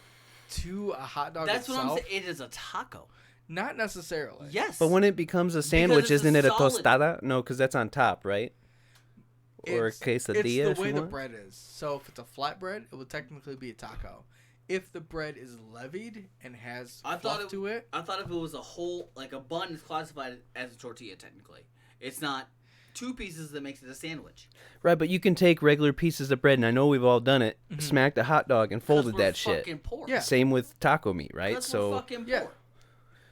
to a hot dog That's itself, what I'm saying. It is a taco. not necessarily. Yes. but when it becomes a sandwich, it's a isn't it a solid- tostada? No, because that's on top, right? Or a quesadilla, It's if the way you the want. bread is. So if it's a flatbread, it would technically be a taco. If the bread is levied and has I fluff thought to it, I thought if it was a whole, like a bun, is classified as a tortilla. Technically, it's not two pieces that makes it a sandwich. Right, but you can take regular pieces of bread, and I know we've all done it. Smacked a hot dog and folded 'Cause we're that shit. fucking poor. Yeah. Same with taco meat, right? Because So, we're fucking poor. Yeah.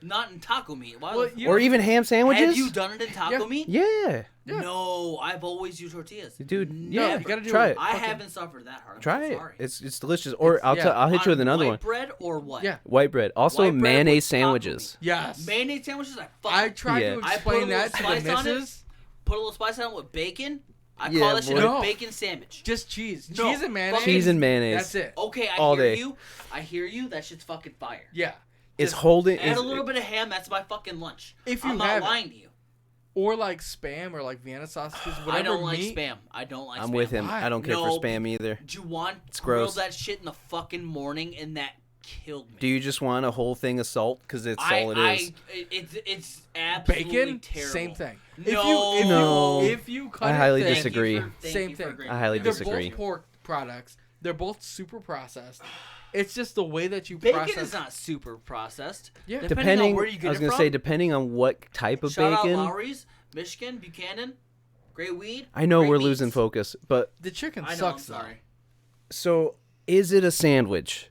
Not in taco meat. Why Well, the you- or even ham sandwiches. Have you done it in taco Yeah. meat? Yeah, Yeah. No, I've always used tortillas. dude. No, Yeah, you gotta do try it. it. I haven't suffered that hard. I'm Try so it. sorry. It's delicious. Or yeah. I'll hit you with On another white one. bread or what? Yeah. White bread. Also White bread mayonnaise with taco sandwiches. yes. Mayonnaise sandwiches, I fucking I tried Yeah. to I put a explain little that to the spice on it. missus. put a little spice on it with bacon. I Yeah, call that shit boy. a No. bacon sandwich. Just cheese. No, Cheese and mayonnaise. Cheese and mayonnaise. That's it. Okay, I All hear day. you. I hear you. That shit's fucking fire. Yeah. It's Just- holding. Add Is, a little bit of ham. That's my fucking lunch. If you I'm not have it. lying to you. Or like Spam or like Vienna sausages, whatever I don't like meat. spam. I don't like. I'm spam. with him. Why? I don't care No. for spam either. Do you want gross. grilled that shit in the fucking morning, and that killed me. Do you just want a whole thing of salt? Because it's all it is. It's absolutely Bacon, terrible. same thing. No. No. If you cut I it highly thin, disagree. Same thing. I highly They're disagree. both pork products. They're both super processed. It's just the way that you Bacon process. is not super processed. Yeah. Depending on where you get I was it gonna from. say depending on what type of Shout bacon. out Lowry's, Michigan, Buchanan, Great Weed. I know great we're meats. losing focus, but The chicken I know. sucks. I'm sorry. so is it a sandwich?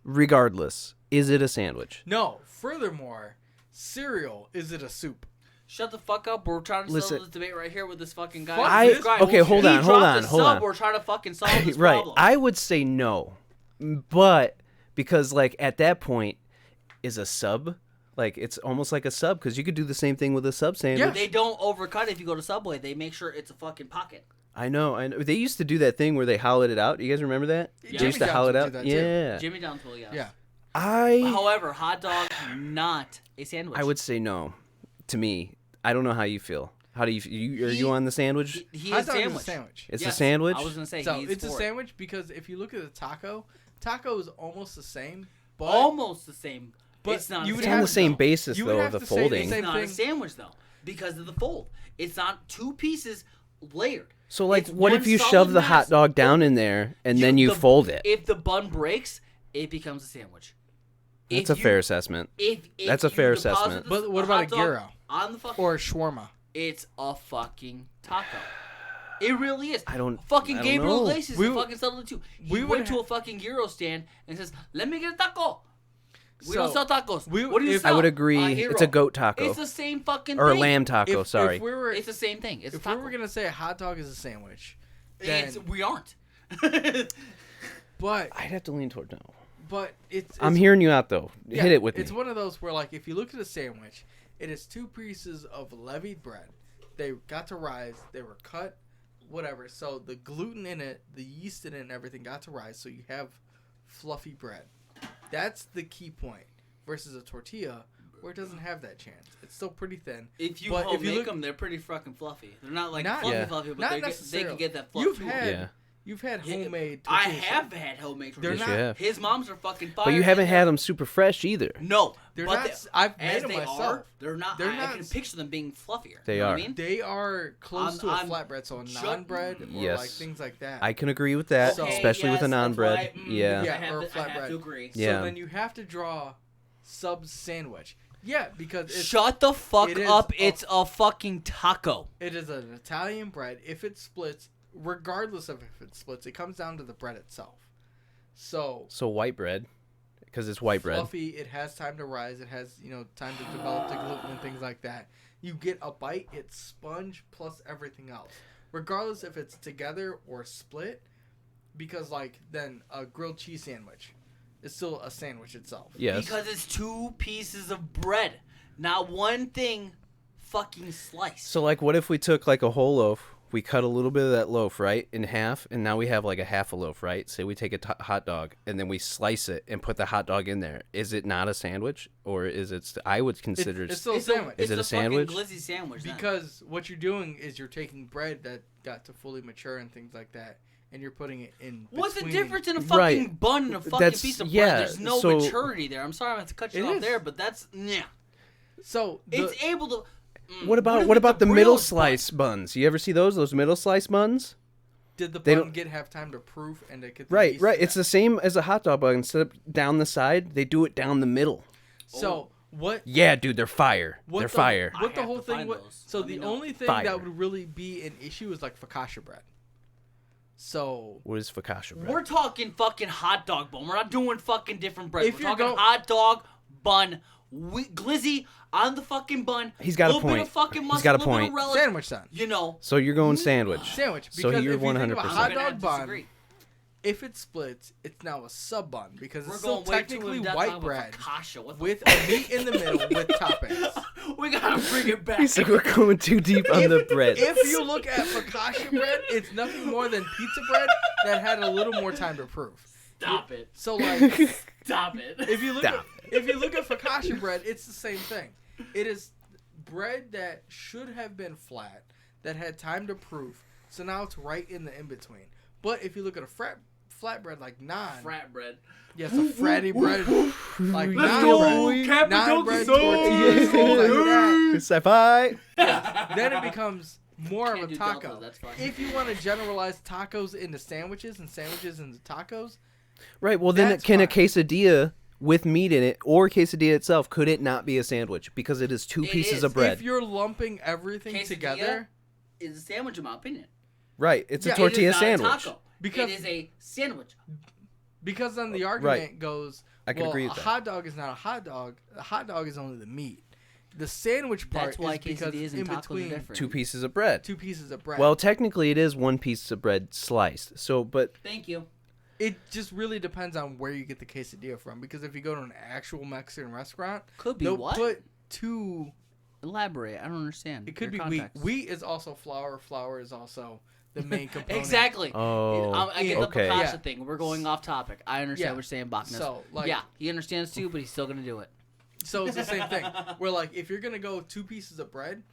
Regardless, is it a sandwich? Though. No. Furthermore, cereal, is it a soup? Shut the fuck up. We're trying to Listen. settle this debate right here with this fucking guy. Fuck this okay, hold He on, hold dropped on, the hold sub. on. We're trying to fucking solve this Right. problem. I would say no, but because like at that point, is a sub Like it's almost like a sub because you could do the same thing with a sub sandwich. They don't overcut it if you go to Subway. They make sure it's a fucking pocket. I know. They used to do that thing where they hollowed it out. You guys remember that? Yeah. They used to Jimmy hollow it John's out. would do that too. Yeah. Jimmy John's will, yes. Yeah. However, hot dog not a sandwich. I would say no. To me, I don't know how you feel. How do you are you on the sandwich? He Hot is dog is a sandwich. sandwich. It's Yes, a sandwich. I was gonna say So he's it's a for it. sandwich because if you look at the taco is almost the same, but Almost the same. But it's not. you a would It's on have the to- same basis you would though have of the to say the folding. same It's not a thing. sandwich though because of the fold. It's not two pieces layered. So like, It's what one if you solid shove the mass. hot dog down in there and then you fold it? If the bun breaks, it becomes a sandwich. That's If a you- fair assessment. If That's a you fair deposit assessment. the- But what the about hot a dog gyro? on the fucking? or a shawarma. It's a fucking taco. It really is. I don't Gabriel know. Iglesias We- is fucking subtle too. He we went would to a fucking gyro stand and says, "Let me get a taco." We So, don't sell tacos. we- What do you if- sell? I would agree. Gyro. It's a goat taco It's the same fucking or a thing. lamb taco. Sorry. If we were, It's the same thing. It's a if we taco. were gonna say a hot dog is a sandwich, then We aren't. but I'd have to lean toward no. it's I'm hearing you out though. yeah, Hit it with It's me. one of those where like if you look at a sandwich, it is two pieces of levied bread. They got to rise. They were cut, whatever. So the gluten in it, the yeast in it, and everything got to rise. So you have fluffy bread. That's the key point. Versus a tortilla, where it doesn't have that chance. It's still pretty thin. If you But home if you make look- them, they're pretty fucking fluffy. They're not like Not- fluffy, Yeah. fluffy, but Not they necessarily. can get that fluff. You've to 'em. had Yeah. you've had Yeah, homemade. I tortillas. have had homemade They're tortillas. not. Yeah. His mom's are fucking fire. But you haven't and had them super fresh either. No, They're but not. they- I've as made them they myself. are, they're not. They're I not can s- picture them being fluffier. They you know are. What I mean? They are close to a I'm flatbread, so a shut- non bread or Yes. like things like that. I can agree with that, So- especially with a yes, non bread. that's right. Yeah. Yeah. I have or to, I have flatbread. to agree. Yeah. So then you have to draw sub sandwich. Yeah, because it's, Shut the fuck it is up! a- It's a fucking taco. it is an Italian bread. If it splits, regardless of if it splits, it comes down to the bread itself. So So white bread, because it's white bread. fluffy, it has time to rise. It has time to develop the gluten and things like that. You get a bite, it's sponge plus everything else, regardless if it's together or split. Because then a grilled cheese sandwich is still a sandwich itself. Yes. Because it's two pieces of bread, not one thing fucking sliced. So like, what if we took like a whole loaf, we cut a little bit of that loaf right in half, and now we have like a half a loaf, right? Say we take a hot dog and then we slice it and put the hot dog in there. Is it not a sandwich, or is it? I would consider It's still a sandwich. Is it a sandwich? Fucking glizzy sandwich. then. Because what you're doing is you're taking bread that got to fully mature and things like that, and you're putting it in. What's the between- difference in a fucking Right. bun and a fucking That's- piece of bread? yeah, There's no so- maturity there. I'm sorry I have to cut you It off is. there, but that's yeah. So It's able to. What about if it's the a middle grilled bun? slice buns? You ever see those? Those middle slice buns? did the they bun don't- have time to proof and to get the Right, yeast right. in It's that? the same as a hot dog bun. Instead of down the side, they do it down the middle. So what? Yeah, dude, they're fire. They're fire. I What the have whole to thing find was. those. So Let me the know. only thing Fire. that would really be an issue is like focaccia bread. So What is focaccia bread? We're talking fucking hot dog bun. We're not doing fucking different bread. If We're you're talking go- hot dog bun. Glizzy on the fucking bun. He's got a little bit point. of fucking He's mustard, got a little bit of point. relish, sandwich then. You know. So you're going sandwich. Sandwich. So Because you're if you think of a 100%. hot I'm gonna dog bun, disagree. if it splits, it's now a sub bun because We're it's still going way too technically in depth white on bread focaccia. What the with a meat in the middle with toppings. we gotta bring it back. He said we're going too deep on the bread. If you look at focaccia bread, it's nothing more than pizza bread that had a little more time to proof. Stop it. So like, Stop it. if you look Stop at focaccia bread, it's the same thing. It is bread that should have been flat, that had time to proof. So now it's right in the in between. But if you look at a flatbread like naan, Frat bread. yes, a fratty bread like Let's naan go, bread, Captain naan bread, Duncan tortillas, sauce. things like that. Sci-fi. Then it becomes more of Can't a do taco. delta, that's fine. If you want to generalize tacos into sandwiches and sandwiches into tacos, Right. Well, then That's can a fine. quesadilla with meat in it or quesadilla itself could it not be a sandwich because it is two It pieces is. of bread? if you're lumping everything Quesadilla together, is a sandwich, in my opinion. Right. It's Yeah, a it tortilla it is not sandwich. A taco. Because- it is a sandwich. because then the argument Right. goes, I can well, agree a with that. hot dog is not a hot dog. A hot dog is only the meat. The sandwich part That's why is because quesadillas it's and in tacos are between different. Two pieces of bread. two pieces of bread. Well, technically, it is one piece of bread sliced. So, but Thank you. It just really depends on where you get the quesadilla from. Because if you go to an actual Mexican restaurant, Could be they'll what? put two. Elaborate. I don't understand. It could your be context. wheat. Wheat is also flour. Flour is also the main component. Exactly. Oh, I get okay. the Picasso Yeah. thing. We're going off topic. I understand Yeah. what you're saying, Bachness. So, like- yeah, he understands too, but he's still gonna do it. So it's the same thing. Where like if you're gonna go 2 pieces of bread,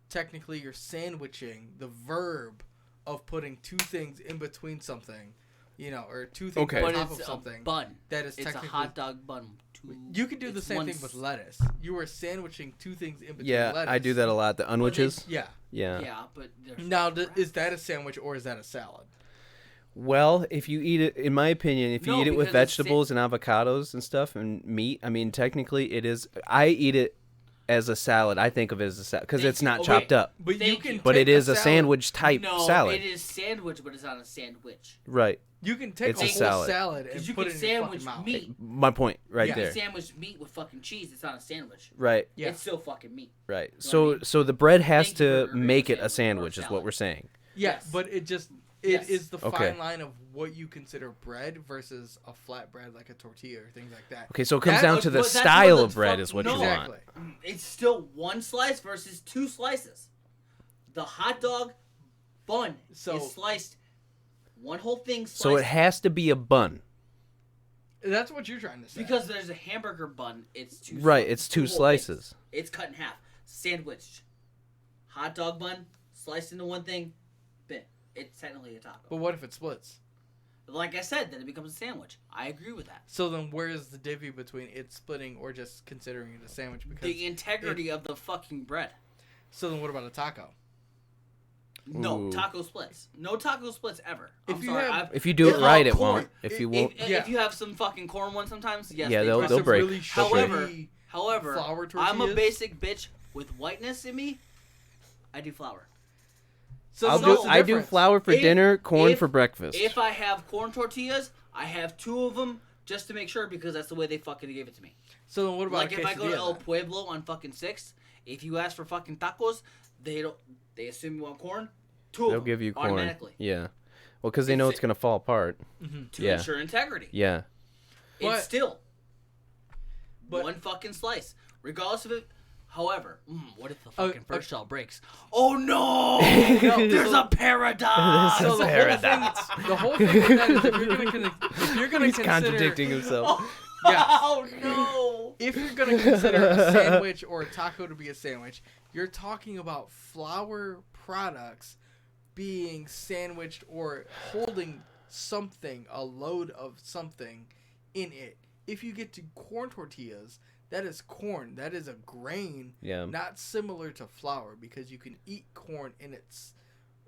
technically you're sandwiching the verb of putting 2 things in between something, or 2 things Okay. on But top it's of something. a bun. That is It's a technically hot dog bun. You could do the It's same one thing with s- lettuce. You are sandwiching 2 things in between Yeah, lettuce. I do that a lot. The unwitches. Yeah. Yeah. Yeah, but there's Now, is that a sandwich or is that a salad? Well, if you eat it, in my opinion, if you No, eat it with because it's vegetables and avocados and stuff and meat, I mean, technically it is. I eat it as a salad. I think of it as a salad because it's not Okay. chopped up. But you Thank can. you. But take it is a salad- sandwich type no, salad. it is sandwich, but it's not a sandwich. Right. You can take It's a a whole salad. salad and Because you put can it in your fucking sandwich mouth. meat. My point right Yeah. there. You can sandwich meat with fucking cheese. It's not a sandwich. Right. Yeah. It's still fucking meat. Right. I So mean? so the bread has Thank you to for make it agreeing a with sandwich, me, is or what we're saying. Yeah, Yes. but it is Yes. the Okay. fine line of what you consider bread versus a flat bread like a tortilla or things like that. Okay, so it comes That- down to the but that's style what of the bread fuck- is what no. you want. Exactly. It's still one slice versus 2 slices. The hot dog bun So- is sliced. One whole thing sliced. So it has to be a bun. That's what you're trying to say. Because there's a hamburger bun, it's 2 Right, slices, it's 2 whole things. slices. It's cut in half. Sandwiched. Hot dog bun, sliced into one thing, bit. It's technically a taco. But what if it splits? Like I said, then it becomes a sandwich. I agree with that. So then where is the divvy between it splitting or just considering it a sandwich? Because The integrity of the fucking bread. so then what about a taco? No, Ooh. taco splits. No taco splits ever. If I'm you sorry. have- If you do it If- right, it corn- won't. If you won't, If, Yeah. if you have some fucking corn one sometimes, yes. Yeah, they they'll- do. they'll Some break. really However, shitty However, flour I'm a tortillas? basic bitch with whiteness in me. I do flour. So I'll then what's do the I do difference? flour for If- dinner, corn if- for breakfast. If I have corn tortillas, I have 2 of them just to make sure because that's the way they fucking gave it to me. So then what about Like a if I go to quesadilla El then? Pueblo on fucking 6th, if you ask for fucking tacos, they assume you want corn. 2 of They'll them, give you corn. automatically Yeah. Well, because they know it's gonna fall apart. to Yeah. ensure integrity. Yeah. But- It's still but- one fucking slice, regardless of it. However, what if the Oh, fucking first shell breaks? Oh no! There's a paradox. So the whole thing with that is if you're gonna He's consider contradicting himself. yeah, Oh no! if you're gonna consider a sandwich or a taco to be a sandwich, you're talking about flour products being sandwiched or holding something, a load of something in it. If you get to corn tortillas, that is corn. That is a grain, Yeah. not similar to flour because you can eat corn in its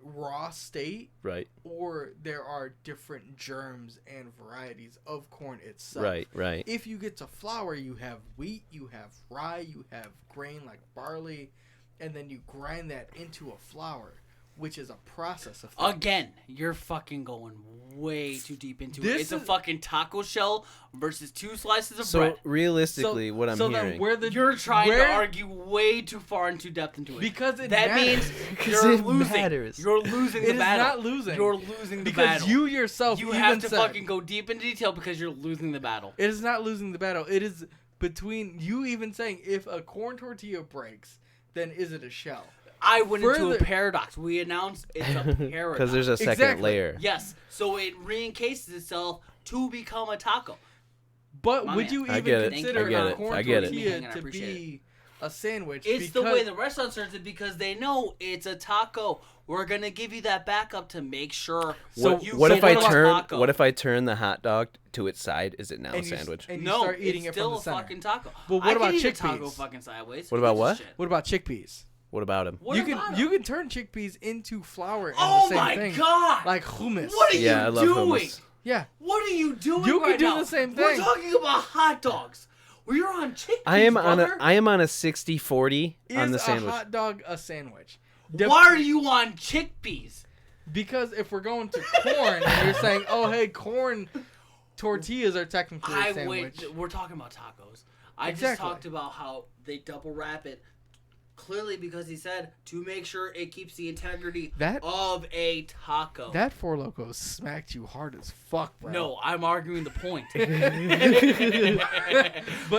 raw state, Right. or there are different germs and varieties of corn itself. Right. Right. If you get to flour, you have wheat, you have rye, you have grain like barley, and then you grind that into a flour, which is a process of things. Again, you're fucking going way too deep into it. This It's a is- fucking taco shell versus 2 slices of So bread. realistically, what I'm so hearing. then where the You're trying where- to argue way too far and too depth into it. Because it that matters. means Because you're it losing. matters. You're losing It the is battle. not losing. You're losing the because battle. you yourself You even have to said, fucking go deep into detail because you're losing the battle. It is not losing the battle. It is between you even saying if a corn tortilla breaks, then is it a shell? I went into a Further- paradox. We announced it's a paradox. Because there's a second Exactly. layer. Yes, so it reencases itself to become a taco. But My would man. you I even get it. consider I get a it. corn I get it. tortilla I to appreciate be a sandwich? It's the because- way the restaurant serves it because they know it's a taco. We're gonna give you that backup to make sure. What, you what get if I a turn? taco. What if I turn the hot dog to its side? Is it now a and you s- sandwich? and you no, start eating it's it still from the a center. fucking taco. But what I about can eat a taco chickpeas? fucking sideways. What Who about gives a what? shit? What about chickpeas? What about him? What you about can 'em? you can turn chickpeas into flour and Oh the same my thing. God! Like hummus. What are Yeah, I you love doing? hummus. Yeah. What are you doing You right could do now? the same We're thing. talking about hot dogs. We're on chickpeas, I am brother. on a 60-40 on Is the a sandwich. hot dog a sandwich? Why are you on chickpeas? Because if we're going to corn and you're saying, oh hey, corn tortillas are technically a sandwich. We're talking about tacos. I just Exactly. talked about how they double wrap it Clearly, because he said to make sure it keeps the integrity That- of a taco. That Four Loko smacked you hard as fuck, bro. No, I'm arguing the point. But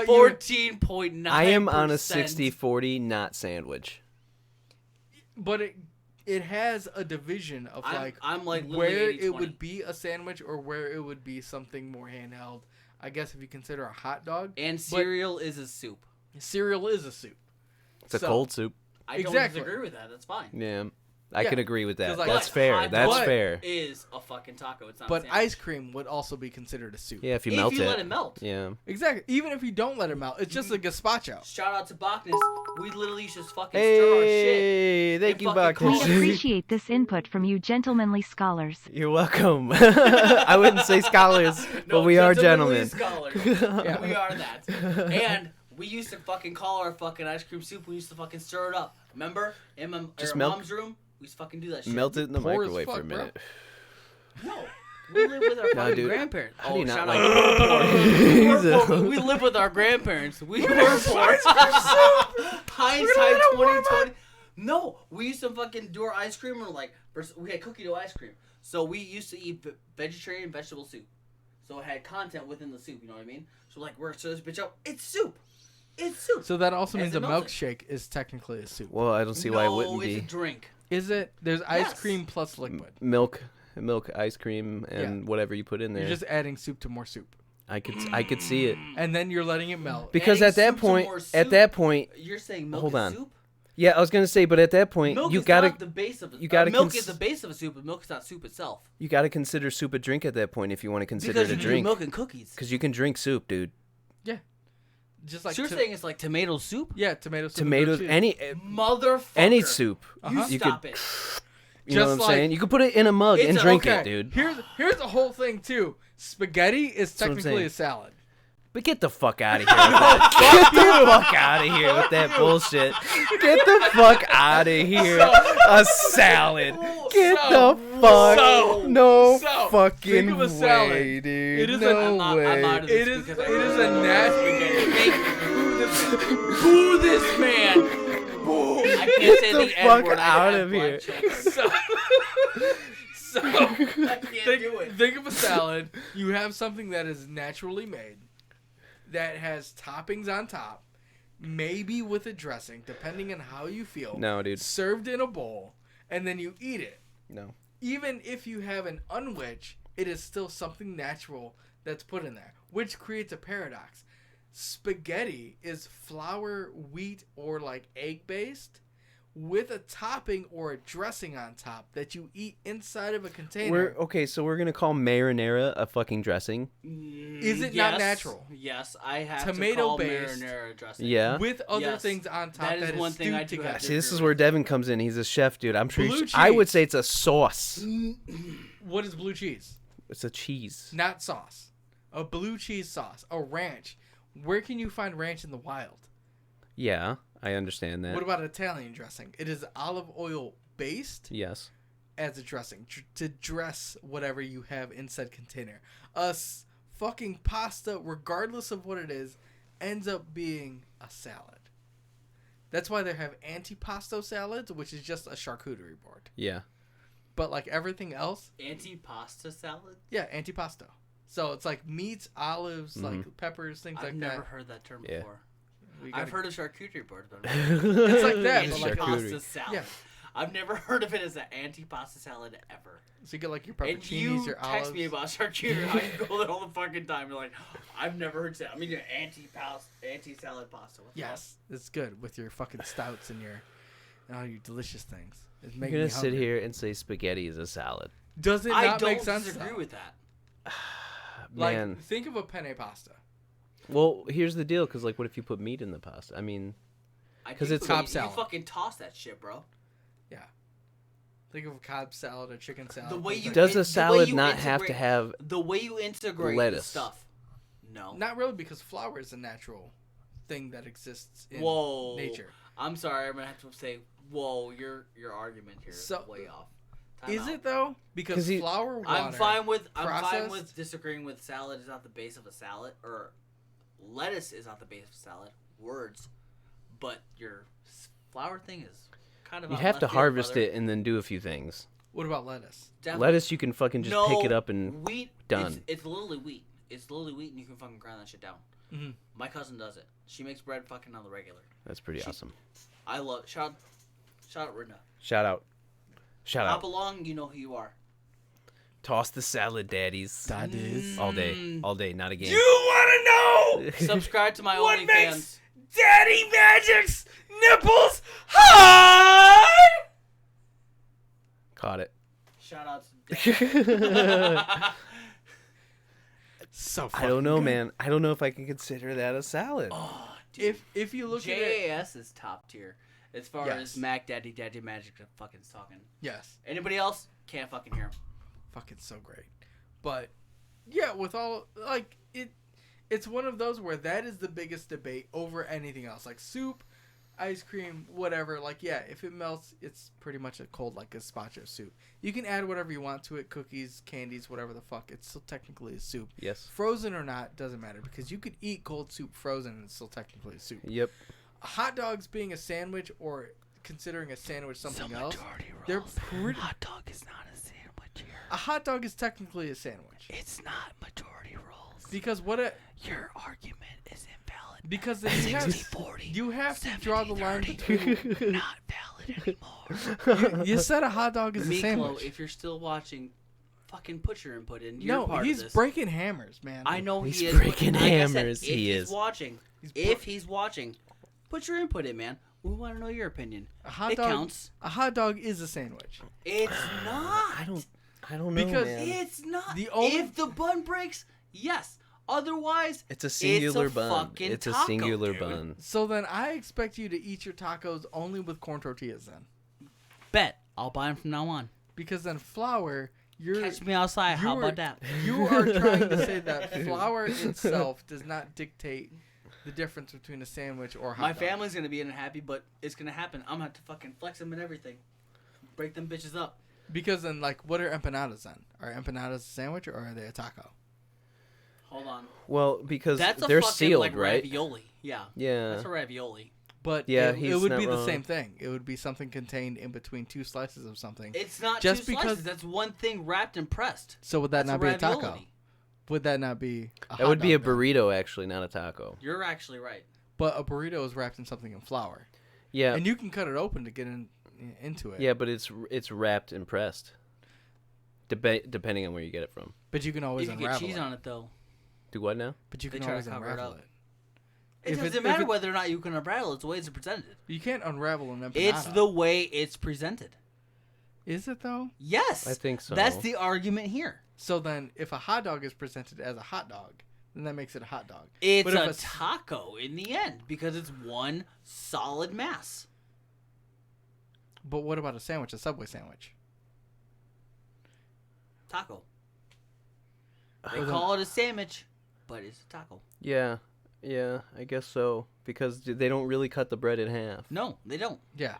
14.9%. I am on a 60-40 not sandwich. But it has a division of I'm like literally where 80-20. it would be a sandwich or where it would be something more handheld. I guess if you consider a hot dog. And cereal is a soup. Cereal is a soup. It's a So- cold soup. I don't Exactly. disagree with that. That's fine. Yeah. I Yeah, can agree with that. 'cause, like- That's But fair. hot That's dog fair. Is a fucking taco. It's not. But a sandwich. ice cream would also be considered a soup. Yeah, if you if melt you it. let it melt. Yeah. Exactly. Even if you don't let it melt, it's just a gazpacho. Shout out to Bacchus. We literally just fucking stir our shit. Hey, thank And you, fucking Bacchus. call We it- appreciate this input from you gentlemanly scholars. You're welcome. I wouldn't say scholars, but we are gentlemanly gentlemen. Scholars. Yeah. We are that. And we used to fucking call our fucking ice cream soup. We used to fucking stir it up. Remember? In my Just our melt- mom's room, we used to fucking do that shit. Melt it in the Poor as microwave for a fuck, bro. minute. No. We live with our fucking dude. grandparents. How do you not shout like- out. We were He's a- poor. We live with our grandparents. We were poor. Hindsight 2020. No, we used to fucking do our ice cream or like we had cookie dough ice cream. So we used to eat vegetarian vegetable soup. So it had content within the soup. You know what I mean? So like we're stir this bitch up. It's soup. It's soup. So that also As means it a melted. milkshake is technically a soup. Well, I don't see why it wouldn't it's be. a drink. Is it? There's ice Yes. cream plus liquid. Milk, ice cream, and Yeah. whatever you put in there. You're just adding soup to more soup. I could see it. And then you're letting it melt. Because Adding at that soup to point, more at soup? that point, You're saying milk Hold is on. soup? yeah, I was gonna say, but at that point, Milk you is gotta not the base of it. you gotta milk cons- is the base of a soup, but milk is not soup itself. you gotta consider soup a drink at that point if you want to consider Because it you a do drink. milk and cookies. Because you can drink soup, dude. Yeah. Just like So you're saying it's like tomato soup? yeah, tomato soup. Tomatoes, and any Motherfucker. any soup. You You stop could- it. You know Just what I'm like- saying? You could put it in a mug It's and a- drink okay, it, dude. Here's the whole thing too. Spaghetti is what I'm technically saying. a salad. But get the fuck out of here. With that. Get the fuck out of here with that bullshit. Get the fuck out of here. A salad. Get So- the fuck. so- no so, fucking think of a salad. way, dude. It is no a- way. I'm out of this It is because I it is don't a know nasty. Boo this man. Boo. I can't say the the fuck N-word. I out have of black here. checks. So I can't do it. think of a salad. You have something that is naturally made, that has toppings on top, maybe with a dressing, depending on how you feel. No, dude. Served in a bowl, and then you eat it. No. Even if you have an unwich, it is still something natural that's put in there, which creates a paradox. Spaghetti is flour, wheat, or like egg based, with a topping or a dressing on top that you eat inside of a container. So we're gonna call marinara a fucking dressing. Is it not natural? Yes, I have Tomato to call based. marinara dressing. Yeah. With other Yes. things on top That is one thing I stewed do have together. to See, this agree is with. where Devin comes in. He's a chef, dude. I'm sure. Blue I would cheese. say it's a sauce. What is blue cheese? It's a cheese. Not sauce. A blue cheese sauce. A ranch. Where can you find ranch in the wild? Yeah, I understand that. What about Italian dressing? It is olive oil based Yes. as a dressing to dress whatever you have in said container. Fucking pasta, regardless of what it is, ends up being a salad. That's why they have antipasto salads, which is just a charcuterie board. Yeah. But like everything else, Anti-pasta salad? yeah, antipasto. So it's like meats, olives, like peppers, things I've like never that. heard that term Yeah. before. We I've gotta- heard of charcuterie board, but It's like that, but like anti-pasta salad. Yeah. I've never heard of it as an anti-pasta salad ever. So you get like your And pepperoncinis, you your text olives. me about charcuterie, how you go there all the fucking time. You're like, I've never heard that. I mean, your anti-salad pasta. What the Yes, it's good with your fucking stouts and all your delicious things. It's You're making gonna me sit hungry. here and say spaghetti is a salad. Does it fuck? I not don't make sense? disagree though? with that. Like, Man. think of a penne pasta. Well, here's the deal. Because like, what if you put meat in the pasta? I mean, 'Cause do it's believe Cobb you salad. fucking toss that shit, bro. Yeah. Think of a Cobb salad or chicken salad. The way things you like does the a way salad you not have to integrate- have? the way you integrate lettuce? the stuff? No. that. Not really, because flour is a natural thing that exists in Whoa. nature. I'm sorry. I'm gonna have to say, whoa, your argument here is So- way off. Time Is out. it though? Because flour, water. I'm fine with processed- disagreeing with salad is not the base of a salad, or lettuce is not the base of a salad. Words, but your flour thing is kind of. You out have to left field, harvest brother. it and then do a few things. What about lettuce? Definitely. Lettuce, you can fucking just pick it up and wheat. done. It's literally wheat. It's literally wheat, and you can fucking grind that shit down. Mhm. My cousin does it. She makes bread fucking on the regular. That's pretty awesome. I love shout out Rinda. Shout out. Shout Hop out. along, you know who you are. Toss the salad, daddies. That is. All day. All day, not again. You want to know Subscribe to my what OnlyFans. makes Daddy Magic's nipples hard? Caught it. Shout out to So I don't know, fucking good. man. I don't know if I can consider that a salad. Oh, dude. If you look at it, JAS is top tier as far Yes. as Mac Daddy Magic fucking talking. yes, Anybody else can't fucking hear him. fucking so great. But yeah, with all like it's one of those where that is the biggest debate over anything else. Like soup, ice cream, whatever. Like yeah, if it melts, it's pretty much a cold like gazpacho soup. You can add whatever you want to it, cookies, candies, whatever the fuck. It's still technically a soup. Yes. Frozen or not doesn't matter because you could eat cold soup frozen and it's still technically a soup. Yep. Hot dogs being a sandwich or considering a sandwich something else, they're pretty. Hot dog is not a sandwich here. A hot dog is technically a sandwich It's not majority rules. because what a Your argument is invalid. because then you have to draw the line between. Not valid anymore. You said a hot dog is a Miklo, sandwich. if you're still watching, fucking put your input in. You're No, part he's of this. breaking hammers, man. I know He's he is. but breaking like I said, hammers, if he he's is. watching. If he's watching, put your input in, man. We want to know your opinion. A hot It dog. counts. A hot dog is a sandwich. It's not. I don't know, Because man. It's not. The only- If the bun breaks, yes. Otherwise, It's a singular it's a bun. fucking It's a taco, singular dude. bun. So then I expect you to eat your tacos only with corn tortillas then, Bet I'll buy them from now on. because then flour. You're Catch me outside. How you about are- that? You are trying to say that flour itself does not dictate the difference between a sandwich or a hot My dog. family's gonna be unhappy, but it's gonna happen. I'm gonna have to fucking flex them and everything. Break them bitches up. Because then, like, what are empanadas then? Are empanadas a sandwich or are they a taco? Hold on. Well, because That's a they're fucking sealed, like right? ravioli. Yeah. Yeah. That's a ravioli. But Yeah, it he's would not be the wrong. same thing. It would be something contained in between two slices of something. It's not Just two because- slices. That's one thing wrapped and pressed. So would that That's not be a taco? ravioli. Would that not be a That hot would be a dog then? burrito, actually, not a taco. You're actually right. But a burrito is wrapped in something in flour. Yeah. And you can cut it open to get into it. Yeah, but it's wrapped and pressed. Depending on where you get it from. But you can always If you get unravel cheese it. on it, though, Do what now? But you They can try to always cover it unravel up. it. it If doesn't if matter whether or not you can unravel. It's the way it's presented. You can't unravel an empanada. It's the way it's presented. Is it though? Yes. I think so. That's the argument here. So then, if a hot dog is presented as a hot dog, then that makes it a hot dog. It's But if a s- taco in the end because it's one solid mass. But what about a sandwich? A Subway sandwich? Taco. They Well, then- call it a sandwich, but it's a taco. Yeah, I guess so. Because they don't really cut the bread in half. No, they don't. Yeah.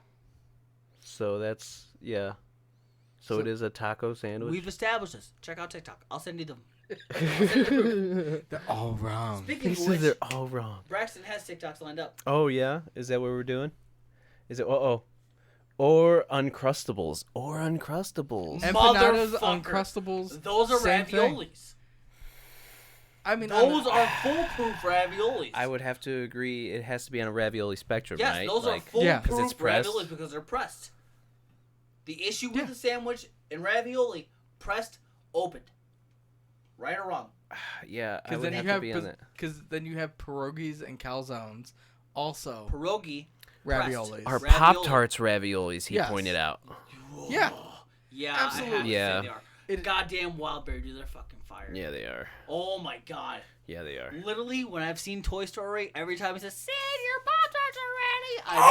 So that's, yeah. So it is a taco sandwich? We've established this. Check out TikTok. I'll send you them. They're all wrong. Speaking He of says which, they're all wrong. Braxton has TikToks lined up. Oh, yeah? Is that what we're doing? Is it, uh-oh. Or Uncrustables. Or Uncrustables. Empanadas, Motherfucker. Uncrustables. Those are same thing. raviolis. I mean, Those are foolproof raviolis. I would have to agree it has to be on a ravioli spectrum, Yes, right? those are Like, Yeah. 'cause foolproof it's pressed. raviolis because they're pressed. The issue with Yeah. the sandwich and ravioli, pressed, opened. Right or wrong? Yeah, I Because would then have you to have be on that. because then you have pierogies and calzones, also Pierogi, raviolis. Our Ravioli. Pop-Tarts raviolis, he Yes. pointed out. Yeah. Yeah, Absolutely. I have to Yeah. say they are. It- Goddamn Wildberry, dude, they're fucking fire. Yeah, they are. Oh my god. Yeah, they are. Literally, when I've seen Toy Story, every time he says, "Sid, your Pop-Tarts are ready," I've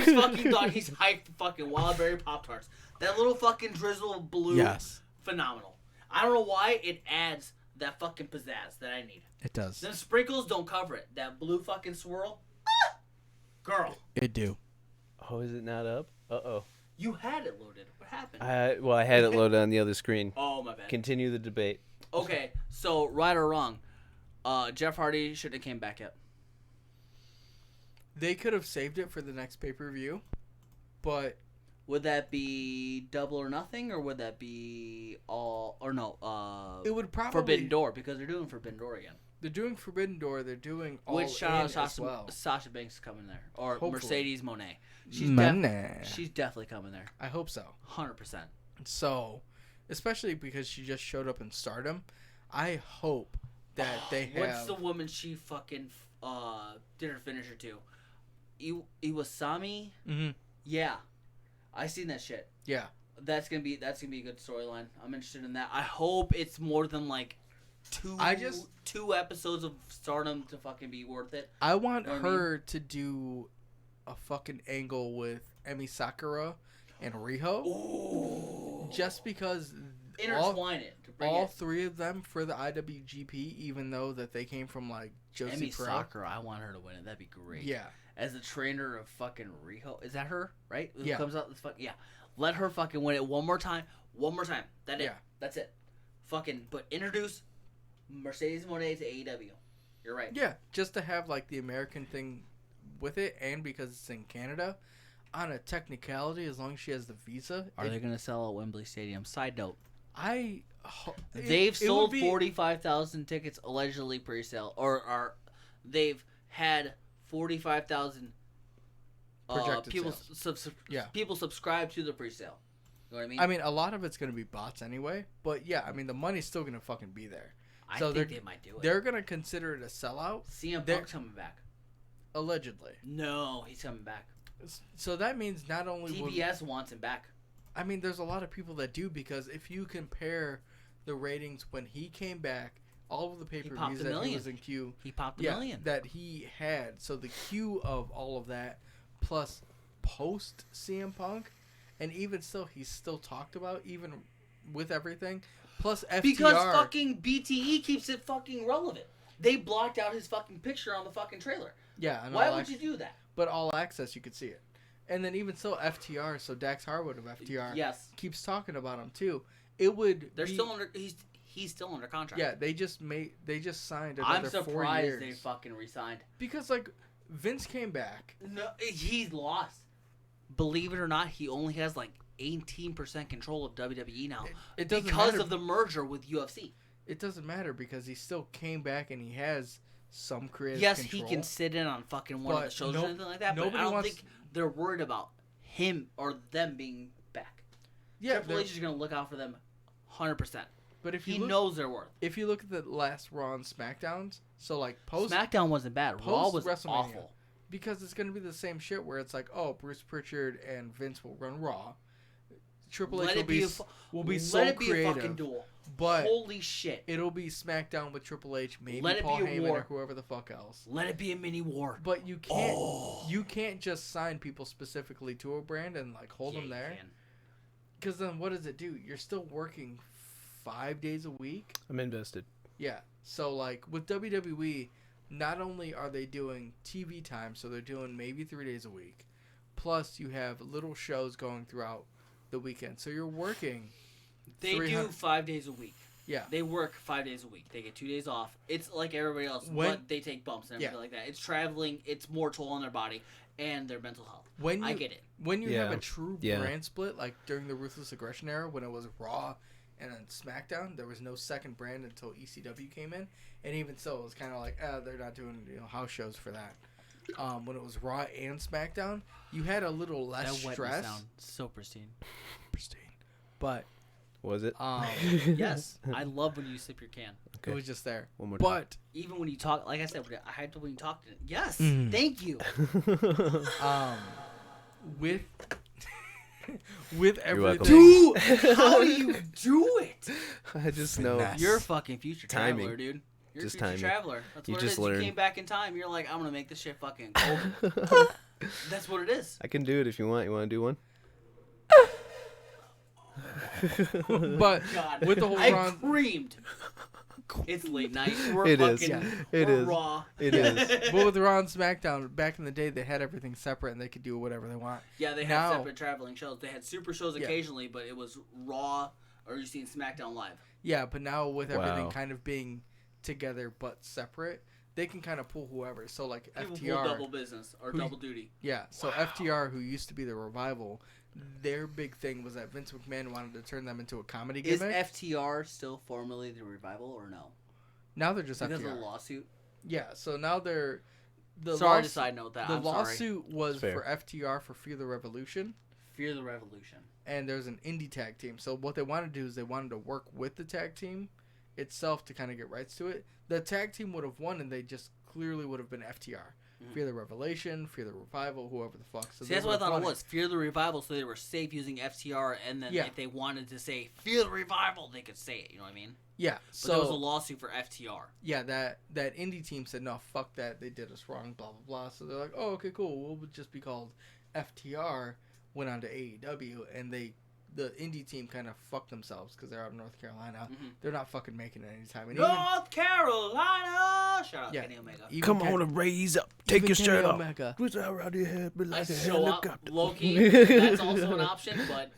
always fucking thought he's hyped for fucking Wildberry Pop-Tarts. That little fucking drizzle of blue, Yes. phenomenal. I don't know why it adds that fucking pizzazz that I need. It does. Them sprinkles don't cover it. That blue fucking swirl, ah! Girl, It do. Oh, is it not up? Uh-oh. you had it loaded. What happened? Well, I had it loaded on the other screen. Oh, my bad. Continue the debate. Okay, so right or wrong, Jeff Hardy shouldn't have came back yet. They could have saved it for the next pay-per-view, but Would that be Double or Nothing, or would that be all or no? it would probably Forbidden Door, because they're doing Forbidden Door again. They're doing Forbidden Door. They're doing All Which shout out In as Sasha, well. Sasha Banks is coming there, or Hopefully. Mercedes Moné. She's definitely coming there. I hope so. 100%. So, especially because she just showed up in Stardom, I hope that they have. What's the woman she fucking did her finisher to? Iwasami? Mm-hmm. Yeah, I seen that shit. Yeah. That's gonna be a good storyline. I'm interested in that. I hope it's more than like two episodes of Stardom to fucking be worth it. I want You know what I her to do a fucking angle with Emi Sakura and Riho. Ooh. Just because Intertwine it to bring all it. three of them for the IWGP, even though that they came from like Josie Emi Pro. Sakura, I want her to win it. That'd be great. Yeah. As the trainer of fucking Riho, is that her? Right? Who Yeah. comes out this yeah. Let her fucking win it one more time. One more time. That's it. Fucking but introduce Mercedes Moné to AEW. You're right. Yeah, just to have like the American thing with it, and because it's in Canada, on a technicality, as long as she has the visa. Are they gonna sell at Wembley Stadium? Side note. it They've sold would be- 45,000 tickets allegedly pre-sale, or they've had 45,000 Projected people sales. Yeah. people subscribe to the pre-sale. You know what I mean? I mean, a lot of it's gonna be bots anyway, but yeah, I mean the money's still gonna fucking be there. I So think they might do it. They're gonna consider it a sellout. CM They're- Punk's coming back. Allegedly. No, he's coming back. So that means not only TBS wants him back. I mean, there's a lot of people that do, because if you compare the ratings when he came back, all of the popped pay-per-views a that he million. was in queue, He popped a million. that he had. So the queue of all of that, plus post CM Punk, and even still, he's still talked about even with everything. Plus FTR. Because fucking BTE keeps it fucking relevant. They blocked out his fucking picture on the fucking trailer. Yeah. And Why All would you do that? But All Access, you could see it. And then even still, FTR, so Dax Harwood of FTR, Yes. keeps talking about him too. It would. They're be, still under. He's still under contract. Yeah, they just signed another I'm 4 surprised years. they fucking resigned. Because like Vince came back. No, he's lost. Believe it or not, he only has like 18% control of WWE now It doesn't because matter. of the merger with UFC. It doesn't matter because he still came back and he has some creative Yes, control. he can sit in on fucking one of But the shows no- or anything like that, but nobody I don't wants- think they're worried about him or them being back. Yeah, Triple H is going to look out for them 100%. but if He you look, knows their worth. if you look at the last Raw and SmackDowns, so like post SmackDown wasn't bad. Raw was WrestleMania, awful. because it's going to be the same shit where it's like, oh, Bruce Pritchard and Vince will run Raw. Triple H Let will it be be let so it be creative, a fucking duel. but Holy shit. it'll be SmackDown with Triple H, maybe Let it Paul be a Heyman war. or whoever the fuck else. Let it be a mini war. But you can't just sign people specifically to a brand and like hold them there. Because then what does it do? You're still working 5 days a week. I'm invested. Yeah. So like with WWE, not only are they doing TV time, so they're doing maybe 3 days a week, plus you have little shows going throughout the weekend. So you're working. They do 300 5 days a week. Yeah. They work 5 days a week. They get 2 days off. It's like everybody else, When- but they take bumps and everything Yeah. like that. It's traveling. It's more toll on their body and their mental health. When I you get it. When you have Yeah. a true Yeah. brand split, like during the Ruthless Aggression era, when it was Raw and then SmackDown, there was no second brand until ECW came in, and even so, it was kind of like, they're not doing house shows for that. When it was Raw and SmackDown, you had a little less That wet stress. sound so pristine. But Was it? Yes, I love when you sip your can. it was just there. One more time. But Even when you talk, like I said, I had to when you talked. Yes, Mm. thank you. with with welcome. everything, Dude, how do you do it? I just know. You're a fucking future Timing. traveler, dude. You're Just a future timing. traveler. That's You what just it is. learn. You came back in time. You're like, I'm gonna make this shit fucking golden. That's what it is. I can do it if you want. You want to do one? but God, with the whole I Ron, screamed. It's late night. We're It is. fucking. Yeah, it we're is. raw. It is. but with Raw and SmackDown, back in the day, they had everything separate and they could do whatever they want. Yeah, they had Now- separate traveling shows. They had super shows Yeah. occasionally, but it was Raw or you seen SmackDown Live. Yeah, but now with everything Wow. kind of being together but separate, they can kind of pull whoever. So like People FTR, pull double business or double duty. Yeah. So FTR, who used to be the Revival, their big thing was that Vince McMahon wanted to turn them into a comedy Is gimmick. FTR still formerly the Revival or no? Now they're just because FTR. of the lawsuit. Yeah. So now they're Sorry to side note that. The I'm lawsuit sorry. was for FTR for Fear the Revolution. Fear the Revolution. And there's an indie tag team. So what they wanted to do is they wanted to work with the tag team itself to kind of get rights to it. The tag team would have won, and they just clearly would have been FTR. Fear the Revelation, Fear the Revival, whoever the fuck. So see, that's what I thought it was. Fear the Revival, so they were safe using FTR, and then if they wanted to say Fear the Revival, they could say it. You know what I mean? Yeah. But So there was a lawsuit for FTR. Yeah, that indie team said, no, fuck that. They did us wrong, blah, blah, blah. So they're like, oh, okay, cool. We'll just be called FTR. Went on to AEW, and the indie team kind of fucked themselves because they're out of North Carolina. They're not fucking making it anytime. And North Carolina! Shout out Yeah. Kenny Omega. Come on and raise up. Take your shirt off. Omega. Put that around your head, be I like a show up, helicopter. Loki. That's also an option, but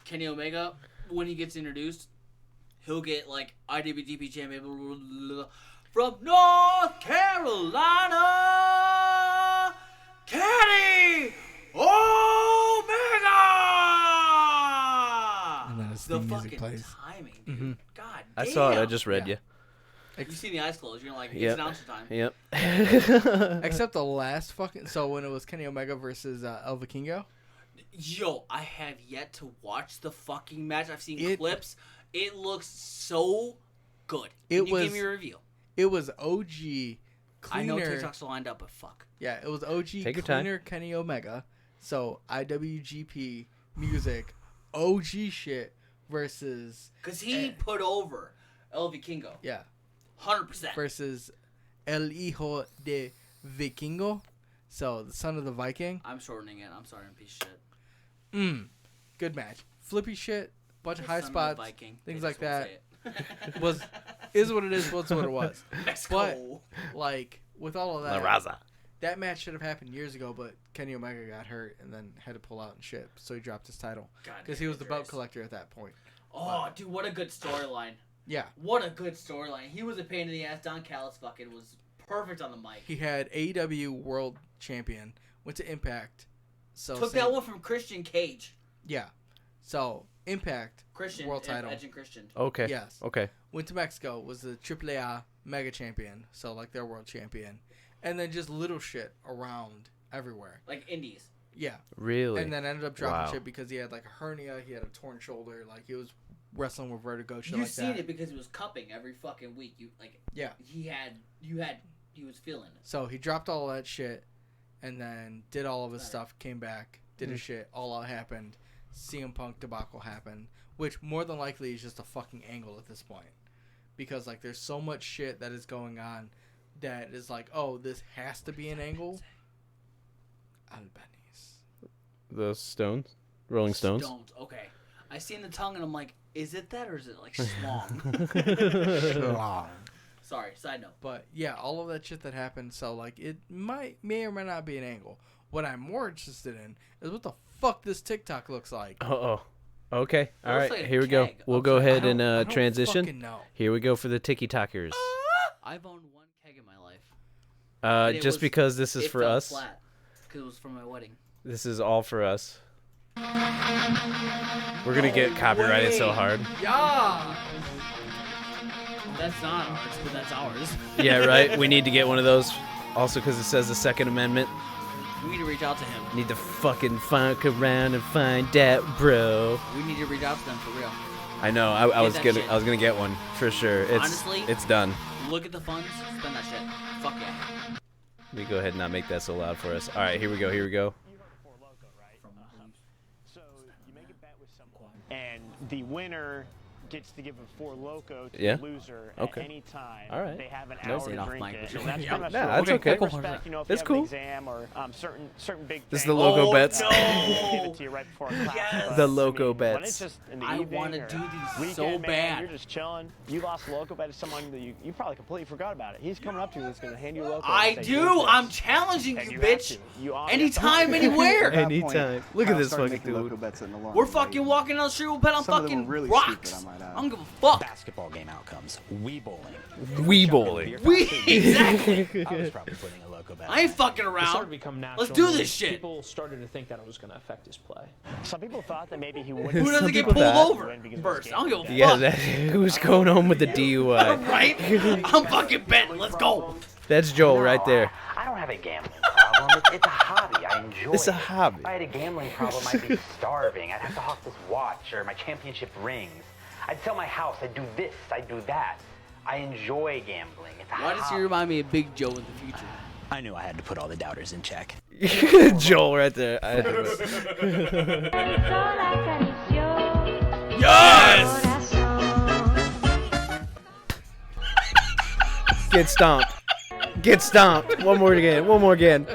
Kenny Omega, when he gets introduced, he'll get like IWGP champion from North Carolina, Kenny Omega. And then his The theme music fucking plays. timing, dude. God damn. I saw it. I just read you. You see the eyes closed. You're like, it's Yep. announcer time. Yep. Except the last fucking... So when it was Kenny Omega versus El Vikingo. Yo, I have yet to watch the fucking match. I've seen clips. It looks so good. Can you give me a review? It was OG cleaner. I know TikTok's lined up, but fuck. Yeah, it was OG Take your cleaner Kenny Omega. So IWGP music, OG shit versus... Because he put over El Vikingo. Yeah. 100%. Versus El Hijo de Vikingo. So the son of the Viking. I'm shortening it. I'm sorry, piece of shit. Good match. Flippy shit. Bunch of high Son of spots. the Viking. Things They like just won't that. say it. Is what it is. What's what it was. Mexico. But like with all of La that, Raza. that match should have happened years ago. But Kenny Omega got hurt and then had to pull out and shit. So he dropped his title because he was the belt collector at that point. Oh, dude, what a good storyline. Yeah. What a good storyline. He was a pain in the ass. Don Callis fucking was perfect on the mic. He had AEW World Champion. Went to Impact. So Took that one from Christian Cage. Yeah. So Impact Christian World title. Edge and Christian. Okay. Yes. Okay. Went to Mexico. Was the AAA Mega Champion. So like their World Champion. And then just little shit around everywhere. Like indies. Yeah. Really? And then ended up dropping Wow. shit because he had like a hernia. He had a torn shoulder. Like he was wrestling with vertigo. Shit You've like seen that. it because he was cupping every fucking week. You like. Yeah. He was feeling it. So he dropped all that shit, and then did all of his stuff. Came back, did his shit. All out happened. CM Punk debacle happened, which more than likely is just a fucking angle at this point, because like there's so much shit that is going on that is like, oh, this has to be an angle. Albanese. The Stones? Rolling Stones? Stones. Okay. I seen the tongue and I'm like, is it that or is it like schlong? Sorry, side note. But yeah, all of that shit that happened. So like, it may or may not be an angle. What I'm more interested in is what the fuck this TikTok looks like. Uh-oh. Okay. All looks right. like a Here we go. keg. We'll I'm go sorry. ahead I and don't transition. fucking know. Here we go for the Tiki-Talkers. I've owned one keg in my life. And it Just was- because this is it for fell us. flat because it was for my wedding. This is all for us. We're going to get copyrighted so hard. Yeah. That's not ours, but that's ours. Yeah, right? We need to get one of those. Also because it says the Second Amendment. We need to reach out to him. Need to fucking fuck around and find that, bro. We need to reach out to them for real. I know. I was that gonna shit. I was gonna get one for sure. It's Honestly? it's done. Look at the funds, spend that shit. Fuck yeah. Let me go ahead and not make that so loud for us. All right, here we go. Here we go. So you make a bet with someone, and the winner gets to give a Loko to Yeah. the loser Okay. at any time. All right. They have an No, hour say to it off drink mic, it. but And sure. that's Yeah. pretty much Nah, the that's rule. okay. With respect, you know, if That's you have cool. an exam or certain big This is things, the Loko Oh, bets. no. give it to you right before class. Yes. But, The I mean, Loko when bets. it's just in the I evening wanna or do these weekend, so man, bad. You're just chilling. You lost a Loko bet to someone that you probably completely forgot about it. He's coming up to you and he's going to hand you a Loko. I and say, do. "Use this." I'm challenging And you, have bitch. to. You all- Anytime, anywhere. Anytime. Look at this fucking dude. We're fucking walking down the street. We'll bet on fucking rocks. I don't give a fuck. Basketball game outcomes. Wii bowling. Wii bowling. Exactly. I was probably putting a Loko bet. I ain't fucking around. Let's do this shit. People started to think that it was going to affect his play. Some people thought that maybe he wouldn't. Who doesn't get people pulled thought- over first? I don't give a fuck. Yeah, who's going home with the DUI? Right? I'm fucking betting. Let's go. That's Joel right there. I don't have a gambling problem. It's a hobby. I enjoy It's a it. hobby. If I had a gambling problem, I'd be starving. I'd have to hawk this watch or my championship rings. I'd sell my house. I'd do this. I'd do that. I enjoy gambling. It's a Why does he hobby. remind me of Big Joe in the future? I knew I had to put all the doubters in check. Joel right there. Yes! Get stomped. Get stomped. One more again. One more again.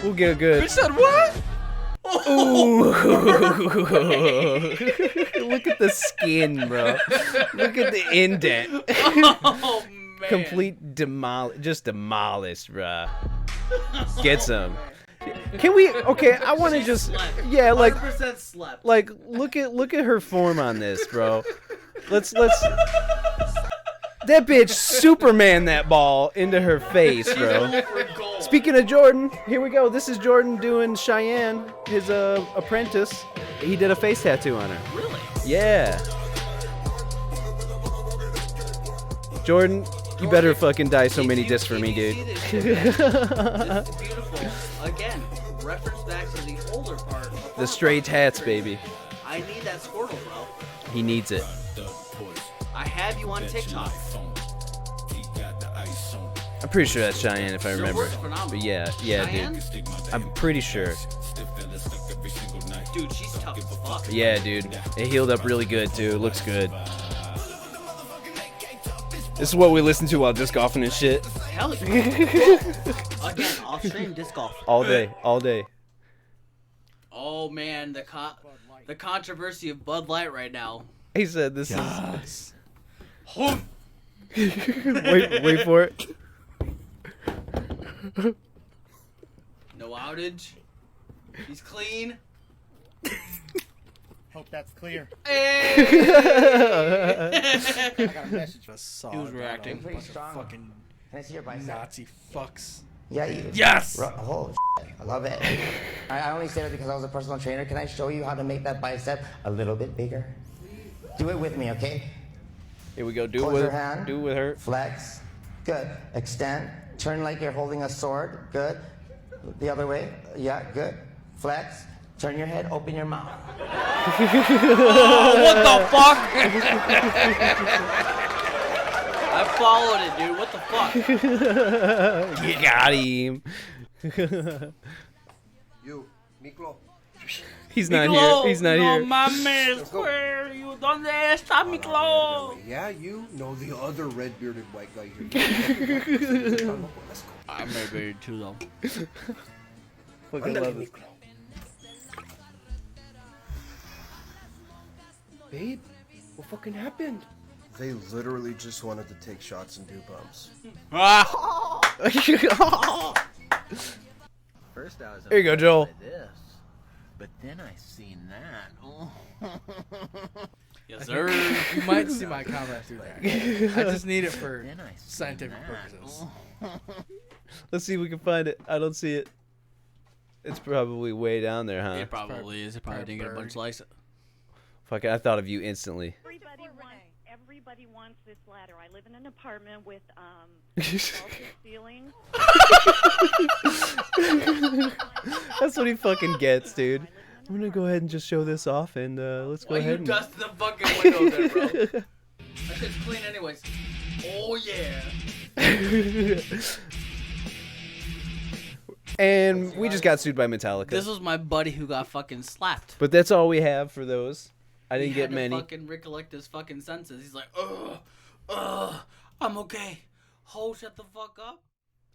We'll get a good. Bitch said what? Ooh. Look at the skin, bro. Look at the indent. Oh, man. Complete just demolished, bro. Get some. Can we? Okay, I want to just. Yeah, like. 100% slept. Like, look at her form on this, bro. Let's. That bitch Superman that ball into her face, bro. Speaking of Jordan, here we go. This is Jordan doing Cheyenne, his apprentice. He did a face tattoo on her. Really? Yeah. Jordan, you better fucking die so many discs for me, dude. This is beautiful. Again, reference back to the older part. The stray tats, baby. I need that Squirtle, bro. He needs it. I have you on TikTok. I'm pretty sure that's Cheyenne if I remember. works phenomenal. But yeah, dude. I'm pretty sure. Dude, she's tough as fuck. Yeah, dude. It healed up really good too. Looks good. This is what we listen to while disc golfing and shit. Hell yeah. Again, off stream disc golf. All day, all day. Oh man, the controversy of Bud Light right now. He said this is. wait for it. No outage. He's clean. Hope that's clear. Hey! I got a message. He was reacting. Pretty strong. Fucking Can I see your bicep? Nazi fucks. Yeah, you. Yes! Holy shit. I love it. I only say that because I was a personal trainer. Can I show you how to make that bicep a little bit bigger? Do it with me, okay? Here we go. Do Close it with your hand. Do it with her. Flex. Good. Extend. Turn like you're holding a sword. Good. The other way. Yeah, good. Flex. Turn your head. Open your mouth. Oh, what the fuck? I followed it, dude. What the fuck? You got him. You, Miklo. He's not here. He's not no here. mames, where you? ¿Dónde está mi Miklo? Yeah, you know the other red-bearded white guy here. I may be too though. Fucking love it. Babe, what fucking happened? They literally just wanted to take shots and do bumps. First I was Here you go, Joel. by this, but then I seen that. Oh. Yes, sir. You might see my comment through there. I just need it for scientific purposes. Let's see if we can find it. I don't see it. It's probably way down there, huh? It probably is. It probably didn't get a bunch of likes. Fuck it, I thought of you instantly. Everybody wants this ladder. I live in an apartment with vaulted ceilings. That's what he fucking gets, dude. I'm gonna go ahead and just show this off, and let's go Why ahead. you dust the fucking window there, bro? That shit's clean anyways. Oh yeah. And we just got sued by Metallica. This was my buddy who got fucking slapped. But that's all we have for those. I didn't He get had to many. fucking recollect his fucking senses. He's like, I'm okay. Ho, shut the fuck up.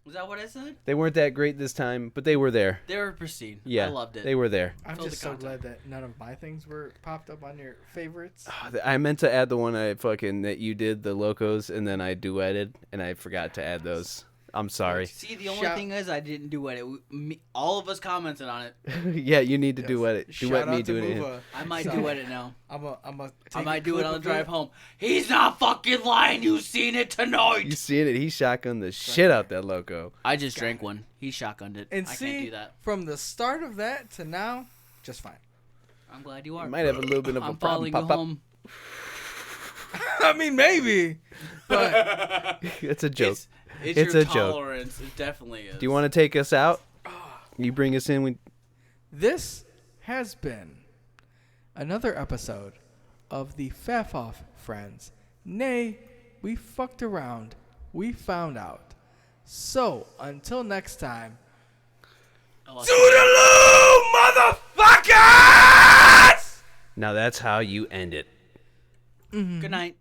Was that what I said? They weren't that great this time, but they were there. They were pristine. Yeah, I loved it. They were there. I'm Filled just the so content. glad that none of my things were popped up on your favorites. I meant to add the one that you did, the Locos, and then I duetted, and I forgot to add those. I'm sorry. See, the only thing is I didn't duet it. All of us commented on it. Yeah, you need to duet it. Duet Shout me out to doing it. Muva. I might duet it now. I might do it on the drive home. He's not fucking lying. You seen it tonight. You seeing it? He shotgunned the shit out that Loko. I just drank one. He shotgunned it. And I see, can't do that. from the start of that to now, just fine. I'm glad you are. You might have a little bit of a problem. following you home. I mean, maybe, but It's a joke. It's a your joke. tolerance. It definitely is. Do you want to take us out? You bring us in. this has been another episode of the Fafof Friends. Nay, we fucked around. We found out. So, until next time. Toodaloo, motherfuckers! Now that's how you end it. Good night.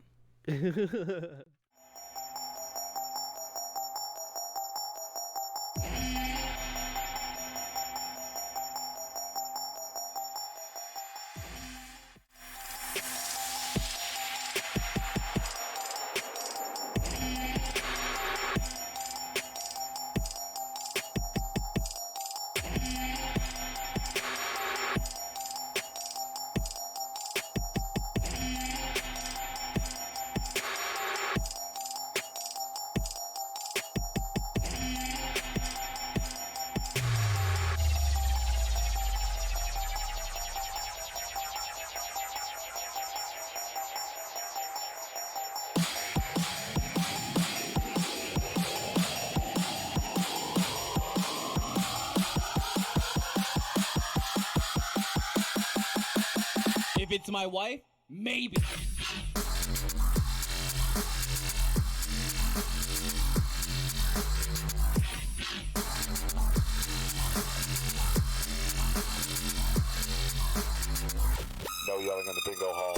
If it's my wife, maybe. No yelling in the bingo hall.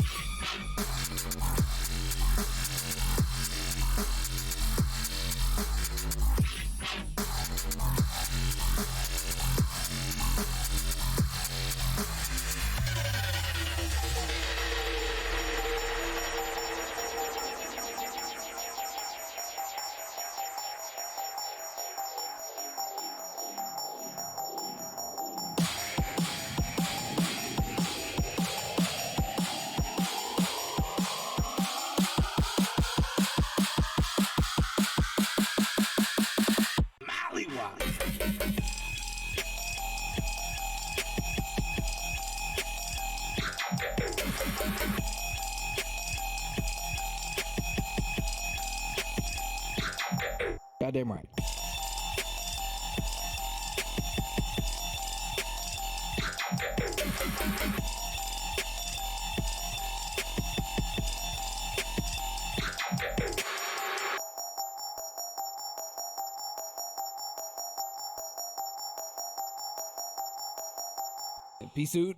Goddamn right. Peace out.